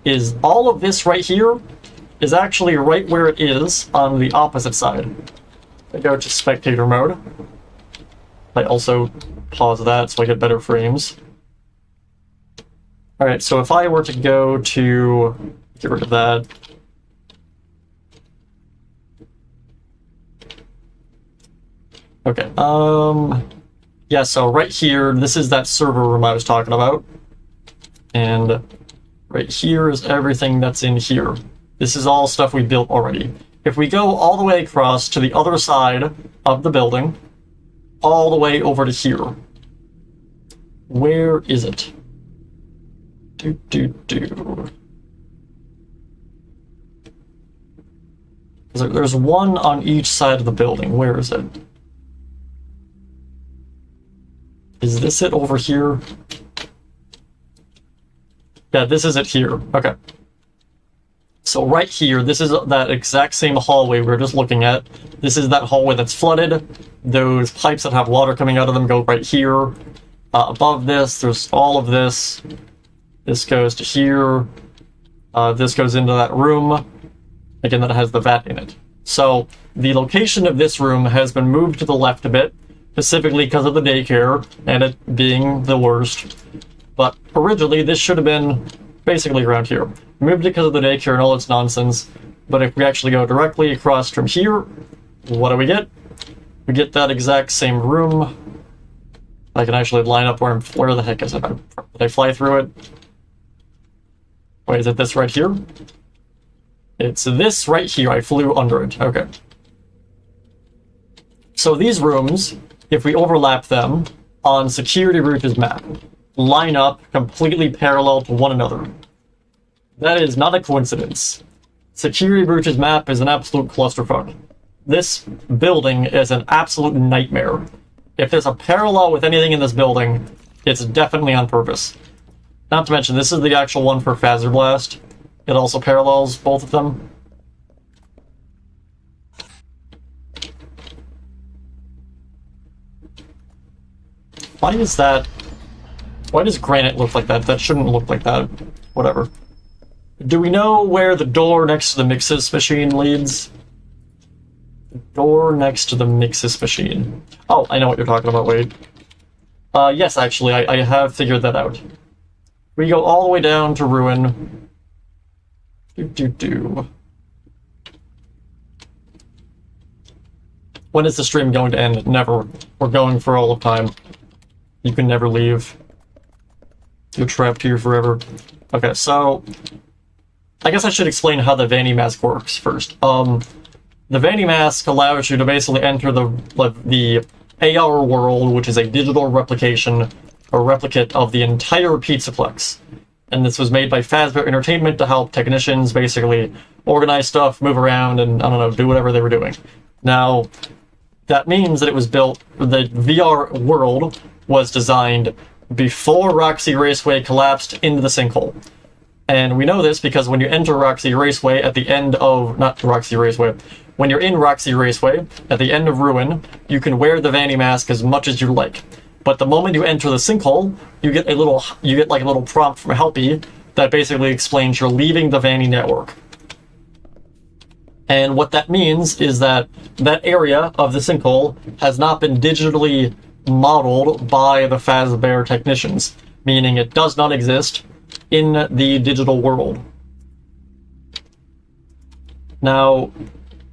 is all of this right here is actually right where it is on the opposite side. I go to spectator mode. I also pause that so I get better frames. Alright, so if I were to go to... Get rid of that. Okay, yeah, so right here, this is that server room I was talking about. And right here is everything that's in here. This is all stuff we built already. If we go all the way across to the other side of the building, all the way over to here. Where is it? There's one on each side of the building. Where is it? Is this it over here? Yeah, this is it here. Okay. So right here, this is that exact same hallway we were just looking at. This is that hallway that's flooded. Those pipes that have water coming out of them go right here. Above this, there's all of this. This goes to here. This goes into that room. Again, that has the vat in it. So the location of this room has been moved to the left a bit, specifically because of the daycare and it being the worst. But originally, this should have been basically around here. Moved it because of the daycare and all its nonsense. But if we actually go directly across from here, what do we get? We get that exact same room. I can actually line up where the heck is it? Did I fly through it? Wait, is it this right here? It's this right here. I flew under it. Okay. So these rooms, if we overlap them on Security Breach's map, line up completely parallel to one another. That is not a coincidence. Security Breach's map is an absolute clusterfuck. This building is an absolute nightmare. If there's a parallel with anything in this building, it's definitely on purpose. Not to mention, this is the actual one for Phaser Blast. It also parallels both of them. Why is that? Why does granite look like that? That shouldn't look like that. Whatever. Do we know where the door next to the Mixis machine leads? The door next to the Mixis machine. Oh, I know what you're talking about, Wade. Yes, actually, I have figured that out. We go all the way down to Ruin. When is the stream going to end? Never. We're going for all of time. You can never leave. You're trapped here forever. Okay, so I guess I should explain how the Vanny Mask works first. The Vanny Mask allows you to basically enter the AR world, which is a digital replication, or replicate of the entire Pizzaplex. And this was made by Fazbear Entertainment to help technicians basically organize stuff, move around, and, I don't know, do whatever they were doing. Now, that means that it was built, the VR world was designed before Roxy Raceway collapsed into the sinkhole. And we know this because when you enter Roxy Raceway at the end of, not Roxy Raceway, when you're in Roxy Raceway, at the end of Ruin, you can wear the Vanny Mask as much as you like. But the moment you enter the sinkhole, you get like a little prompt from Helpy that basically explains you're leaving the Vanny network. And what that means is that that area of the sinkhole has not been digitally modeled by the Fazbear technicians, meaning it does not exist in the digital world. Now,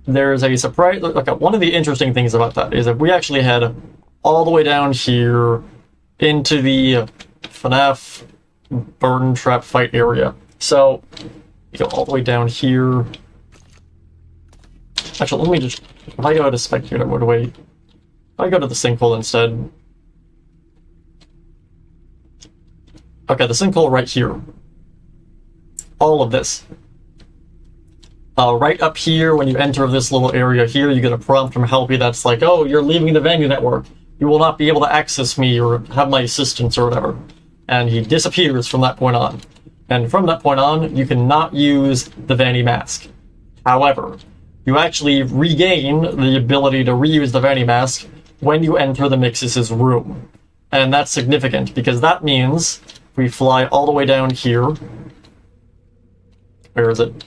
there's a surprise. Okay, one of the interesting things about that is that we actually head all the way down here into the FNAF burn trap fight area. So, you go all the way down here. Actually, let me just, if I go to spectator mode, wait. If I go to the sinkhole instead. Okay, the sinkhole right here. All of this. Right up here, when you enter this little area here, you get a prompt from Helpy that's like, oh, you're leaving the Vanny network. You will not be able to access me or have my assistance or whatever. And he disappears from that point on. And from that point on, you cannot use the Vanny Mask. However, you actually regain the ability to reuse the Vanny Mask when you enter the Mixus's room. And that's significant, because that means we fly all the way down here. Where is it?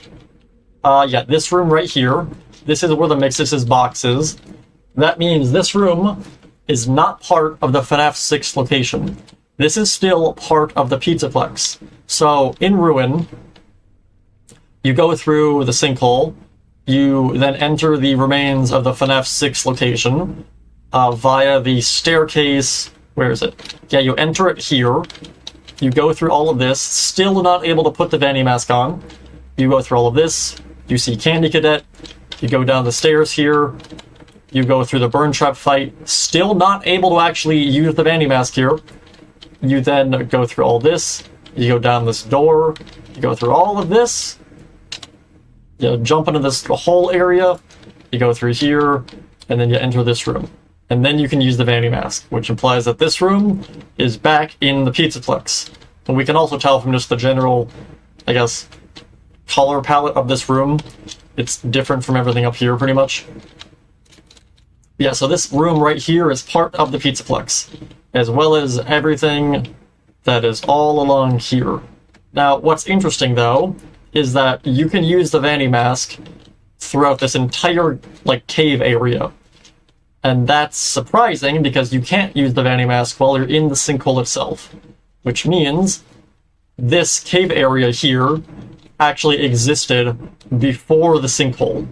Yeah, this room right here. This is where the Mixus's box is. That means this room is not part of the FNAF 6 location. This is still part of the Pizzaplex. So, in Ruin, you go through the sinkhole, you then enter the remains of the FNAF 6 location via the staircase. Where is it? Yeah, you enter it here. You go through all of this, still not able to put the Vanny Mask on. You go through all of this. You see Candy Cadet. You go down the stairs here. You go through the burn trap fight. Still not able to actually use the Vanny Mask here. You then go through all this. You go down this door. You go through all of this. You jump into this whole area, you go through here, and then you enter this room. And then you can use the Vanny Mask, which implies that this room is back in the Pizzaplex. And we can also tell from just the general, I guess, color palette of this room, it's different from everything up here, pretty much. Yeah, so this room right here is part of the Pizzaplex, as well as everything that is all along here. Now, what's interesting, though, is that you can use the Vanny Mask throughout this entire, like, cave area. And that's surprising, because you can't use the Vanny Mask while you're in the sinkhole itself. Which means this cave area here actually existed before the sinkhole.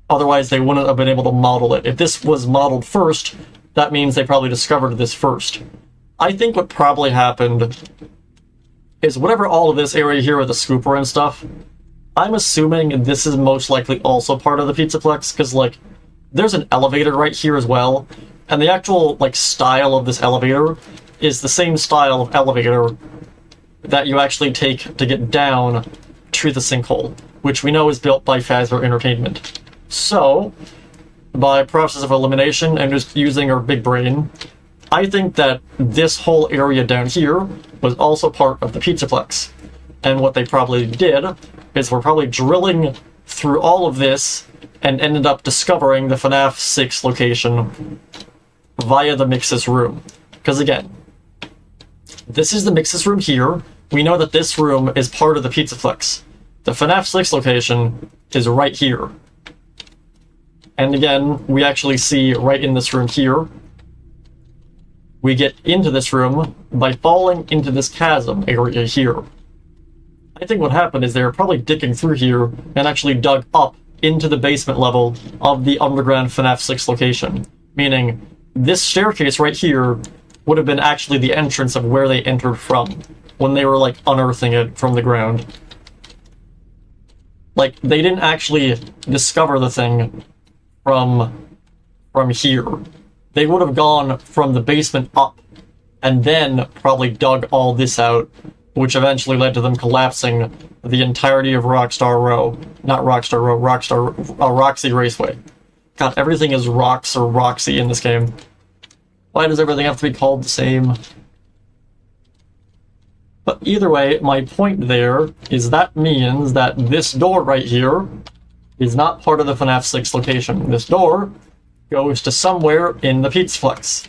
Otherwise, they wouldn't have been able to model it. If this was modeled first, that means they probably discovered this first. I think what probably happened is whatever all of this area here with the scooper and stuff, I'm assuming this is most likely also part of the Pizzaplex, because, like, there's an elevator right here as well, and the actual, like, style of this elevator is the same style of elevator that you actually take to get down to the sinkhole, which we know is built by Fazbear Entertainment. So, by process of elimination and just using our big brain, I think that this whole area down here was also part of the Pizzaplex. And what they probably did is we're probably drilling through all of this and ended up discovering the FNAF 6 location via the Mixus room. Because again, this is the Mixus room here. We know that this room is part of the Pizzaplex. The FNAF 6 location is right here. And again, we actually see right in this room here, we get into this room by falling into this chasm area here. I think what happened is they were probably digging through here and actually dug up into the basement level of the underground FNAF 6 location. Meaning, this staircase right here would have been actually the entrance of where they entered from, when they were, like, unearthing it from the ground. Like, they didn't actually discover the thing from here. They would have gone from the basement up, and then probably dug all this out, which eventually led to them collapsing the entirety of Rockstar Row. Not Rockstar Row, Roxy Raceway. God, everything is Rox or Roxy in this game. Why does everything have to be called the same? But either way, my point there is that means that this door right here is not part of the FNAF 6 location. This door goes to somewhere in the Pizzaplex.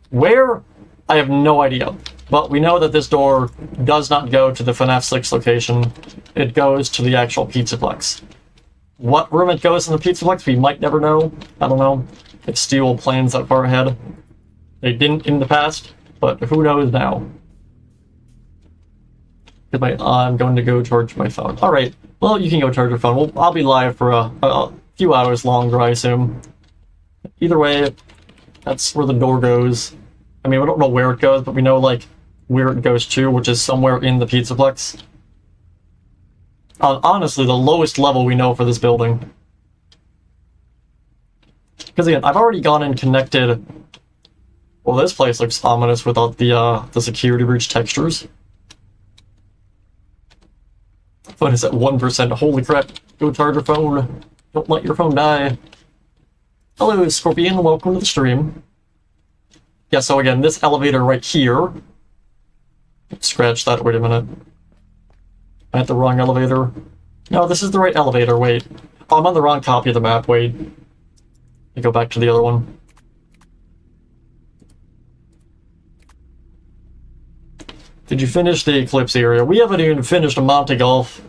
Where? I have no idea. But we know that this door does not go to the FNAF 6 location. It goes to the actual Pizzaplex. What room it goes in the Pizzaplex, we might never know. I don't know if Steel plans that far ahead. They didn't in the past, but who knows now. I'm going to go charge my phone. Alright, well, you can go charge your phone. I'll be live for a few hours longer, I assume. Either way, that's where the door goes. I mean, we don't know where it goes, but we know, like, where it goes to, which is somewhere in the Pizzaplex. Honestly, the lowest level we know for this building. Because again, I've already gone and connected... Well, this place looks ominous without the security breach textures. Phone is at 1%. Holy crap. Go charge your phone. Don't let your phone die. Hello, Scorpion. Welcome to the stream. Yeah, so again, this elevator right here... Scratch that. Wait a minute. I'm at the wrong elevator. No, this is the right elevator. Wait. Oh, I'm on the wrong copy of the map. Wait. Let me go back to the other one. Did you finish the Eclipse area? We haven't even finished Monte Golf.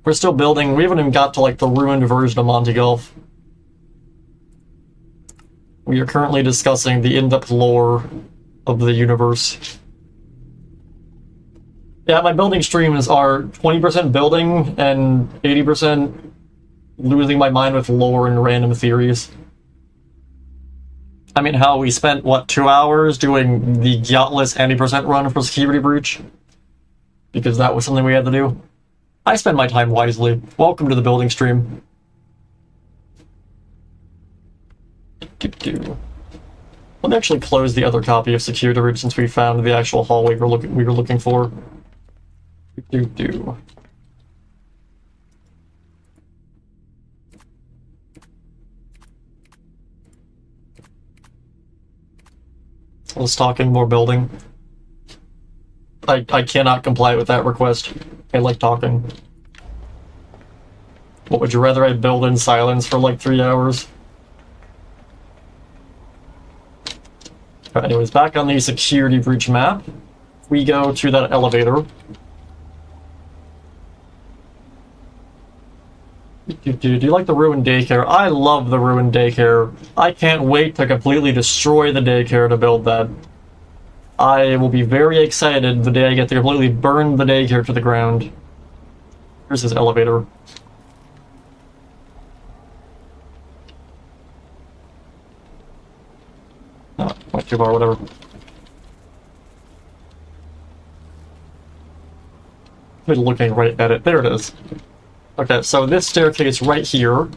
We're still building. We haven't even got to, like, the ruined version of Monte Golf. We are currently discussing the in-depth lore of the universe. Yeah, my building streams are 20% building and 80% losing my mind with lore and random theories. I mean, how we spent, what, 2 hours doing the gutless 90% run for Security Breach? Because that was something we had to do. I spend my time wisely. Welcome to the building stream. Let me actually close the other copy of Security Breach since we found the actual hallway we were looking for. Let's talk in more building. I cannot comply with that request. I like talking. What would you rather I build in silence for like 3 hours? Anyways, back on the Security Breach map, we go to that elevator. Do you like the ruined daycare? I love the ruined daycare. I can't wait to completely destroy the daycare to build that. I will be very excited the day I get to completely burn the daycare to the ground. Here's his elevator. Oh, went too far, whatever. I'm looking right at it. There it is. Okay, so this staircase right here,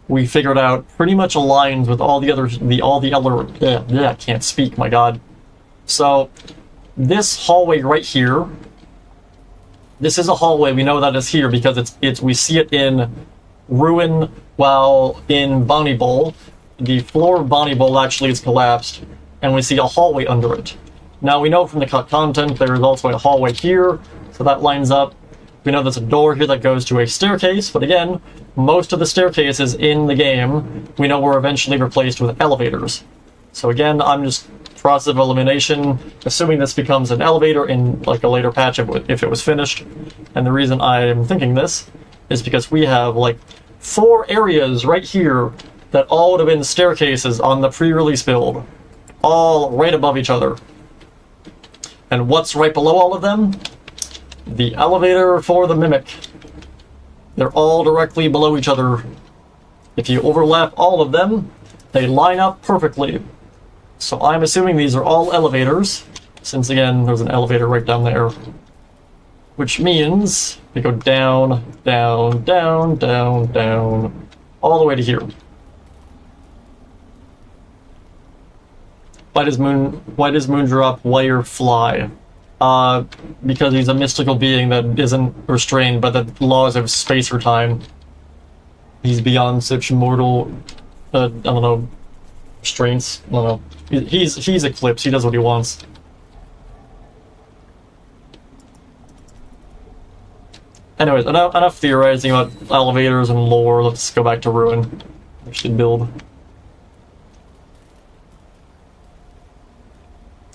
we figured out pretty much aligns with all the other, I can't speak, my god. So, this hallway right here, this is a hallway, we know that it's here because we see it in Ruin, while in Bonnie Bowl, the floor of Bonnie Bowl actually is collapsed, and we see a hallway under it. Now we know from the cut content there is also a hallway here, so that lines up. We know there's a door here that goes to a staircase, but again, most of the staircases in the game we know were eventually replaced with elevators. So again, I'm just process of elimination, assuming this becomes an elevator in like a later patch if it was finished. And the reason I am thinking this is because we have like 4 areas right here that all would have been staircases on the pre-release build, all right above each other. And what's right below all of them? The elevator for the Mimic. They're all directly below each other. If you overlap all of them, they line up perfectly. So I'm assuming these are all elevators, since again, there's an elevator right down there. Which means we go down, down, down, down, down, all the way to here. Why does Moondrop Wire fly? Because he's a mystical being that isn't restrained by the laws of space or time. He's beyond such mortal, I don't know, restraints. I don't know. He's Eclipse. He does what he wants. Anyways, enough theorizing about elevators and lore. Let's go back to Ruin. We should build.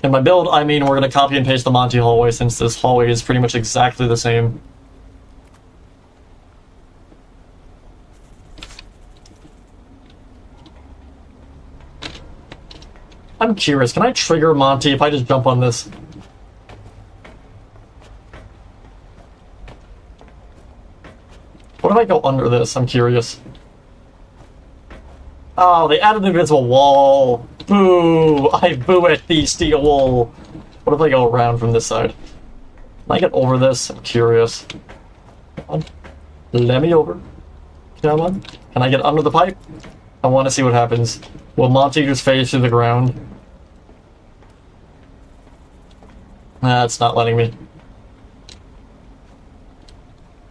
And by build, I mean we're going to copy and paste the Monty hallway, since this hallway is pretty much exactly the same. I'm curious, can I trigger Monty if I just jump on this? What if I go under this? I'm curious. Oh, they added an invisible wall. Boo! I boo at the steel wall. What if I go around from this side? Can I get over this? I'm curious. Come on. Let me over. Come on. Can I get under the pipe? I want to see what happens. Will Monty just phase through the ground? Nah, it's not letting me.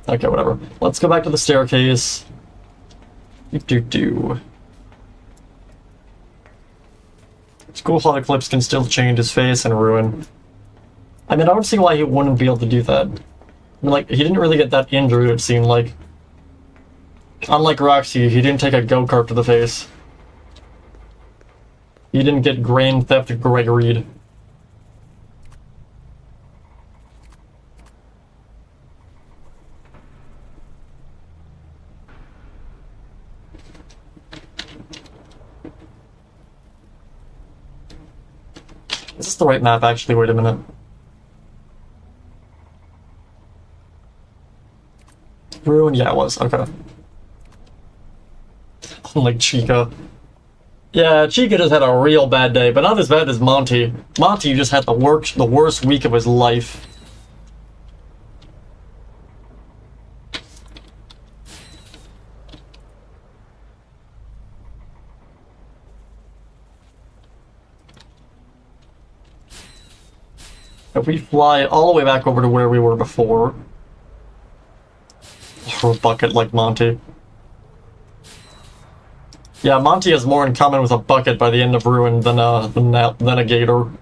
Okay, whatever. Let's go back to the staircase. Do. It's cool how Eclipse can still change his face and Ruin. I mean, I don't see why he wouldn't be able to do that. I mean, like, he didn't really get that injured, it seemed like. Unlike Roxy, he didn't take a go-kart to the face. He didn't get grain theft Gregoried. Is this the right map, actually? Wait a minute. Ruin? Yeah, it was. Okay. Unlike Chica. Yeah, Chica just had a real bad day, but not as bad as Monty. Monty just had the worst week of his life. If we fly all the way back over to where we were before, or a bucket like Monty. Yeah, Monty has more in common with a bucket by the end of Ruin than a gator. Am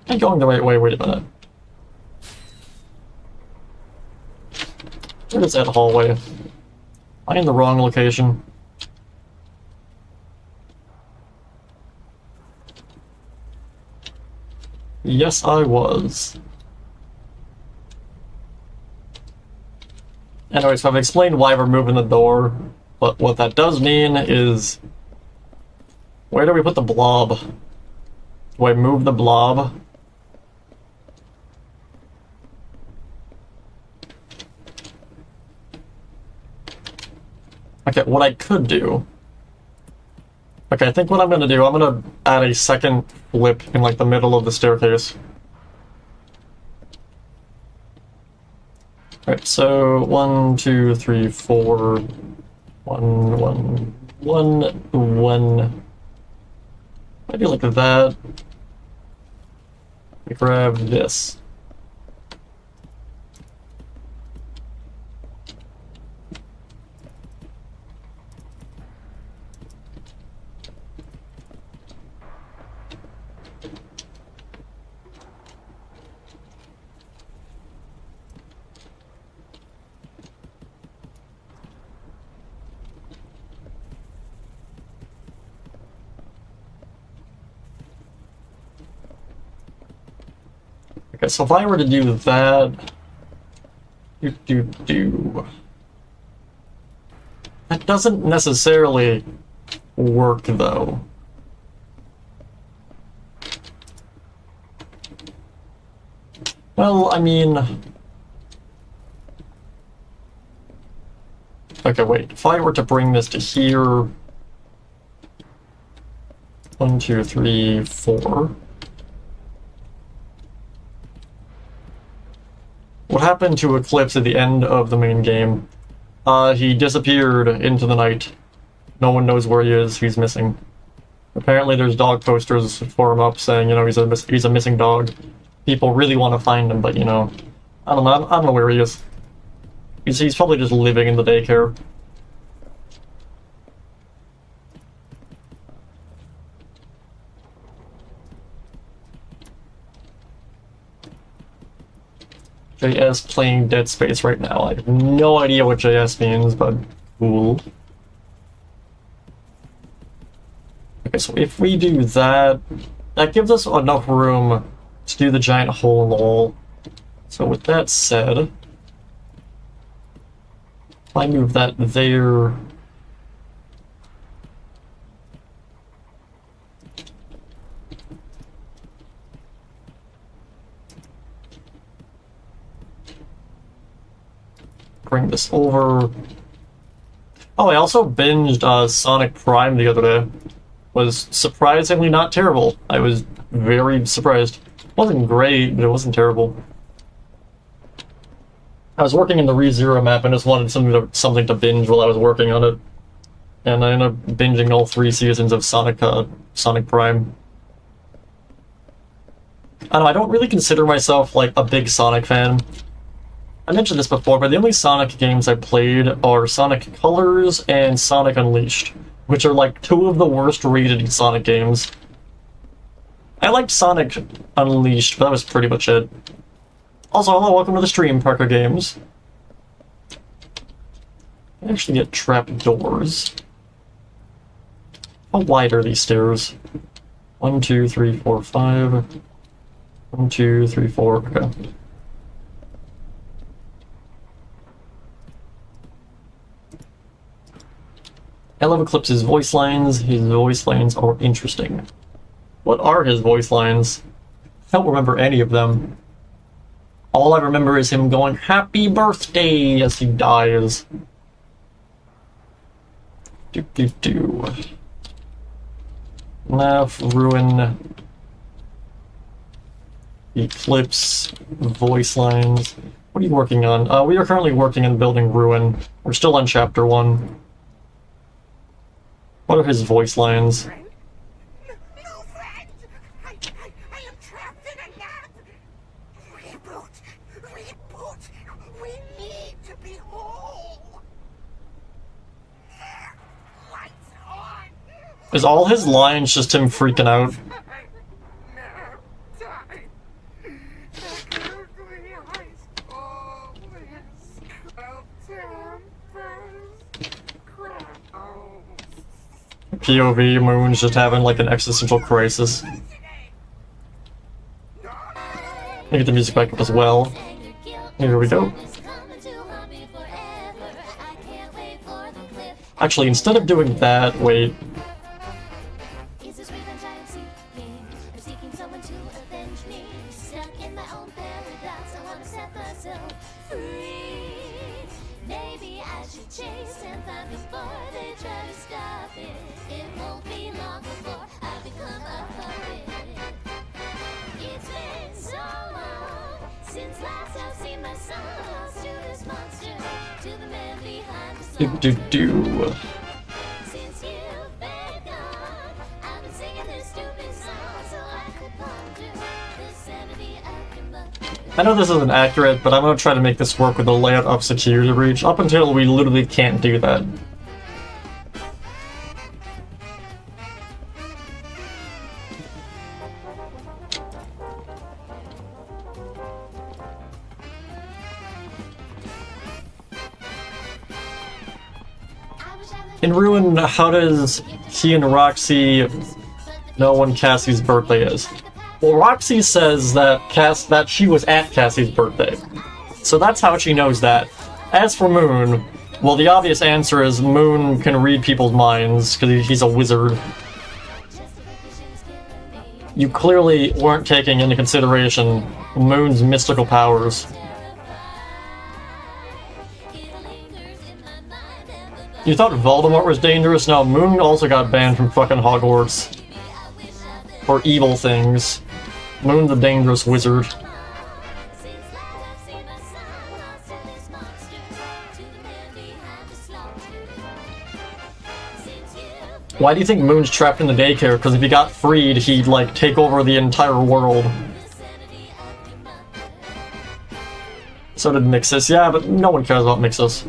I going the right way? Wait a minute. Where is that hallway? Am I in the wrong location? Yes, I was. Anyway, so I've explained why we're moving the door, but what that does mean is... Where do we put the blob? Do I move the blob? Okay, what I could do... Okay, I think what I'm gonna do, I'm gonna add a second flip in like the middle of the staircase. Alright, so 1, 2, 3, 4, 1, 1, 1, 1. Maybe like that. We grab this. Okay, so if I were to do that... That doesn't necessarily work, though. Well, I mean... Okay, wait. If I were to bring this to here... 1, 2, 3, 4... What happened to Eclipse at the end of the main game? He disappeared into the night. No one knows where he is. He's missing. Apparently there's dog posters for him up saying, you know, he's a missing dog. People really want to find him, but, you know, I don't know where he is. He's probably just living in the daycare. JS playing Dead Space right now. I have no idea what JS means, but cool. Okay, so if we do that, that gives us enough room to do the giant hole in the wall. So with that said, if I move that there... Bring this over. Oh, I also binged Sonic Prime the other day. Was surprisingly not terrible. I was very surprised. It wasn't great, but it wasn't terrible. I was working in the ReZero map and just wanted something to binge while I was working on it. And I ended up binging all 3 seasons of Sonic Prime. I don't know, I don't really consider myself like a big Sonic fan. I mentioned this before, but the only Sonic games I played are Sonic Colors and Sonic Unleashed, which are like 2 of the worst rated Sonic games. I liked Sonic Unleashed, but that was pretty much it. Also, hello, welcome to the stream, Parker Games. I actually get trapdoors. How wide are these stairs? 1, 2, 3, 4, 5. 1, 2, 3, 4, okay. I love Eclipse's voice lines. His voice lines are interesting. What are his voice lines? I don't remember any of them. All I remember is him going, "Happy birthday!" as he dies. FNAF, Ruin, Eclipse, voice lines. What are you working on? We are currently working on building Ruin. We're still on chapter 1. What are his voice lines? No, friend! I am trapped in a nap! Reboot! We need to be whole! Lights on! Is all his lines just him freaking out? POV Moon's just having like an existential crisis. Get the music back up as well. Here we go. Actually, instead of doing that, wait. I know this isn't accurate, but I'm gonna try to make this work with the layout of security breach up until we literally can't do that. In Ruin, how does he and Roxy know when Cassie's birthday is? Well, Roxy says that she was at Cassie's birthday. So that's how she knows that. As for Moon, well, the obvious answer is Moon can read people's minds, because he's a wizard. You clearly weren't taking into consideration Moon's mystical powers. You thought Voldemort was dangerous? No, Moon also got banned from fucking Hogwarts. For evil things. Moon's a dangerous wizard. Why do you think Moon's trapped in the daycare? Because if he got freed, he'd, like, take over the entire world. So did Mixus. Yeah, but no one cares about Mixus.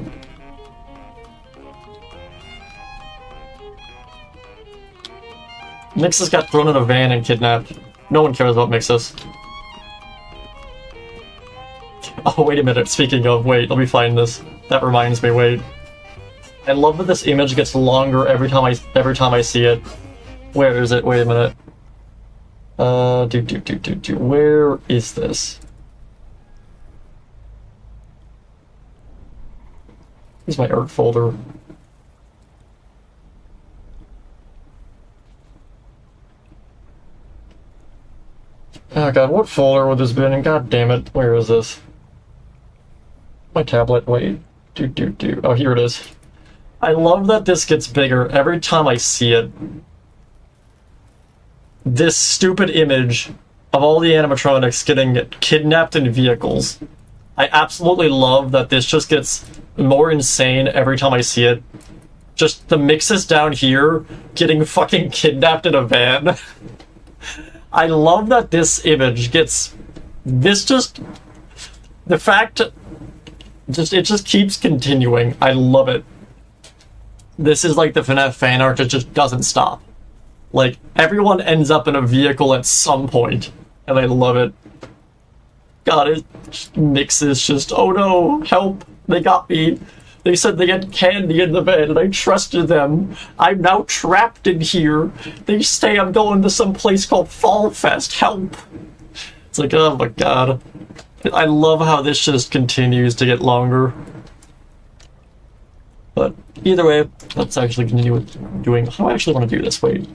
Mixus got thrown in a van and kidnapped. No one cares about Mixus. Oh, wait a minute. Speaking of, wait, let me find this. That reminds me, wait. I love that this image gets longer every time I see it. Where is it? Wait a minute. Where is this? Here's my art folder. Oh god, what folder would this be in? God damn it, where is this? My tablet, wait. Oh, here it is. I love that this gets bigger every time I see it. This stupid image of all the animatronics getting kidnapped in vehicles. I absolutely love that this just gets more insane every time I see it. Just the Mixes down here getting fucking kidnapped in a van. I love that this image gets... This just... The fact... it just keeps continuing. I love it. This is like the FNAF fan art, it just doesn't stop. Like, everyone ends up in a vehicle at some point, and I love it. God, it Mixes just, oh no, help, they got me. They said they had candy in the van, and I trusted them. I'm now trapped in here. They say I'm going to some place called Fall Fest, help. It's like, oh my god. I love how this just continues to get longer. But either way, let's actually continue with doing... How do I actually want to do this? Wait.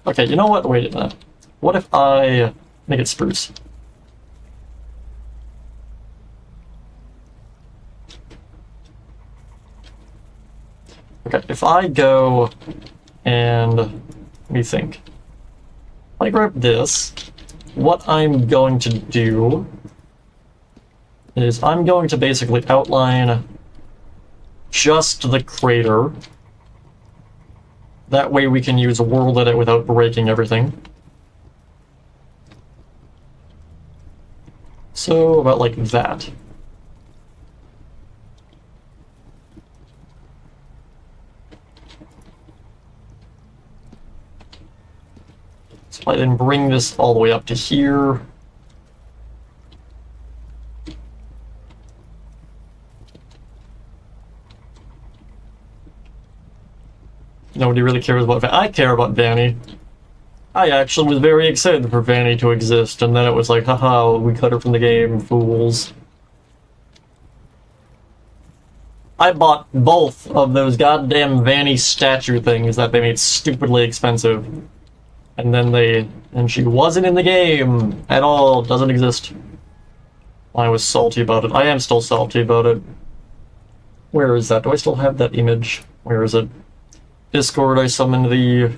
Okay, you know what? Wait a minute. What if I make it spruce? Okay, if I go and... Let me think. If I grab this... What I'm going to do is I'm going to basically outline just the crater. That way we can use a world edit without breaking everything. So, about like that. So I then bring this all the way up to here. Nobody really cares about Vanny. I care about Vanny. I actually was very excited for Vanny to exist, and then it was like, haha, we cut her from the game, fools. I bought both of those goddamn Vanny statue things that they made stupidly expensive. And she wasn't in the game at all, doesn't exist. I was salty about it. I am still salty about it. Where is that? Do I still have that image? Where is it? Discord, I summoned the...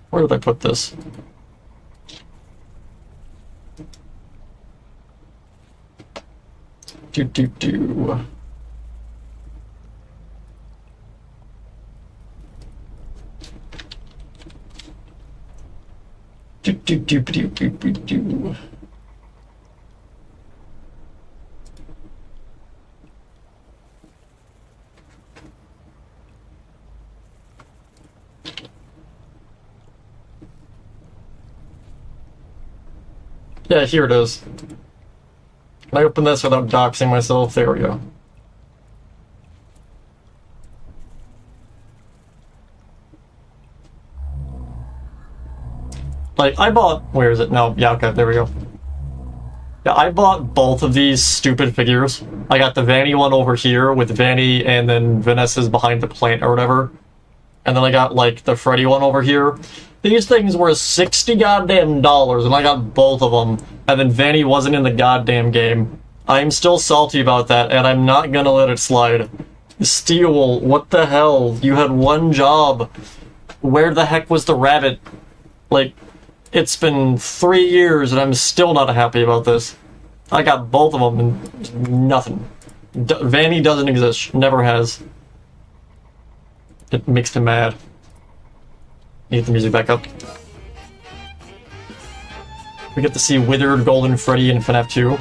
Where did I put this? Do. Yeah, here it is. Can I open this without doxing myself? There we go. Like, I bought... Where is it? No, yeah, okay, there we go. Yeah, I bought both of these stupid figures. I got the Vanny one over here with Vanny and then Vanessa's behind the plant or whatever. And then I got, like, the Freddy one over here. These things were 60 goddamn dollars, and I got both of them, and then Vanny wasn't in the goddamn game. I'm still salty about that, and I'm not gonna let it slide. Steel, what the hell? You had one job. Where the heck was the rabbit? Like, it's been 3 years, and I'm still not happy about this. I got both of them, and nothing. Vanny doesn't exist. Never has. It makes me mad. Need the music back up. We get to see Withered Golden Freddy in FNAF 2.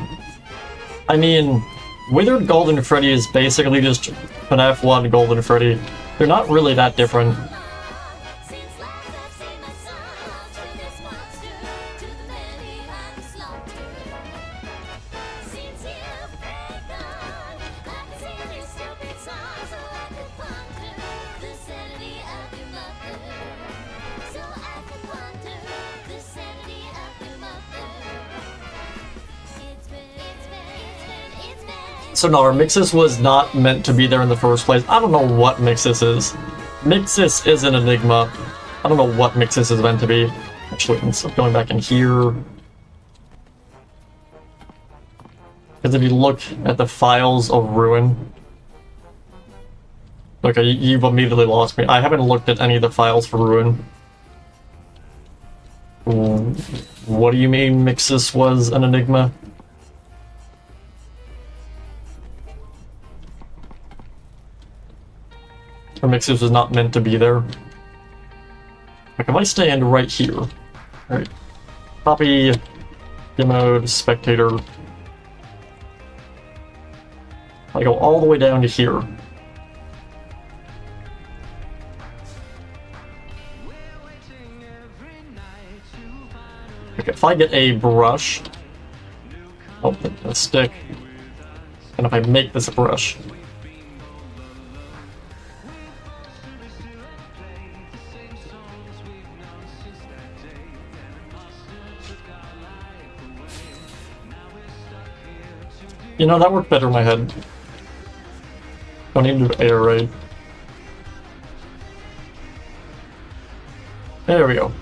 I mean, Withered Golden Freddy is basically just FNAF 1 Golden Freddy. They're not really that different. So no, our Mixus was not meant to be there in the first place. I don't know what Mixus is. Mixus is an enigma. I don't know what Mixus is meant to be. Actually, instead of going back in here... Because if you look at the files of Ruin... Okay, you've immediately lost me. I haven't looked at any of the files for Ruin. What do you mean Mixus was an enigma? Or Mixus was not meant to be there. Like, if I stand right here, right? Copy, game mode, spectator. I go all the way down to here. Okay, if I get a brush, oh, a stick, and if I make this a brush, you know, that worked better in my head. Don't even do air raid. There we go.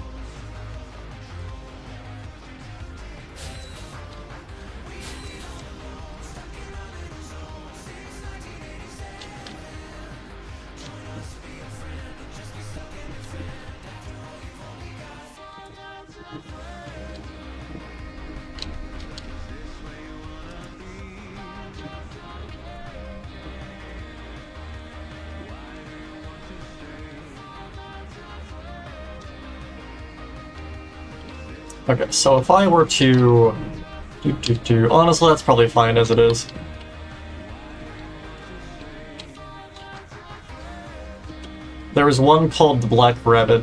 Okay, so if I were to... Honestly, that's probably fine as it is. There was one called the Black Rabbit.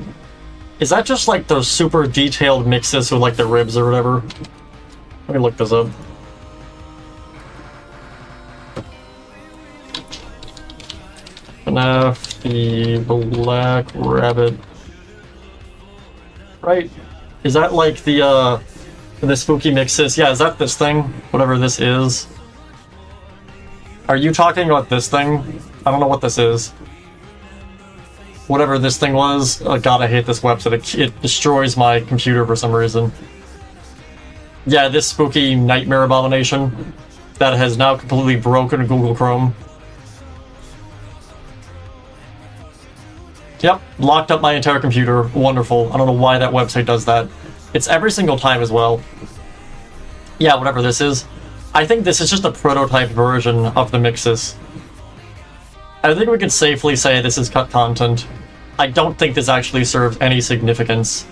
Is that just like those super detailed mixes with like the ribs or whatever? Let me look this up. FNAF, the Black Rabbit. Right? Is that like the spooky mixes? Yeah, is that this thing? Whatever this is. Are you talking about this thing? I don't know what this is. Whatever this thing was, God, I hate this website. It destroys my computer for some reason. Yeah, this spooky nightmare abomination that has now completely broken Google Chrome. Yep, locked up my entire computer. Wonderful. I don't know why that website does that. It's every single time as well. Yeah, whatever this is. I think this is just a prototype version of the Mixus. I think we could safely say this is cut content. I don't think this actually serves any significance.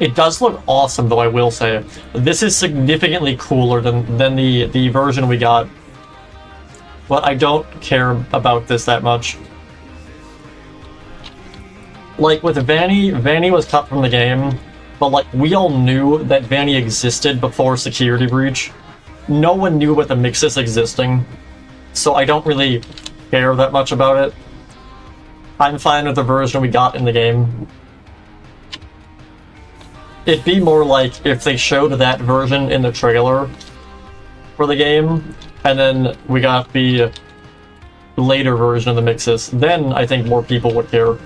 It does look awesome, though, I will say. This is significantly cooler than the version we got. But I don't care about this that much. Like, with Vanny, Vanny was cut from the game, but, like, we all knew that Vanny existed before Security Breach. No one knew about the Mixus existing, so I don't really care that much about it. I'm fine with the version we got in the game. It'd be more like if they showed that version in the trailer for the game, and then we got the later version of the Mixus. Then I think more people would care.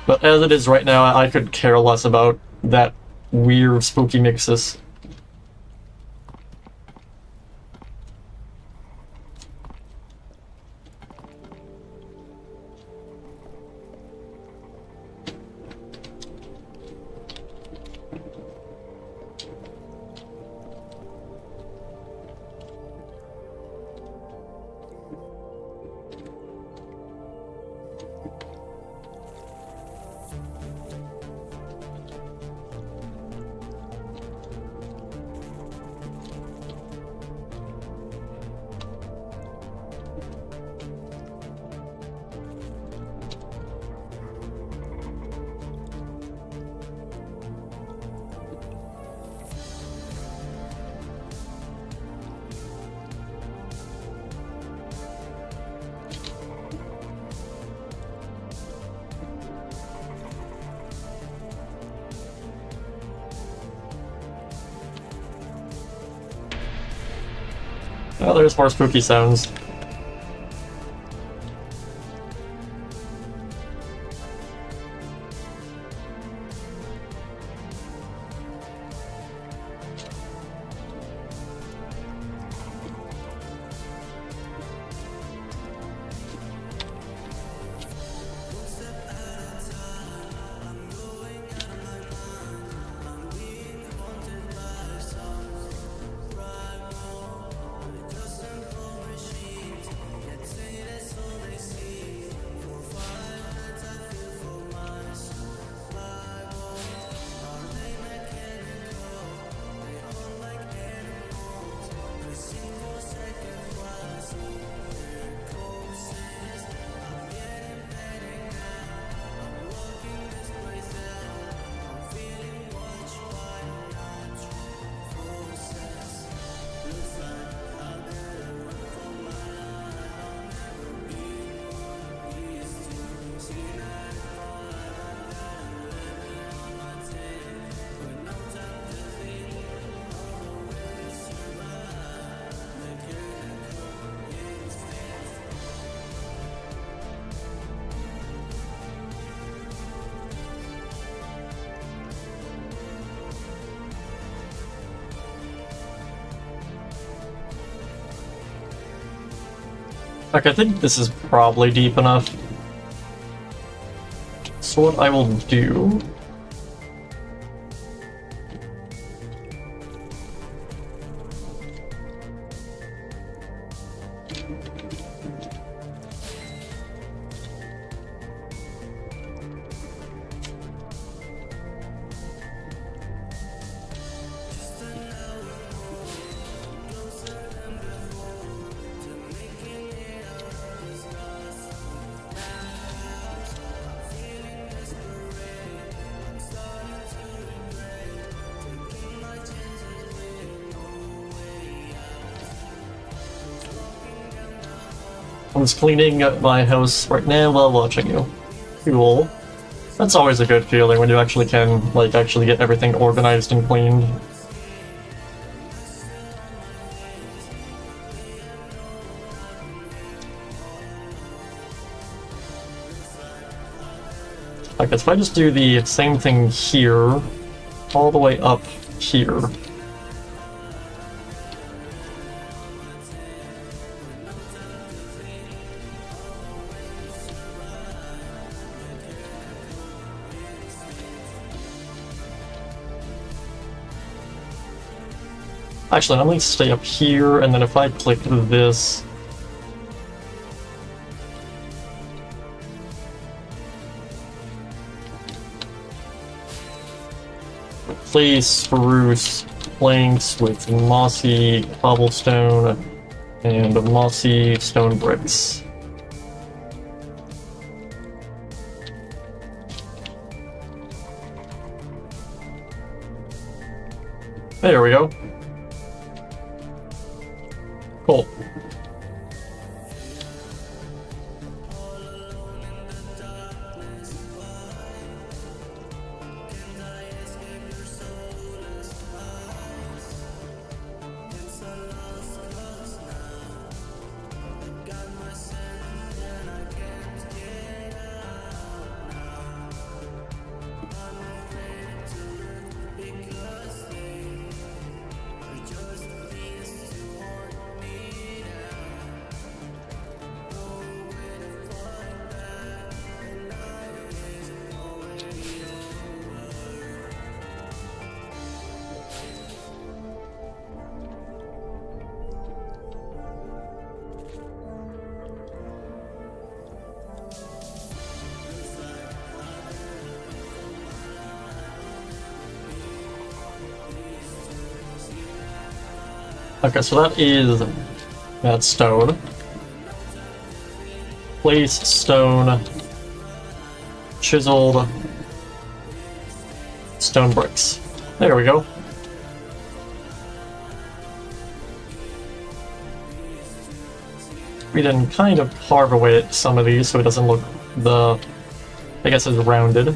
But as it is right now, I could care less about that weird spooky mixes. Oh, there's more spooky sounds. Okay, I think this is probably deep enough. So what I will do... I'm just cleaning up my house right now while watching you. Cool. That's always a good feeling when you actually can, like, actually get everything organized and cleaned. I guess if I just do the same thing here, all the way up here. Actually, let me stay up here, and then if I click this... Replace spruce planks with mossy cobblestone and mossy stone bricks. There we go. Cool. Okay, so that is that stone. Place stone, chiseled stone bricks. There we go. We then kind of carve away at some of these so it doesn't look I guess as rounded.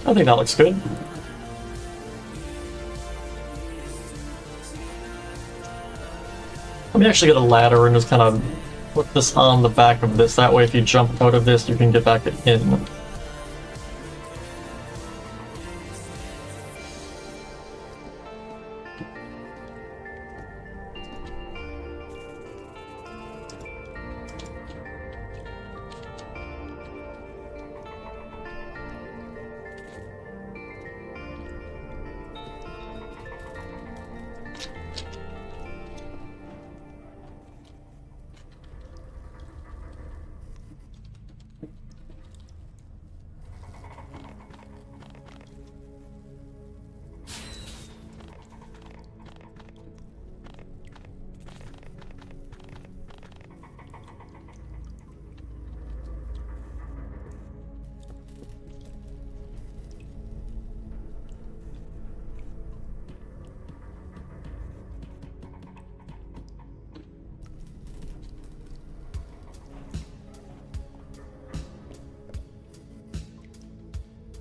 I think that looks good. Let me actually get a ladder and just kind of put this on the back of this. That way if you jump out of this, you can get back in.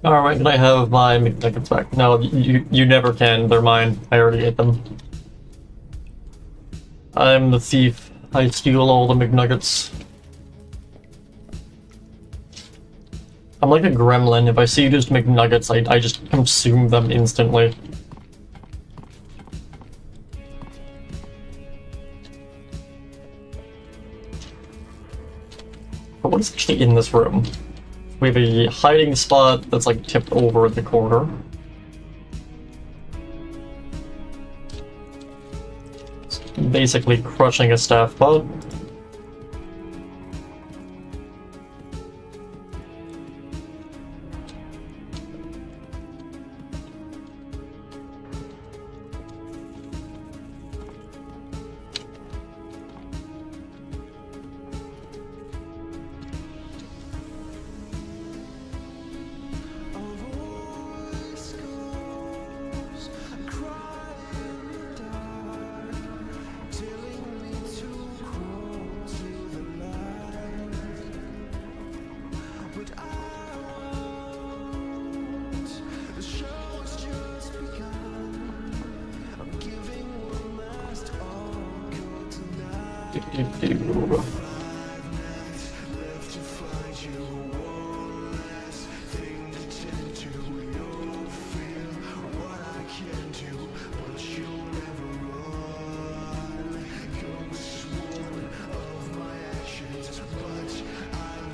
Alright, can I have my McNuggets back? No, you never can. They're mine. I already ate them. I'm the thief. I steal all the McNuggets. I'm like a gremlin. If I see just McNuggets, I just consume them instantly. But what is actually in this room? We have a hiding spot that's like tipped over at the corner. It's basically crushing a staff pod.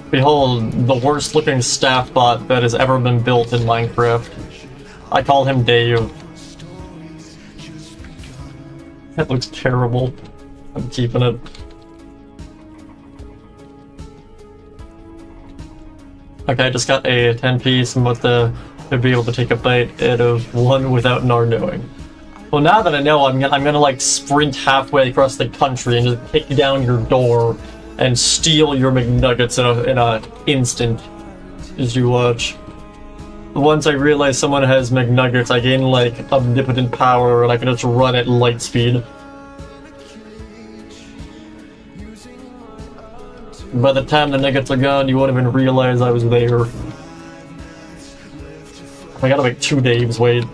Behold, the worst looking staff bot that has ever been built in Minecraft. I call him Dave. That looks terrible. I'm keeping it. Okay, I just got a 10-piece and to be able to take a bite out of one without Nar knowing. Well, now that I know, I'm gonna like sprint halfway across the country and just kick down your door and steal your McNuggets in a instant as you watch. Once I realize someone has McNuggets, I gain like omnipotent power and I can just run at light speed. By the time the nuggets are gone, you won't even realize I was there. I gotta make 2 Daves wait.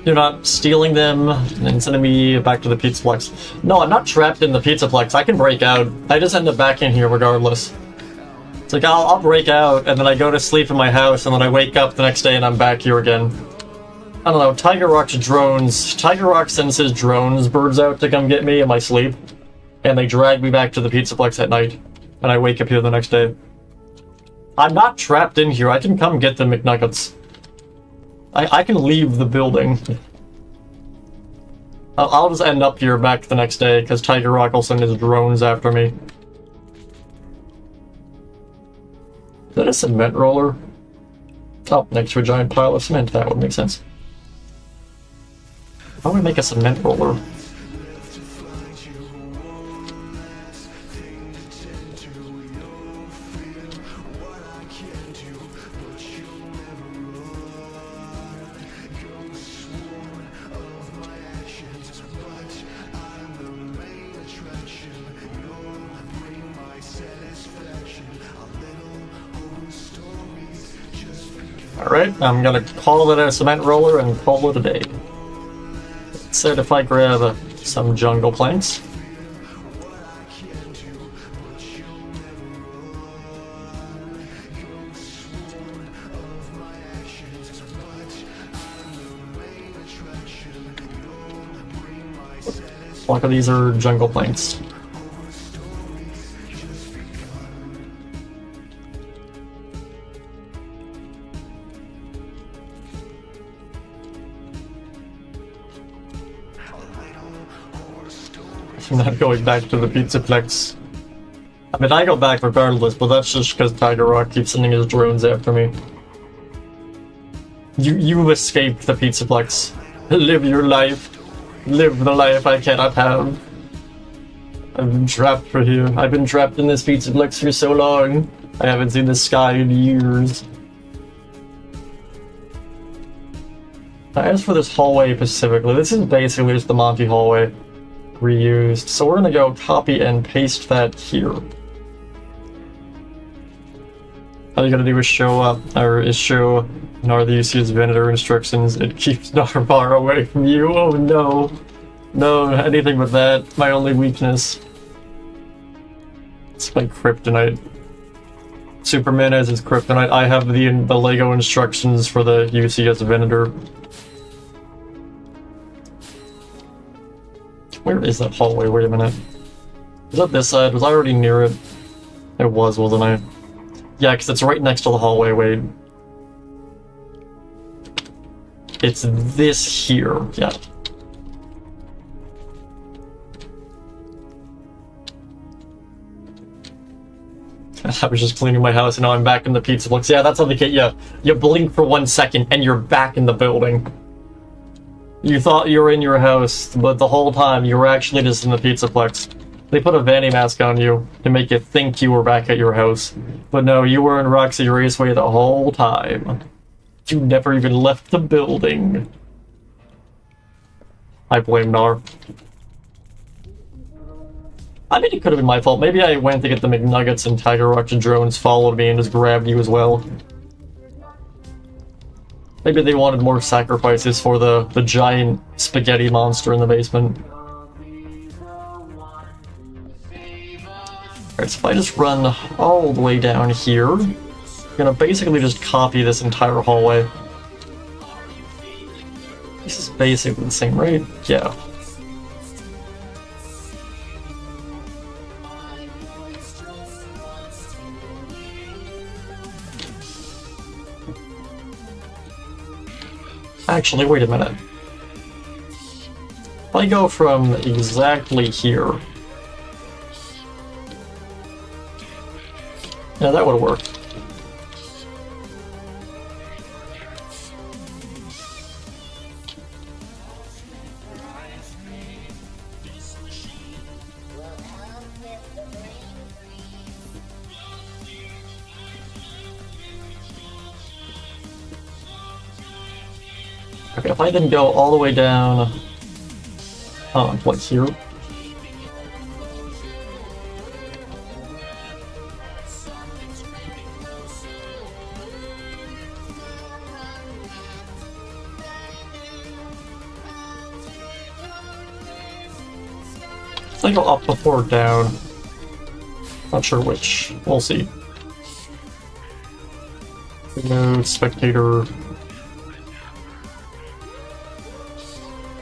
You're not stealing them and sending me back to the Pizzaplex. No, I'm not trapped in the Pizzaplex. I can break out. I just end up back in here regardless. It's like, I'll break out, and then I go to sleep in my house, and then I wake up the next day and I'm back here again. I don't know, Tiger Rock's drones. Tiger Rock sends his drones birds out to come get me in my sleep, and they drag me back to the Pizzaplex at night, and I wake up here the next day. I'm not trapped in here. I can come get the McNuggets. I can leave the building. I'll just end up here back the next day, because Tiger Rock will send his drones after me. Is that a cement roller? Oh, next to a giant pile of cement. That would make sense. How would I make a cement roller? Alright, I'm gonna call it a cement roller and call it a day. Said if I grab some jungle planks. Look, these are jungle planks. I'm not going back to the Pizzaplex. I mean, I go back regardless, but that's just because Tiger Rock keeps sending his drones after me. You escaped the Pizzaplex. Live your life. Live the life I cannot have. I've been trapped for here. I've been trapped in this Pizzaplex for so long. I haven't seen the sky in years. As for this hallway specifically, this is basically just the Monty hallway reused. So we're gonna go copy and paste that here. All you gotta do is show up, or is show Nar the UC's vendor instructions. It keeps Narvar away from you. Oh no. No, anything but that. My only weakness. It's my kryptonite. Superman has his kryptonite. I have the Lego instructions for the UCS vendor. Where is that hallway? Wait a minute. Is that this side? Was I already near it? It was, wasn't I? Yeah, because it's right next to the hallway. Wait. It's this here. Yeah. I was just cleaning my house and now I'm back in the Pizzaplex. Yeah, that's how they get you. You blink for 1 second and you're back in the building. You thought you were in your house, but the whole time you were actually just in the Pizzaplex. They put a Vanny mask on you to make you think you were back at your house. But no, you were in Roxy Raceway the whole time. You never even left the building. I blame Nar. I mean, it could have been my fault. Maybe I went to get the McNuggets and Tiger Rock's drones followed me and just grabbed you as well. Maybe they wanted more sacrifices for the giant spaghetti monster in the basement. Alright, so if I just run all the way down here, I'm gonna basically just copy this entire hallway. This is basically the same, right? Yeah. Actually, wait a minute. If I go from exactly here... Yeah, that would work. Okay, if I then go all the way down, like here. I go up before down. Not sure which. We'll see. No spectator.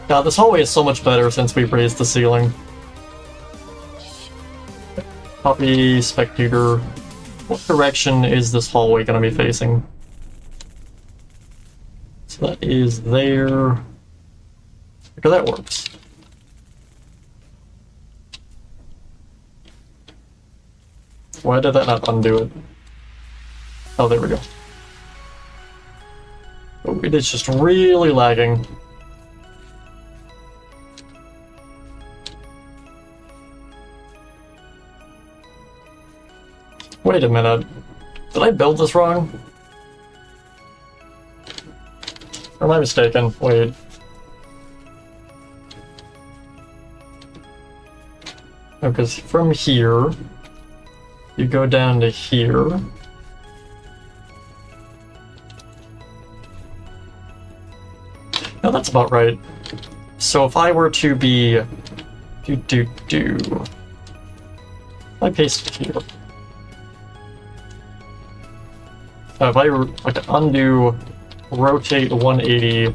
God, this hallway is so much better since we raised the ceiling. Copy spectator. What direction is this hallway going to be facing? So that is there. Okay, that works. Why did that not undo it? Oh, there we go. Oh, it is just really lagging. Wait a minute. Did I build this wrong? Or am I mistaken? Wait. No, because from here, you go down to here. No, that's about right. So if I were to be... I paste it here. If I were to undo, rotate 180,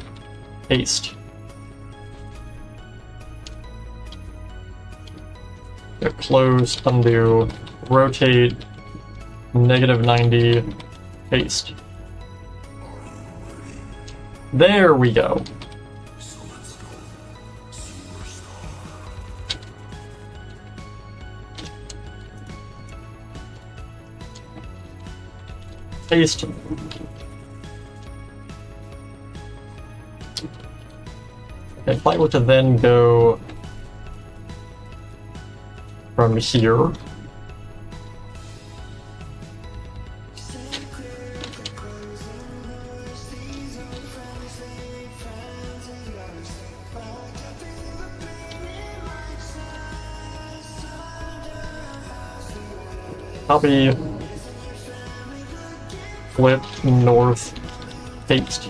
paste. Close, undo, rotate, -90, paste. There we go. Paste. Okay, if I were to then go from here. Copy, flip, north, paste.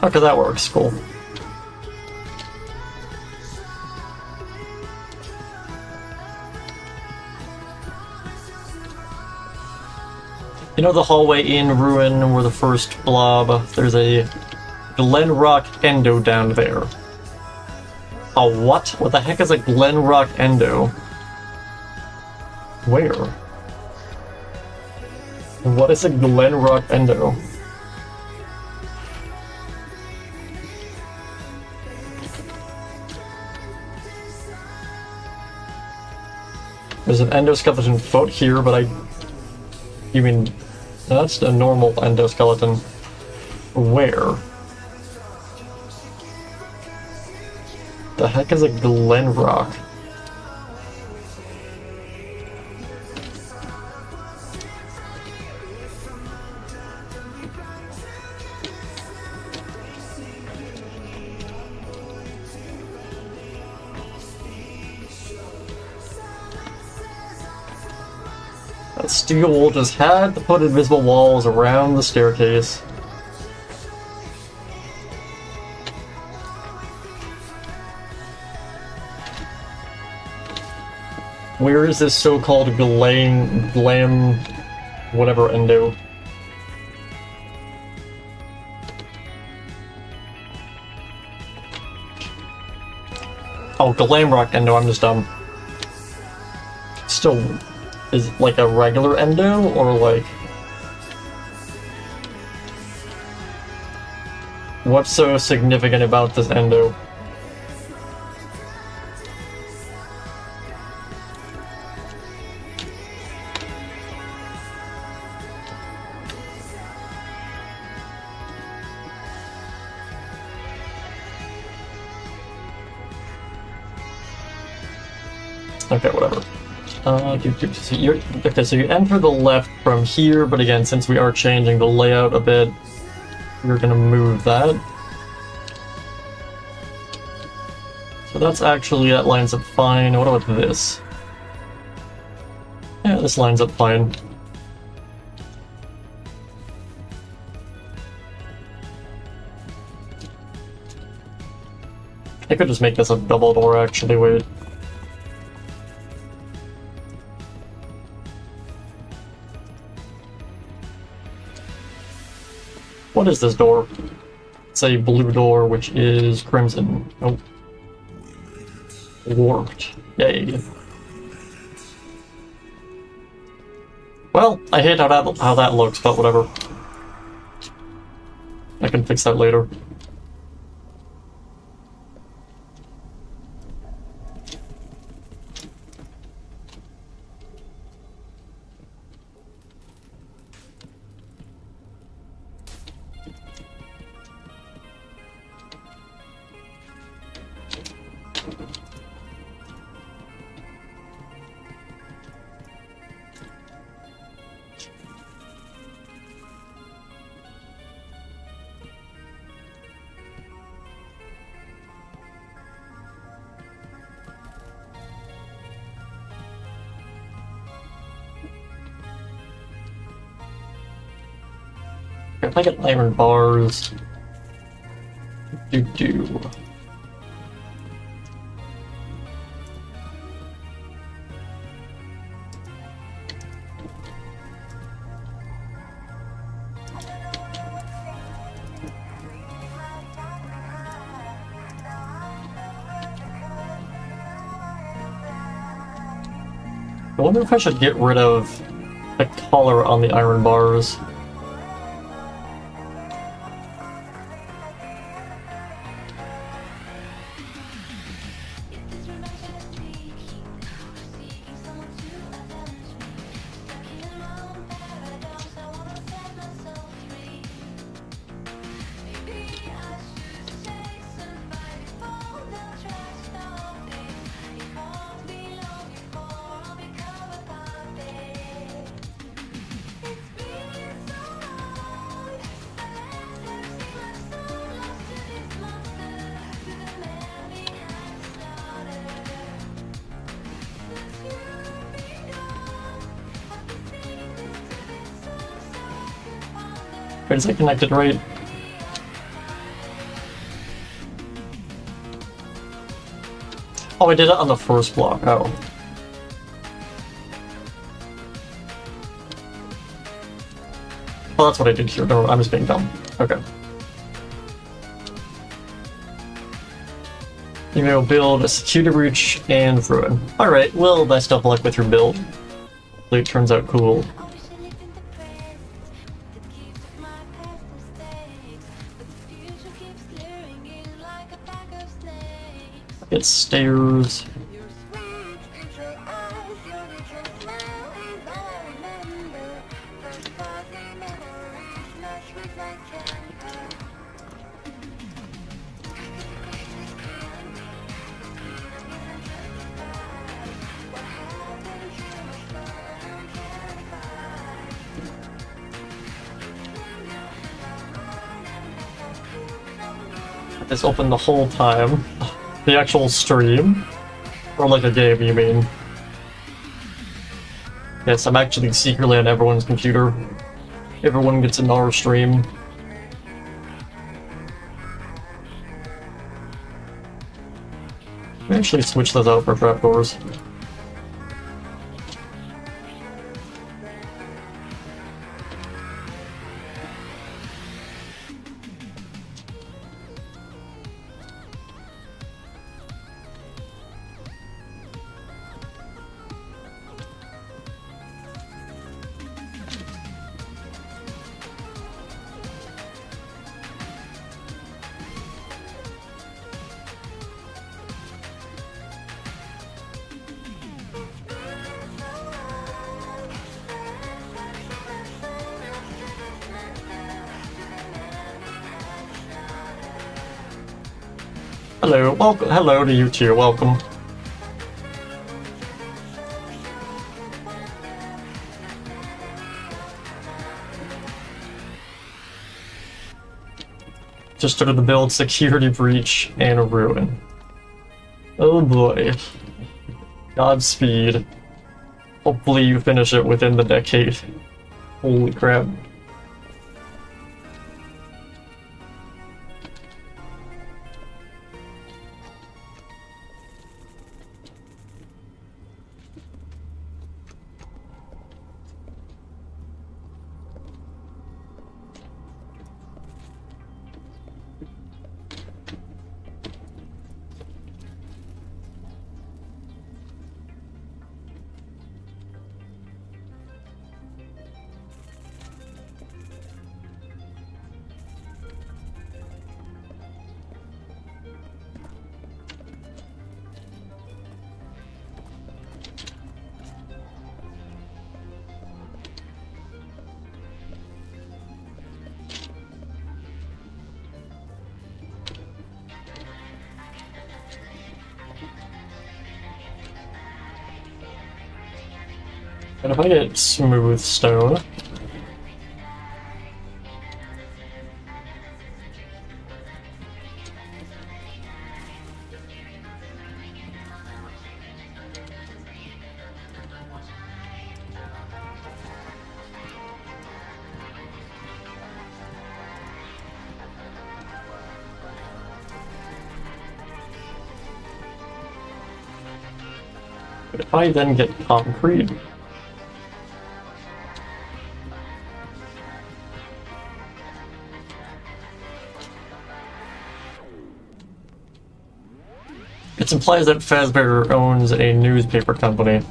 Okay, that works. Cool. You know the hallway in Ruin where the first blob, there's a Glenrock Endo down there. A what? What the heck is a Glenrock Endo? Where? What is a Glenrock Endo? There's an endoskeleton foot here, but you mean... that's a normal endoskeleton. Where? The heck is a Glenrock? Steel just had to put invisible walls around the staircase. Where is this so-called glam, whatever endo? Oh, Glamrock endo, I'm just dumb. Still... is it like a regular endo, or like... what's so significant about this endo? Okay, whatever. So you enter the left from here, but again, since we are changing the layout a bit, we're gonna move that. So that lines up fine. What about this? Yeah, this lines up fine. I could just make this a double door, actually, wait. What is this door? It's a blue door, which is crimson. Oh. Warped. Yay. Well, I hate how that looks, but whatever. I can fix that later. If I get iron bars, do. I wonder if I should get rid of the color on the iron bars. Wait, is it connected right? Oh, I did it on the first block. Oh. Well, that's what I did here. No, I'm just being dumb. Okay. You may build a security breach and ruin. Alright, well, best of luck with your build. Hopefully it turns out cool. Get stairs. It's open the whole time. The actual stream? Or like a game, you mean? Yes, I'm actually secretly on everyone's computer. Everyone gets in our stream. I actually switch those out for trapdoors. Hello, welcome. Hello to you too. Welcome. Just started to build security breach and a ruin. Oh boy. Godspeed. Hopefully you finish it within the decade. Holy crap. And if I get smooth stone... If I then get concrete... It implies that Fazbear owns a newspaper company.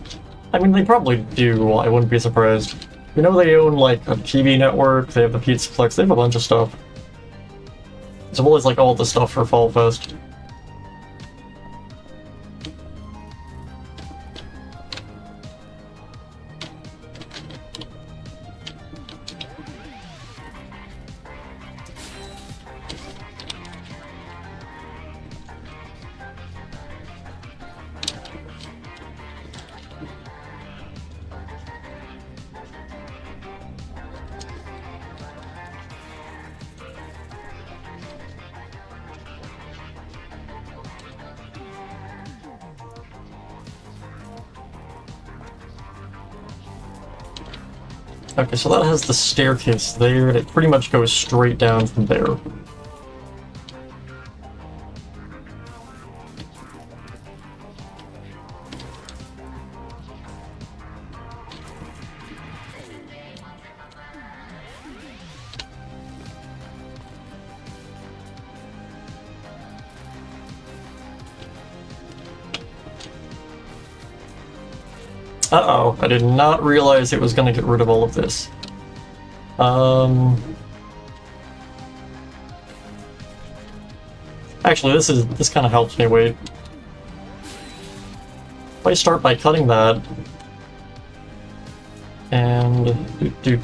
I mean, they probably do, I wouldn't be surprised. You know, they own, like, a TV network, they have the Pizza Plex, they have a bunch of stuff. As well as, like, all the stuff for Fall Fest. Okay, so that has the staircase there, and it pretty much goes straight down from there. Uh-oh, I did not realize it was going to get rid of all of this. Actually, this kind of helps me, wait. If I start by cutting that... And... do.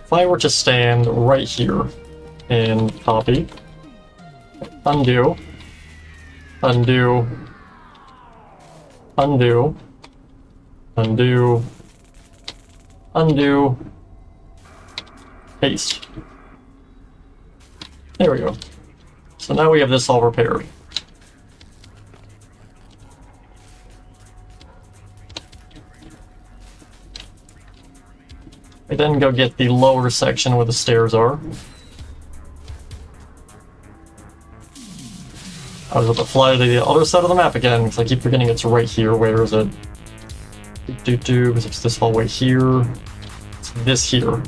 If I were to stand right here and copy, undo, undo, undo, undo, undo, paste. There we go. So now we have this all repaired. I then go get the lower section where the stairs are. I was about to fly to the other side of the map again, because I keep forgetting it's right here. Where is it? Because it's this hallway here. It's this here.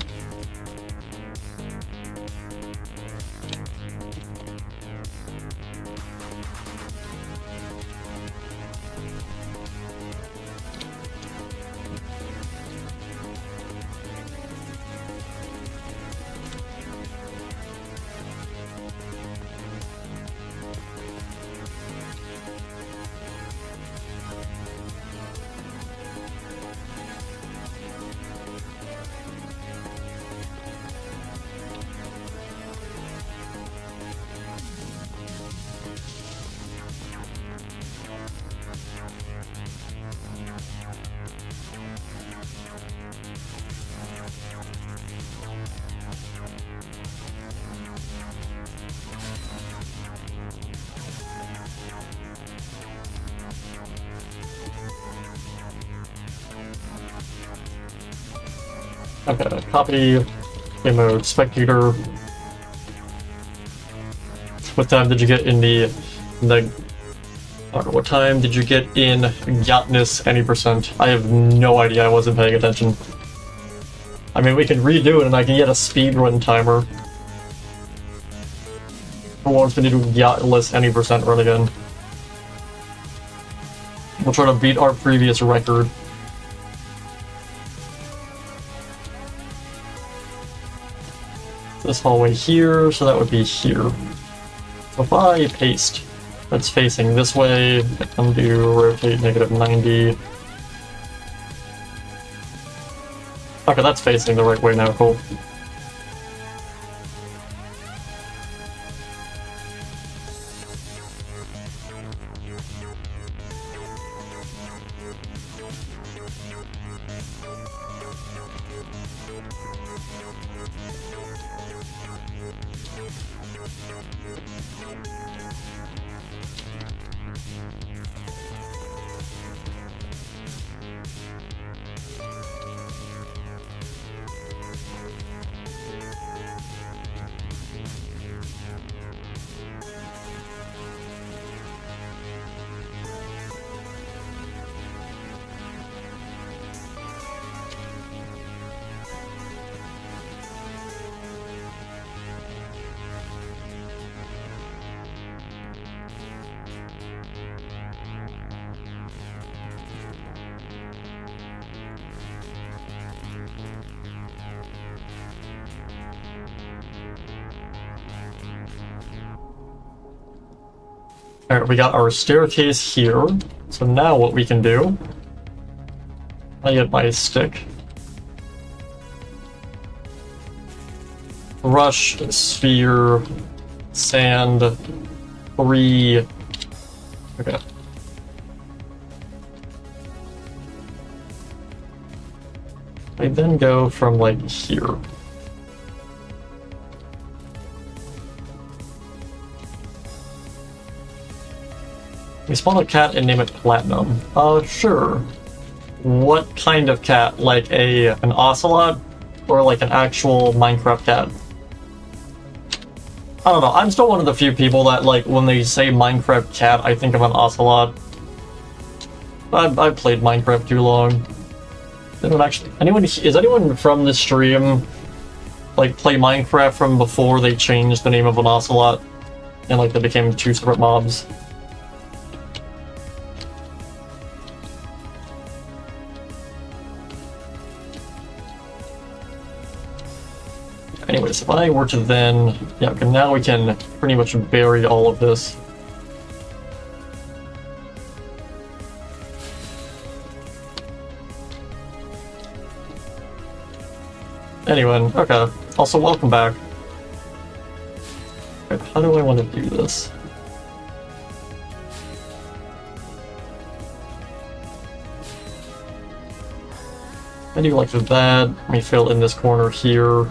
Okay, copy, game mode, spectator. What time did you get in I don't know, what time did you get in Yatness any percent? I have no idea, I wasn't paying attention. I mean, we can redo it and I can get a speedrun timer. Who wants me to do Yatless any percent run again? We'll try to beat our previous record. This hallway here, so that would be here. So if I paste, that's facing this way, undo, rotate -90. Okay, that's facing the right way now, cool. Alright, we got our staircase here. So now what we can do, I get my stick. Rush, sphere, sand, 3. Okay. I then go from like here. We spawn a cat and name it Platinum. Sure. What kind of cat? Like an ocelot? Or like an actual Minecraft cat? I don't know, I'm still one of the few people that, like, when they say Minecraft cat, I think of an ocelot. I've played Minecraft too long. Is anyone from this stream, like, play Minecraft from before they changed the name of an ocelot? And, like, they became 2 separate mobs? Anyways, if I were to then... Yeah, okay, now we can pretty much bury all of this. Anyway, okay. Also, welcome back. Okay, how do I want to do this? I do like that. Let me fill in this corner here.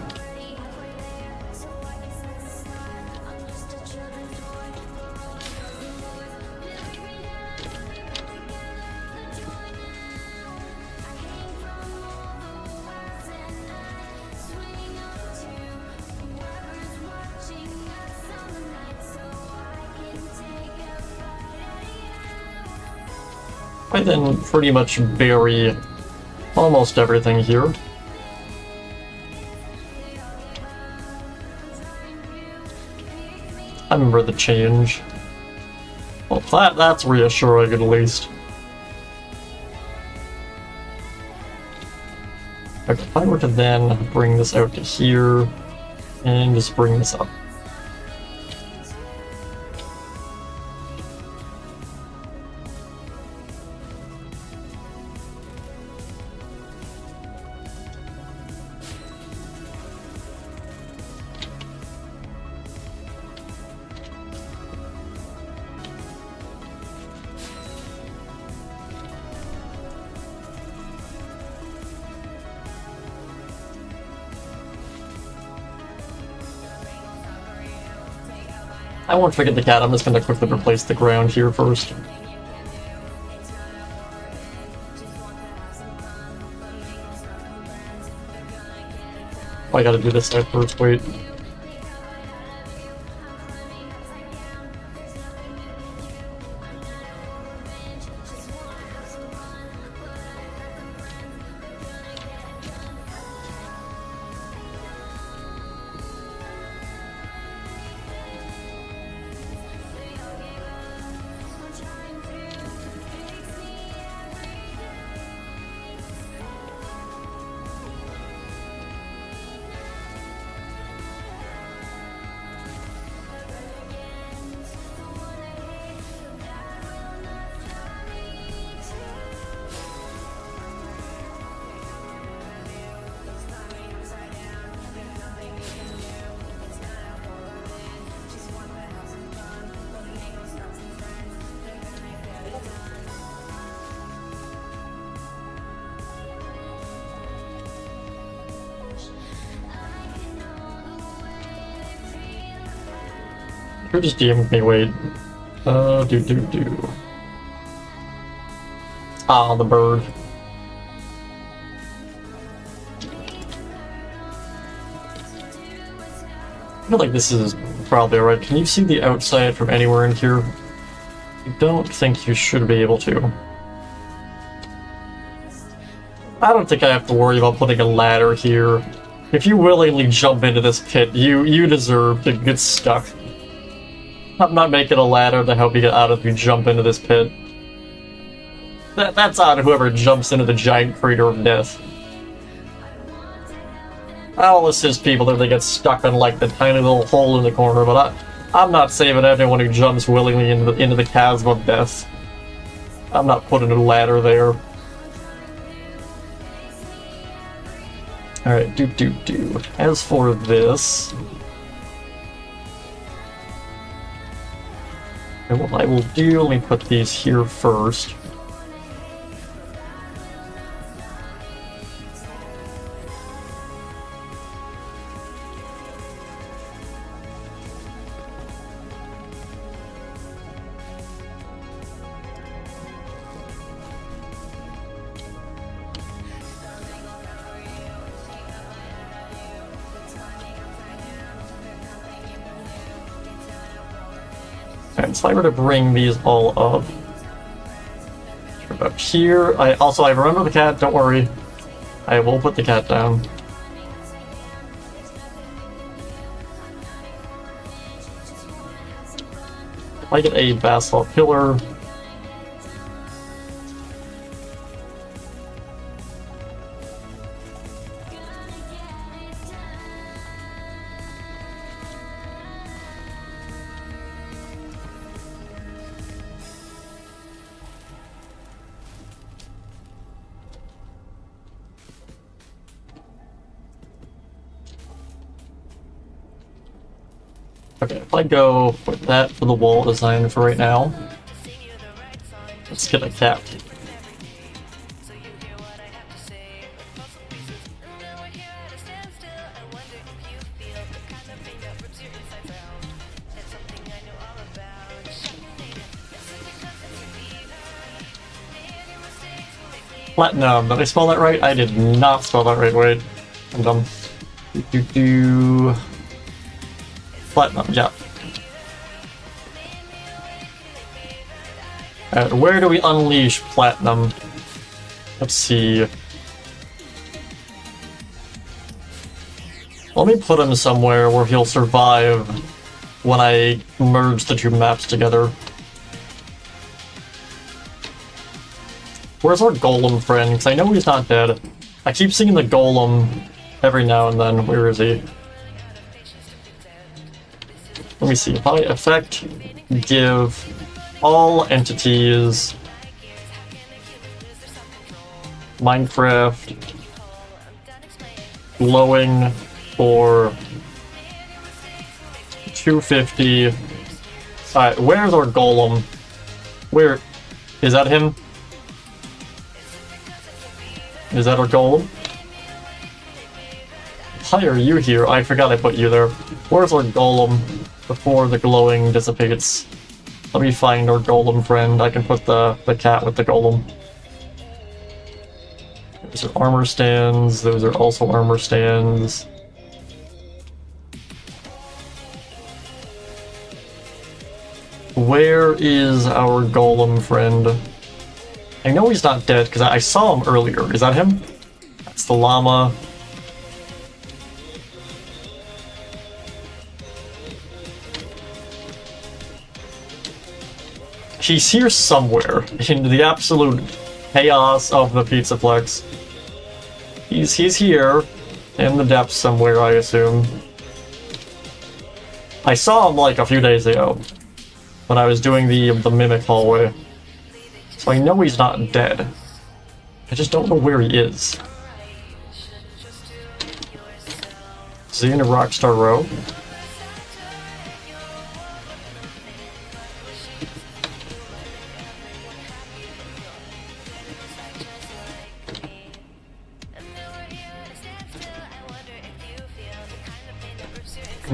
I then pretty much bury almost everything here. I remember the change. Well, that's reassuring at least. Okay, if I were to then bring this out to here, and just bring this up. I won't forget the cat, I'm just gonna quickly replace the ground here first. Oh, I gotta do this side first, wait. Who just DM'd me? Wait. Do. Ah, the bird. I feel like this is probably alright. Can you see the outside from anywhere in here? I don't think you should be able to. I don't think I have to worry about putting a ladder here. If you willingly jump into this pit, you deserve to get stuck. I'm not making a ladder to help you get out if you jump into this pit. That's on whoever jumps into the giant crater of death. I'll assist people if they get stuck in like the tiny little hole in the corner, but I'm not saving anyone who jumps willingly into the chasm of death. I'm not putting a ladder there. Alright, do. As for this... And what I will do, let me put these here first. And so I were to bring these all up. Up here. I remember the cat, don't worry. I will put the cat down. If I get a basalt pillar. Okay, if I go with that for the wall design for right now, let's get a cat. Platinum, did I spell that right? I did not spell that right, wait. I'm dumb. Platinum, yeah. Where do we unleash Platinum? Let's see. Let me put him somewhere where he'll survive when I merge the two maps together. Where's our golem friend? Because I know he's not dead. I keep seeing the golem every now and then. Where is he? Let me see. If I effect give all entities Minecraft glowing for 250. Alright, where's our golem? Where is that him? Is that our golem? Why are you here? I forgot I put you there. Where's our golem before the glowing dissipates? Let me find our golem friend. I can put the cat with the golem. Those are armor stands. Those are also armor stands. Where is our golem friend? I know he's not dead because I saw him earlier. Is that him? That's the llama. He's here somewhere in the absolute chaos of the Pizzaplex. He's here in the depths somewhere, I assume. I saw him like a few days ago when I was doing the mimic hallway. So I know he's not dead. I just don't know where he is. Is he in a Rockstar Row?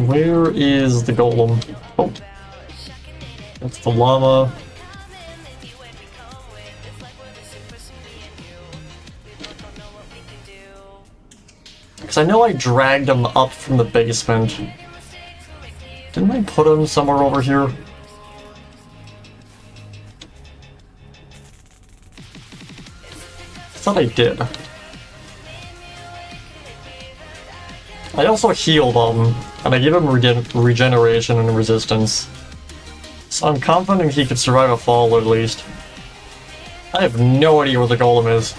Where is the golem? Oh, That's the llama. Because I know I dragged him up from the basement. Didn't I put him somewhere over here? I thought I did. I also healed him, and I gave him regeneration and resistance. So I'm confident he could survive a fall at least. I have no idea where the golem is.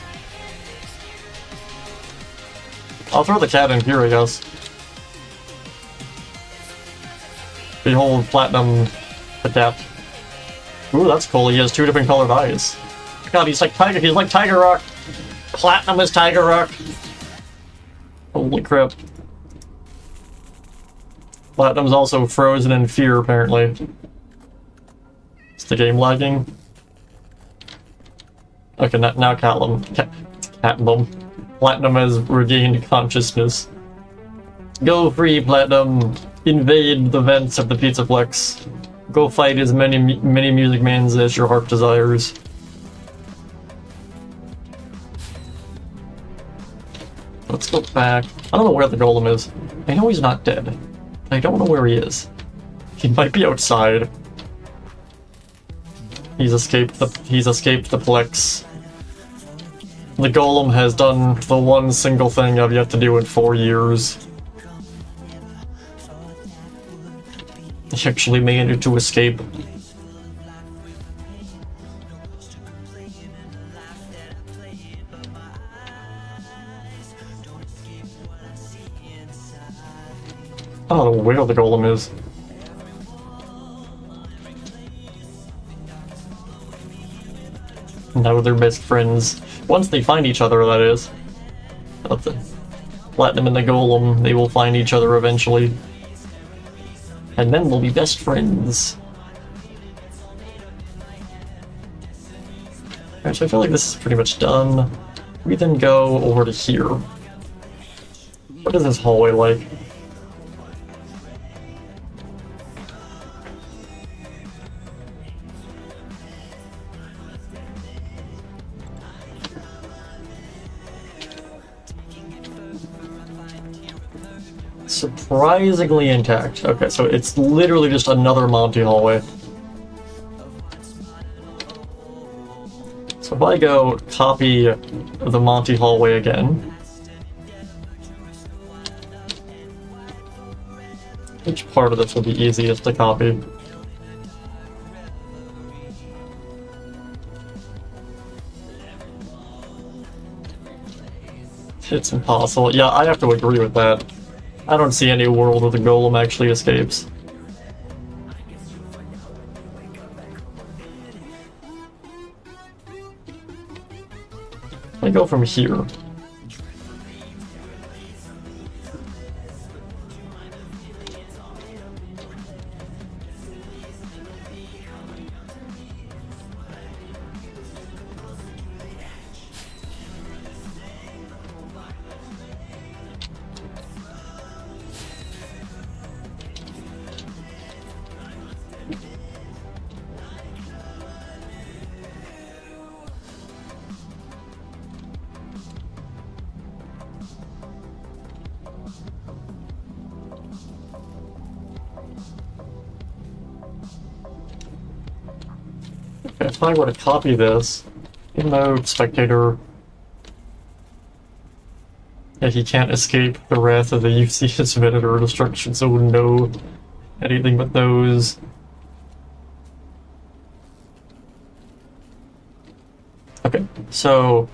I'll throw the cat in here, I guess. Behold, Platinum the cat. Ooh, that's cool. He has 2 different colored eyes. God, he's like Tiger Rock. Platinum is Tiger Rock. Holy crap. Platinum's also frozen in fear, apparently. Is the game lagging? Okay, now Catbum. Platinum has regained consciousness. Go free, Platinum. Invade the vents of the Pizzaplex. Go fight as many Music Mans as your heart desires. Let's go back. I don't know where the golem is. I know he's not dead. I don't know where he is. He might be outside. He's escaped the Plex. The golem has done the one single thing I've yet to do in 4 years. He actually managed to escape. I don't know where the golem is. Now they're best friends. Once they find each other, that is. The Platinum and the golem, they will find each other eventually. And then we'll be best friends. Alright, so I feel like this is pretty much done. We then go over to here. What is this hallway like? Surprisingly intact. Okay, so it's literally just another Monty hallway. So if I go copy the Monty hallway again. Which part of this will be easiest to copy? It's impossible. Yeah, I have to agree with that. I don't see any world where the golem actually escapes. I go from here. If I were to copy this, even though spectator, yeah, he can't escape the wrath of the UCS minute or destruction, so no, anything but those. Okay, so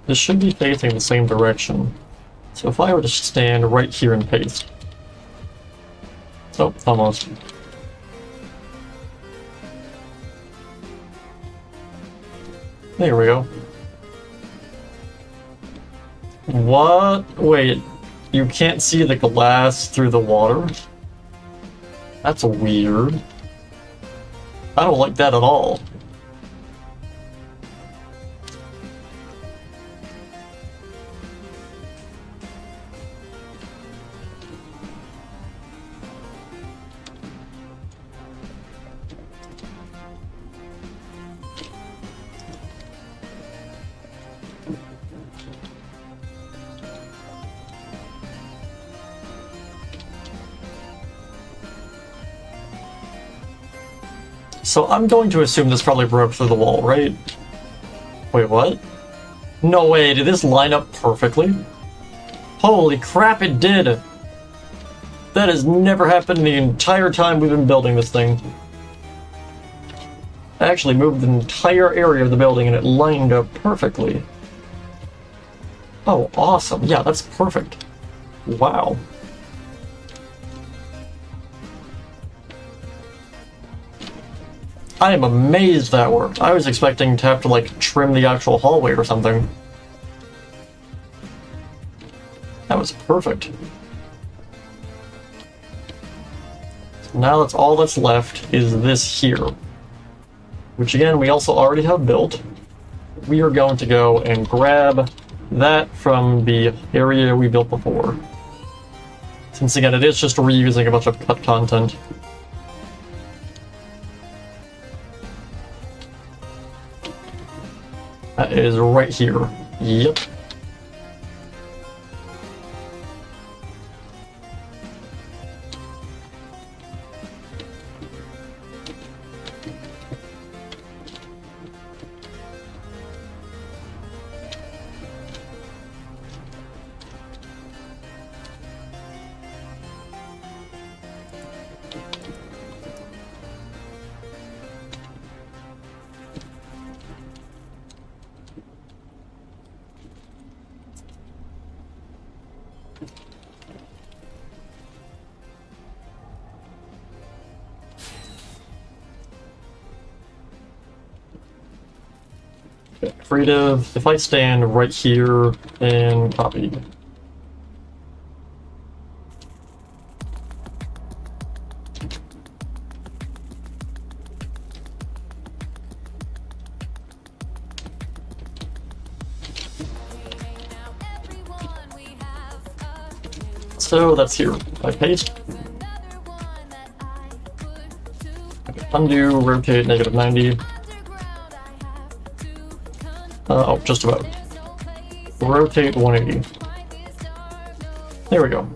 this should be facing the same direction. So if I were to stand right here and paste. Oh, almost. There we go. What? Wait, you can't see the glass through the water? That's weird. I don't like that at all. So I'm going to assume this probably broke through the wall, right? Wait, what? No way, did this line up perfectly? Holy crap, it did! That has never happened the entire time we've been building this thing. I actually moved the entire area of the building and it lined up perfectly. Oh, awesome. Yeah, that's perfect. Wow. I am amazed that worked. I was expecting to have to, like, trim the actual hallway or something. That was perfect. Now that's all that's left is this here. Which again, we also already have built. We are going to go and grab that from the area we built before. Since again, it is just reusing a bunch of cut content. That is right here. Yep. Creative, if I stand right here and copy. So that's here. I paste. Undo, rotate, -90. Oh, just about. Rotate 180. There we go.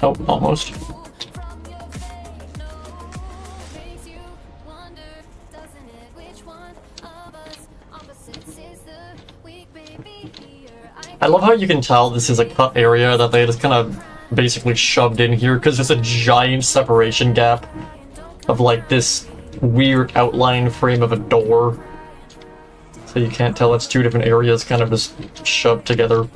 Oh, almost. I love how you can tell this is a cut area that they just kind of basically shoved in here because there's a giant separation gap of like this weird outline frame of a door. So you can't tell it's two different areas kind of just shoved together.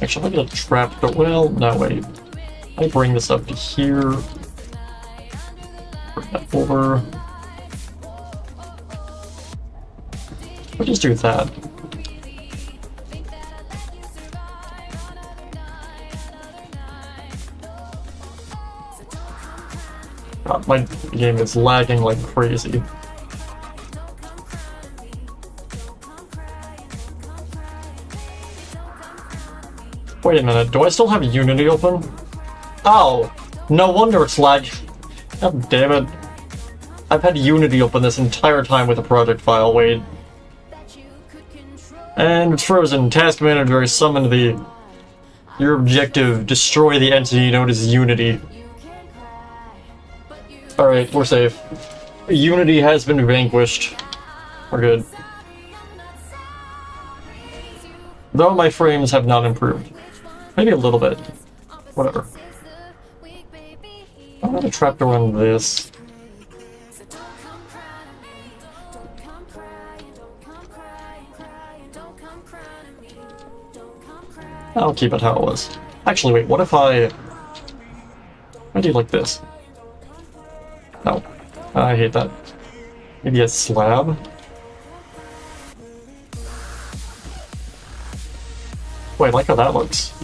Actually, I'm gonna trap the well. No, wait. I bring this up to here. Bring that over. We'll just do that. God, my game is lagging like crazy. Wait a minute, do I still have Unity open? Oh, no wonder it's lagging. God damn it. I've had Unity open this entire time with a project file, wait. And it's frozen. Task manager has summoned the... Your objective, destroy the entity known as Unity. Alright, we're safe. Unity has been vanquished. We're good. Though my frames have not improved. Maybe a little bit. Whatever. I'm gonna trapdoor on this. I'll keep it how it was. Actually, wait, what if I do like this? No. I hate that. Maybe a slab? Wait, I like how that looks.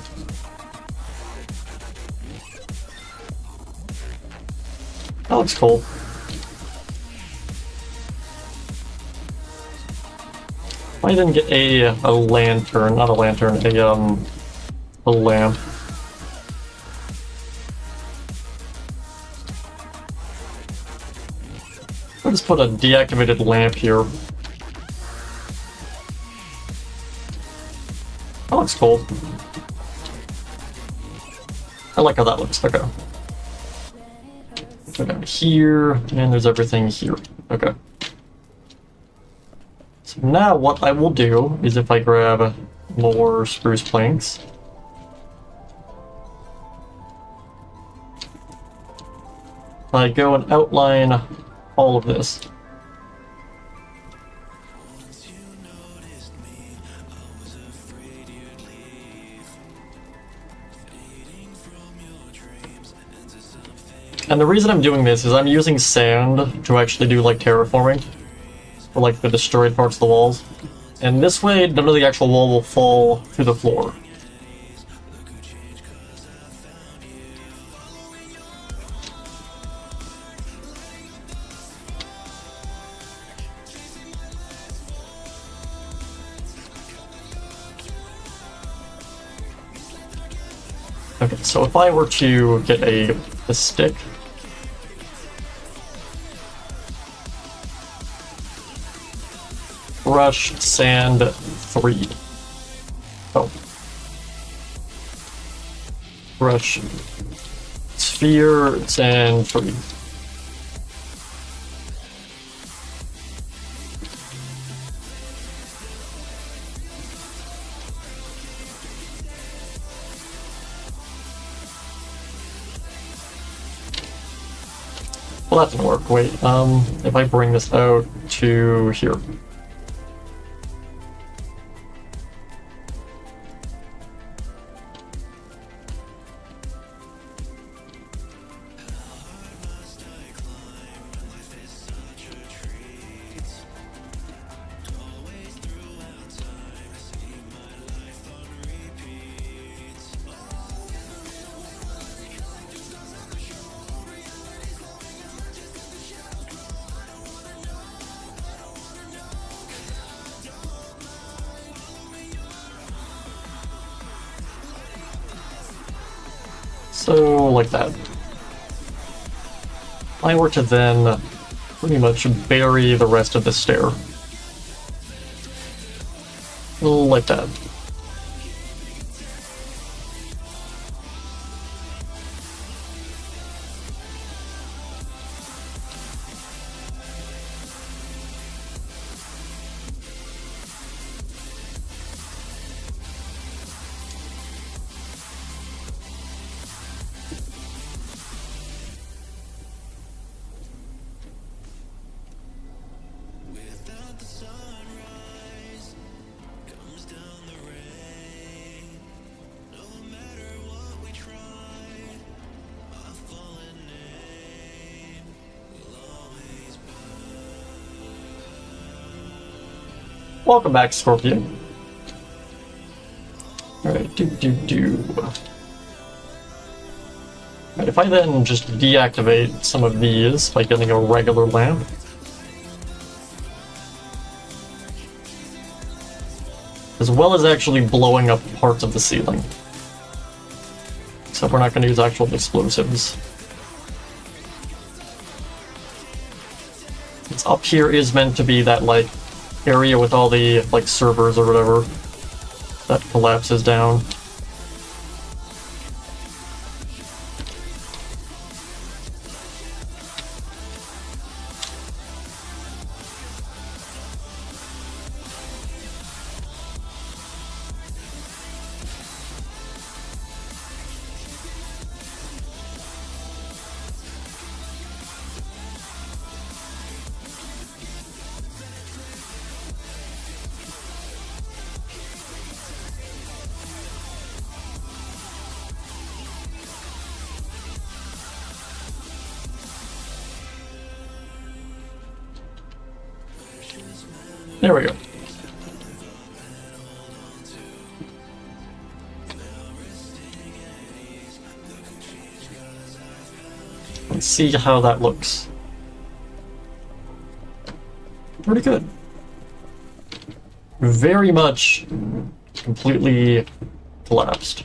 That looks cool. I didn't get a lantern, not a lantern, a lamp. I'll just put a deactivated lamp here. That looks cool. I like how that looks. Okay. Go down here, and there's everything here. Okay. So now what I will do is if I grab more spruce planks, I go and outline all of this. And the reason I'm doing this is I'm using sand to actually do like terraforming for like the destroyed parts of the walls. And this way none of the actual wall will fall to the floor. Okay, so if I were to get a stick, brush, sand, 3. Oh. Brush, sphere, sand, 3. Well, that didn't work. Wait, if I bring this out to here. So, like that. I were to then pretty much bury the rest of the stair. Like that. Welcome back, Scorpion. Alright, Right, if I then just deactivate some of these by getting a regular lamp, as well as actually blowing up parts of the ceiling. Except we're not going to use actual explosives. It's up here is meant to be that, like, area with all the, like, servers or whatever that collapses down. There we go. Let's see how that looks. Pretty good. Very much completely collapsed.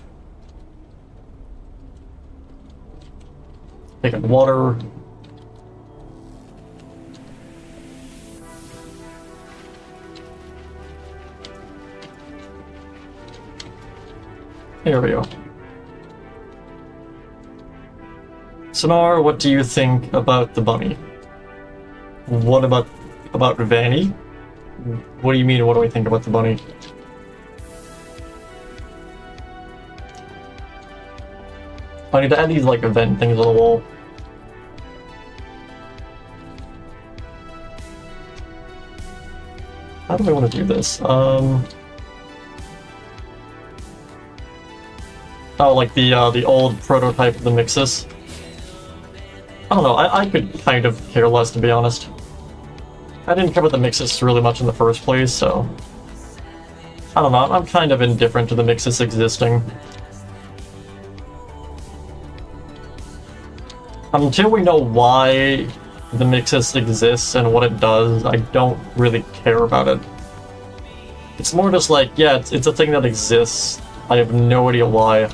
Taking water. There we go. Sonar, what do you think about the bunny? What about Vanny? What do you mean, what do I think about the bunny? I need to add these, like, event things on the wall. How do I want to do this? Oh, like the old prototype of the Mixus. I don't know, I could kind of care less, to be honest. I didn't care about the Mixus really much in the first place, so... I don't know, I'm kind of indifferent to the Mixus existing. Until we know why the Mixus exists and what it does, I don't really care about it. It's more just like, yeah, it's a thing that exists. I have no idea why.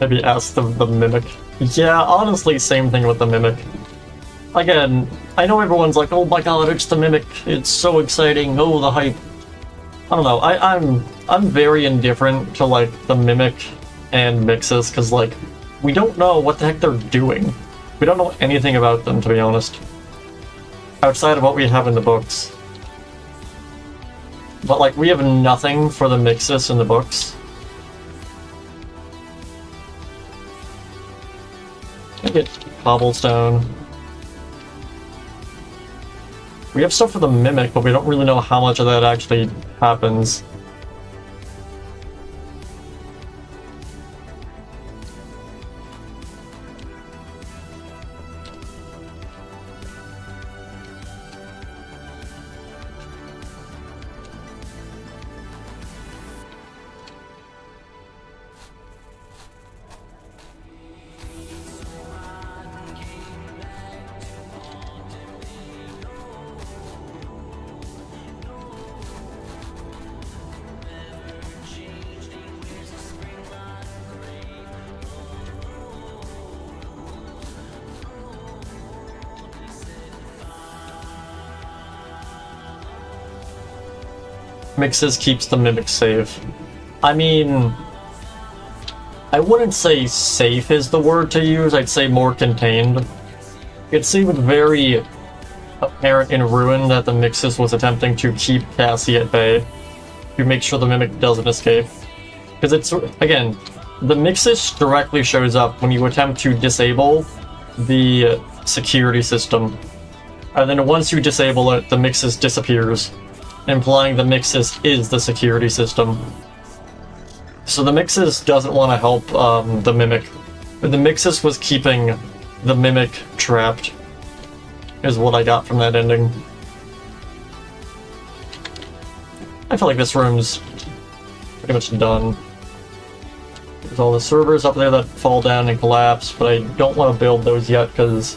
Maybe ask the Mimic. Yeah, honestly, same thing with the Mimic. Again, I know everyone's like, oh my god, it's the Mimic, it's so exciting, oh, the hype. I don't know, I'm very indifferent to, like, the Mimic and Mixus, because, like, we don't know what the heck they're doing. We don't know anything about them, to be honest. Outside of what we have in the books. But, like, we have nothing for the Mixus in the books. I get cobblestone. We have stuff for the Mimic, but we don't really know how much of that actually happens. Mixus keeps the Mimic safe. I mean, I wouldn't say safe is the word to use, I'd say more contained. It seemed very apparent in Ruin that the Mixus was attempting to keep Cassie at bay, to make sure the Mimic doesn't escape. Because it's, again, the Mixus directly shows up when you attempt to disable the security system. And then once you disable it, the Mixus disappears, implying the Mixus is the security system. So the Mixus doesn't want to help the Mimic. The Mixus was keeping the Mimic trapped, is what I got from that ending. I feel like this room's pretty much done. There's all the servers up there that fall down and collapse, but I don't want to build those yet, because...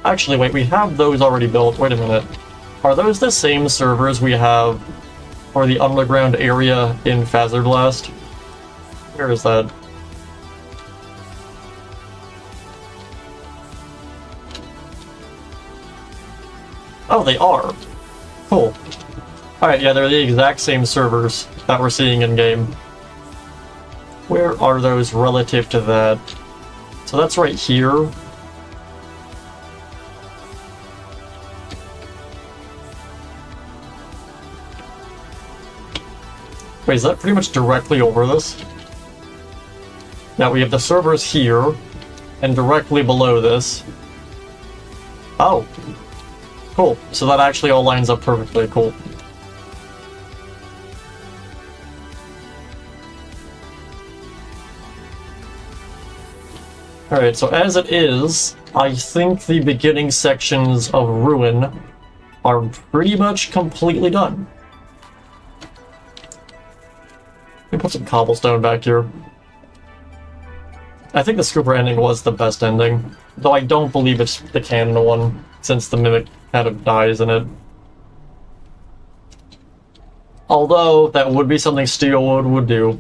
Actually, wait, we have those already built. Wait a minute. Are those the same servers we have for the underground area in Phasor Blast? Where is that? Oh, they are. Cool. Alright, yeah, they're the exact same servers that we're seeing in-game. Where are those relative to that? So that's right here. Wait, is that pretty much directly over this? Yeah, we have the servers here, and directly below this. Oh. Cool. So that actually all lines up perfectly. Cool. Alright, so as it is, I think the beginning sections of Ruin are pretty much completely done. Let me put some cobblestone back here. I think the Scooper ending was the best ending, though I don't believe it's the canon one, since the Mimic kind of dies in it. Although, that would be something Steelwood would do.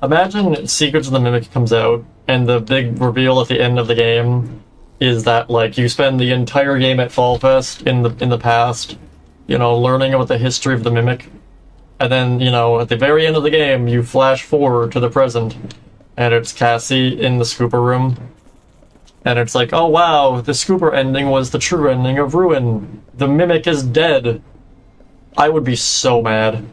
Imagine Secrets of the Mimic comes out, and the big reveal at the end of the game is that, like, you spend the entire game at Fall Fest in the past, you know, learning about the history of the Mimic, and then, you know, at the very end of the game, you flash forward to the present, and it's Cassie in the Scooper room, and it's like, oh wow, the Scooper ending was the true ending of Ruin. The Mimic is dead. I would be so mad.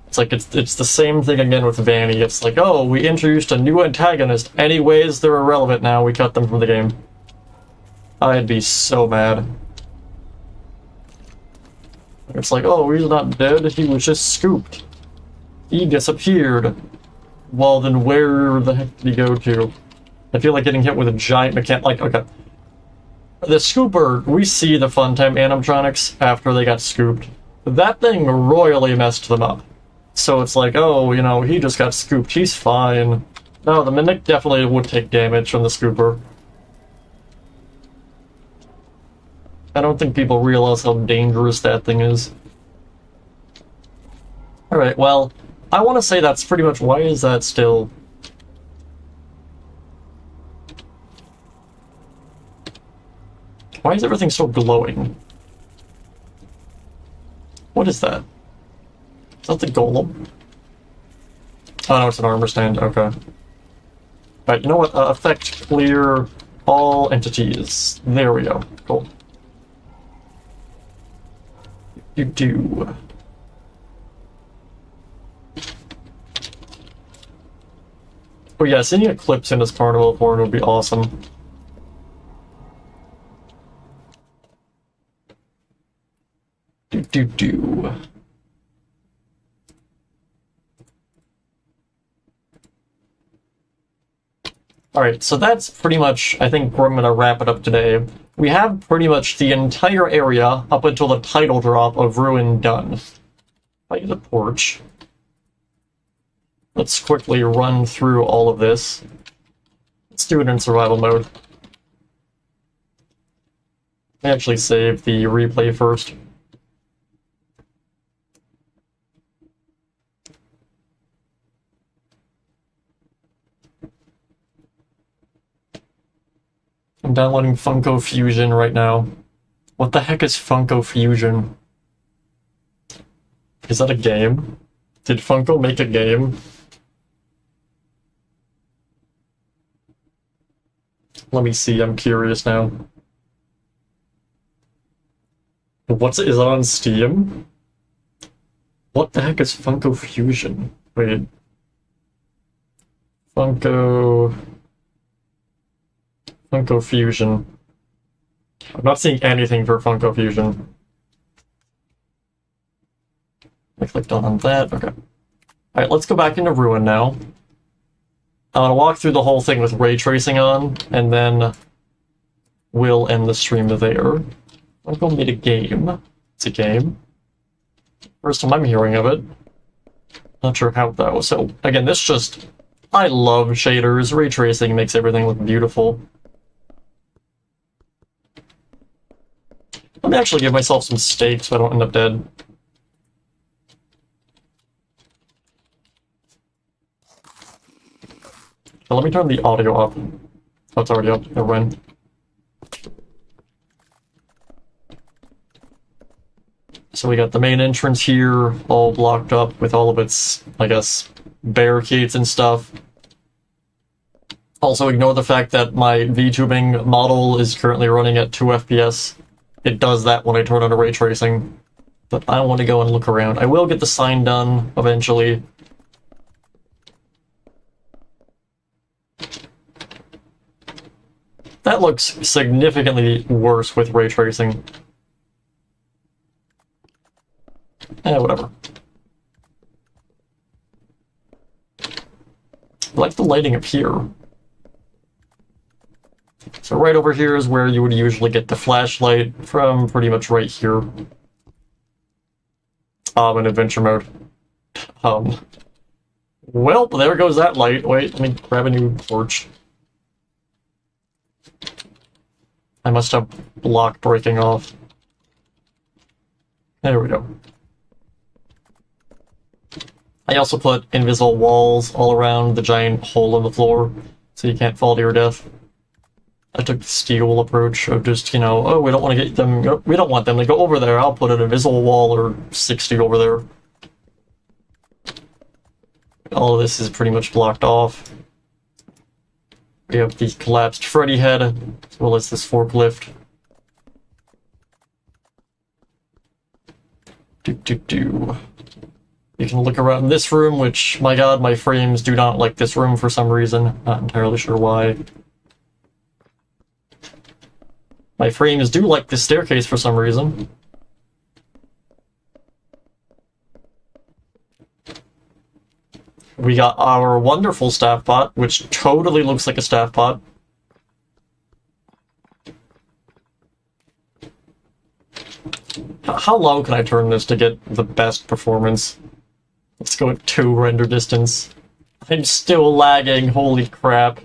It's like, it's the same thing again with Vanny. It's like, oh, we introduced a new antagonist. Anyways, they're irrelevant now. We cut them from the game. I'd be so mad. It's like, oh, he's not dead. He was just scooped. He disappeared. Well, then where the heck did he go to? I feel like getting hit with a giant like, okay. The Scooper, we see the Funtime animatronics after they got scooped. That thing royally messed them up. So it's like, oh, you know, he just got scooped, he's fine. No, the Mimic definitely would take damage from the Scooper. I don't think people realize how dangerous that thing is. Alright, well, I want to say that's pretty much... Why is that still... Why is everything still glowing? What is that? Is that the golem? Oh no, it's an armor stand, okay. Right, you know what? Effect clear all entities. There we go. Cool. You do. Oh yeah, seeing Eclipse in this carnival horn would be awesome. Do. Alright, so that's pretty much, I think we're gonna wrap it up today. We have pretty much the entire area up until the title drop of Ruin done. I get a porch. Let's quickly run through all of this. Let's do it in survival mode. I actually save the replay first. I'm downloading Funko Fusion right now. What the heck is Funko Fusion? Is that a game? Did Funko make a game? Let me see, I'm curious now. Is it on Steam? What the heck is Funko Fusion? Wait. Funko Fusion. I'm not seeing anything for Funko Fusion. I clicked on that, okay. Alright, let's go back into Ruin now. I'm gonna walk through the whole thing with ray tracing on, and then we'll end the stream there. Funko made a game. It's a game. First time I'm hearing of it. Not sure how though. So, again, this just... I love shaders. Ray tracing makes everything look beautiful. Let me actually give myself some steak so I don't end up dead. So let me turn the audio up. Oh, it's already up. Never mind. So we got the main entrance here, all blocked up with all of its, I guess, barricades and stuff. Also ignore the fact that my VTubing model is currently running at 2 FPS. It does that when I turn on ray tracing. but I want to go and look around. I will get the sign done eventually. That looks significantly worse with ray tracing. Whatever. I like the lighting up here. So right over here is where you would usually get the flashlight from, pretty much right here. In adventure mode. Well, there goes that light. Wait, let me grab a new torch. I must have block breaking off. There we go. I also put invisible walls all around the giant hole in the floor, so you can't fall to your death. I took the steel approach of just, you know, oh, we don't want to get them, we don't want them to go over there, I'll put an invisible wall or 60 over there. All of this is pretty much blocked off. We have the collapsed Freddy head, as well as this forklift. You can look around this room, which, my god, my frames do not like this room for some reason. Not entirely sure why. My frames do like this staircase for some reason. We got our wonderful staff pot, which totally looks like a staff pot. How low can I turn this to get the best performance? Let's go at 2 render distance. I'm still lagging, holy crap.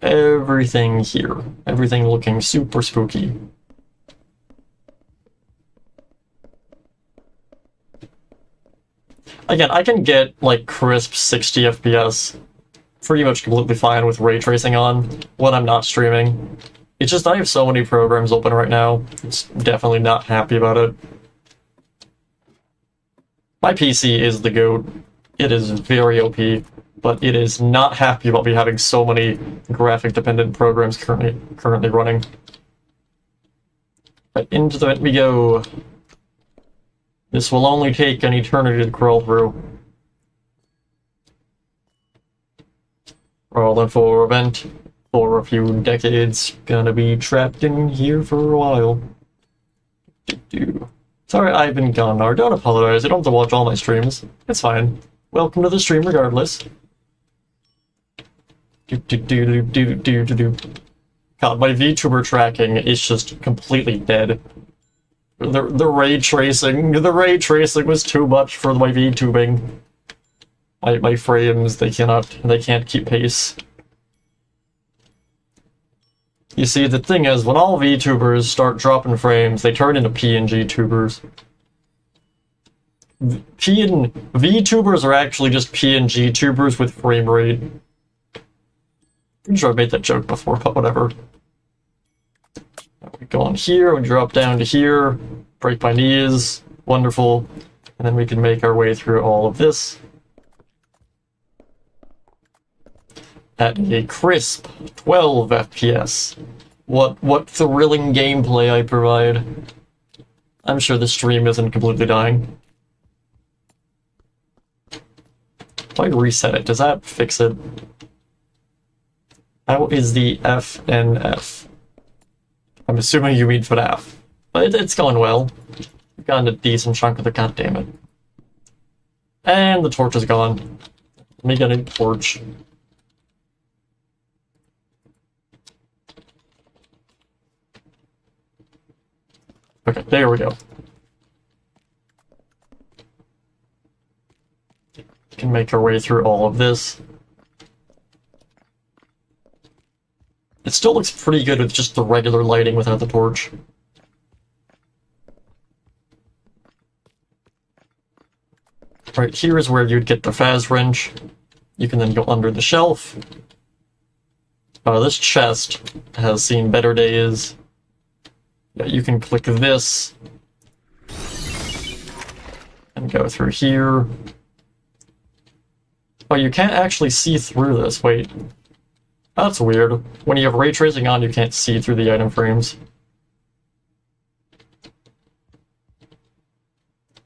Everything here. Everything looking super spooky. Again, I can get, like, crisp 60 FPS pretty much completely fine with ray tracing on when I'm not streaming. It's just I have so many programs open right now, it's definitely not happy about it. My PC is the GOAT. It is very OP, but it is not happy about me having so many graphic-dependent programs currently running. But into the vent we go. This will only take an eternity to crawl through. Crawling for a vent for a few decades. Gonna be trapped in here for a while. Sorry I've been gone, or don't apologize, you don't have to watch all my streams. It's fine. Welcome to the stream regardless. God, my VTuber tracking is just completely dead. The ray tracing was too much for my VTubing. My frames, they can't keep pace. You see, the thing is, when all VTubers start dropping frames, they turn into PNG tubers. VTubers are actually just PNG tubers with frame rate. I'm sure I've made that joke before, but whatever. We go on here, we drop down to here, break my knees, wonderful, and then we can make our way through all of this at a crisp 12 FPS. What thrilling gameplay I provide. I'm sure the stream isn't completely dying. If I reset it, does that fix it? How is the FNF? I'm assuming you mean FNAF. But it's going well. We've gotten a decent chunk of the goddammit. And the torch is gone. Let me get a torch. Okay, there we go. We can make our way through all of this. It still looks pretty good with just the regular lighting without the torch. Right, here is where you'd get the Faz wrench. You can then go under the shelf. This chest has seen better days. Yeah, you can click this. And go through here. Oh, you can't actually see through this, wait. That's weird. When you have ray tracing on, you can't see through the item frames.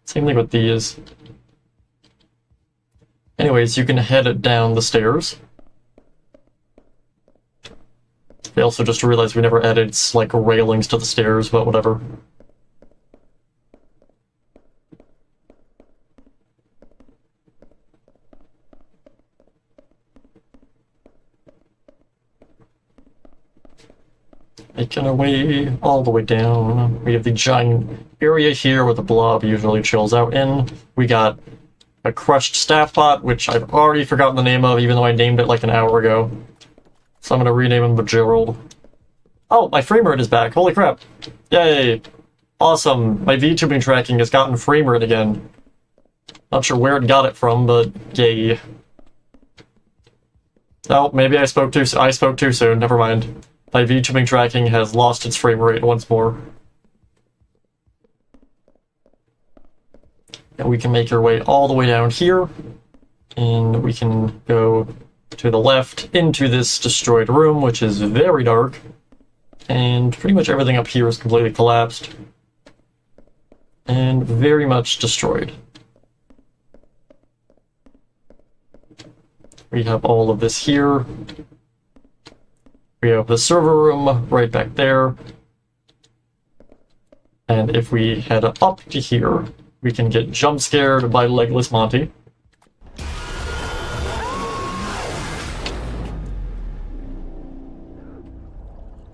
Same thing with these. Anyways, you can head down the stairs. I also just realized we never added, like, railings to the stairs, but whatever. Making our way all the way down. We have the giant area here where the blob usually chills out in. We got a crushed staff pot, which I've already forgotten the name of, even though I named it like an hour ago. So I'm gonna rename him Gerald. Oh, my frame rate is back. Holy crap. Yay. Awesome. My VTubing tracking has gotten frame rate again. Not sure where it got it from, but yay. Oh, maybe I spoke too soon. Never mind. My VTubing tracking has lost its frame rate once more. And we can make our way all the way down here. And we can go to the left into this destroyed room, which is very dark. And pretty much everything up here is completely collapsed. And very much destroyed. We have all of this here. We have the server room right back there. And if we head up to here, we can get jump scared by Legless Monty.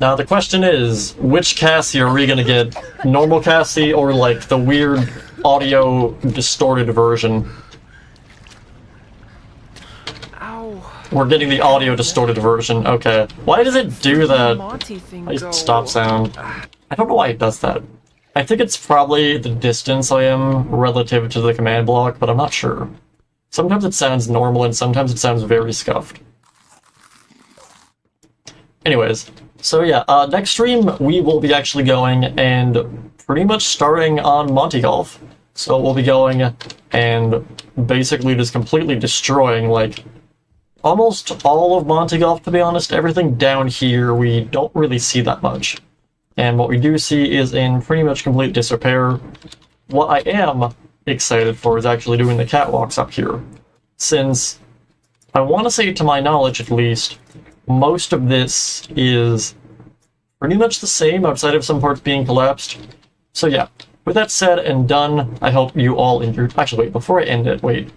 Now the question is, which Cassie are we gonna get? Normal Cassie or like the weird audio distorted version? We're getting the audio distorted version. Okay. Why does it do that? Stop sound. I don't know why it does that. I think it's probably the distance I am relative to the command block, but I'm not sure. Sometimes it sounds normal and sometimes it sounds very scuffed. Anyways, so yeah, next stream we will be actually going and pretty much starting on Monty Golf. So we'll be going and basically just completely destroying, like, almost all of Monty Golf, to be honest. Everything down here we don't really see that much. And what we do see is in pretty much complete disrepair. What I am excited for is actually doing the catwalks up here. Since, I want to say to my knowledge at least, most of this is pretty much the same outside of some parts being collapsed. So yeah, with that said and done, I hope you all enjoyed. Actually, wait, before I end it, wait.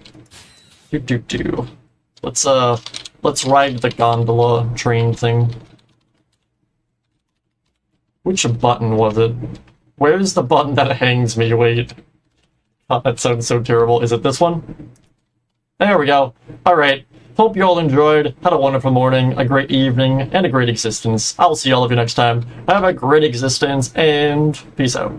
Let's ride the gondola train thing. Which button was it? Where's the button that hangs me? Wait. Oh, that sounds so terrible. Is it this one? There we go. Alright. Hope you all enjoyed, had a wonderful morning, a great evening, and a great existence. I'll see all of you next time. Have a great existence, and peace out.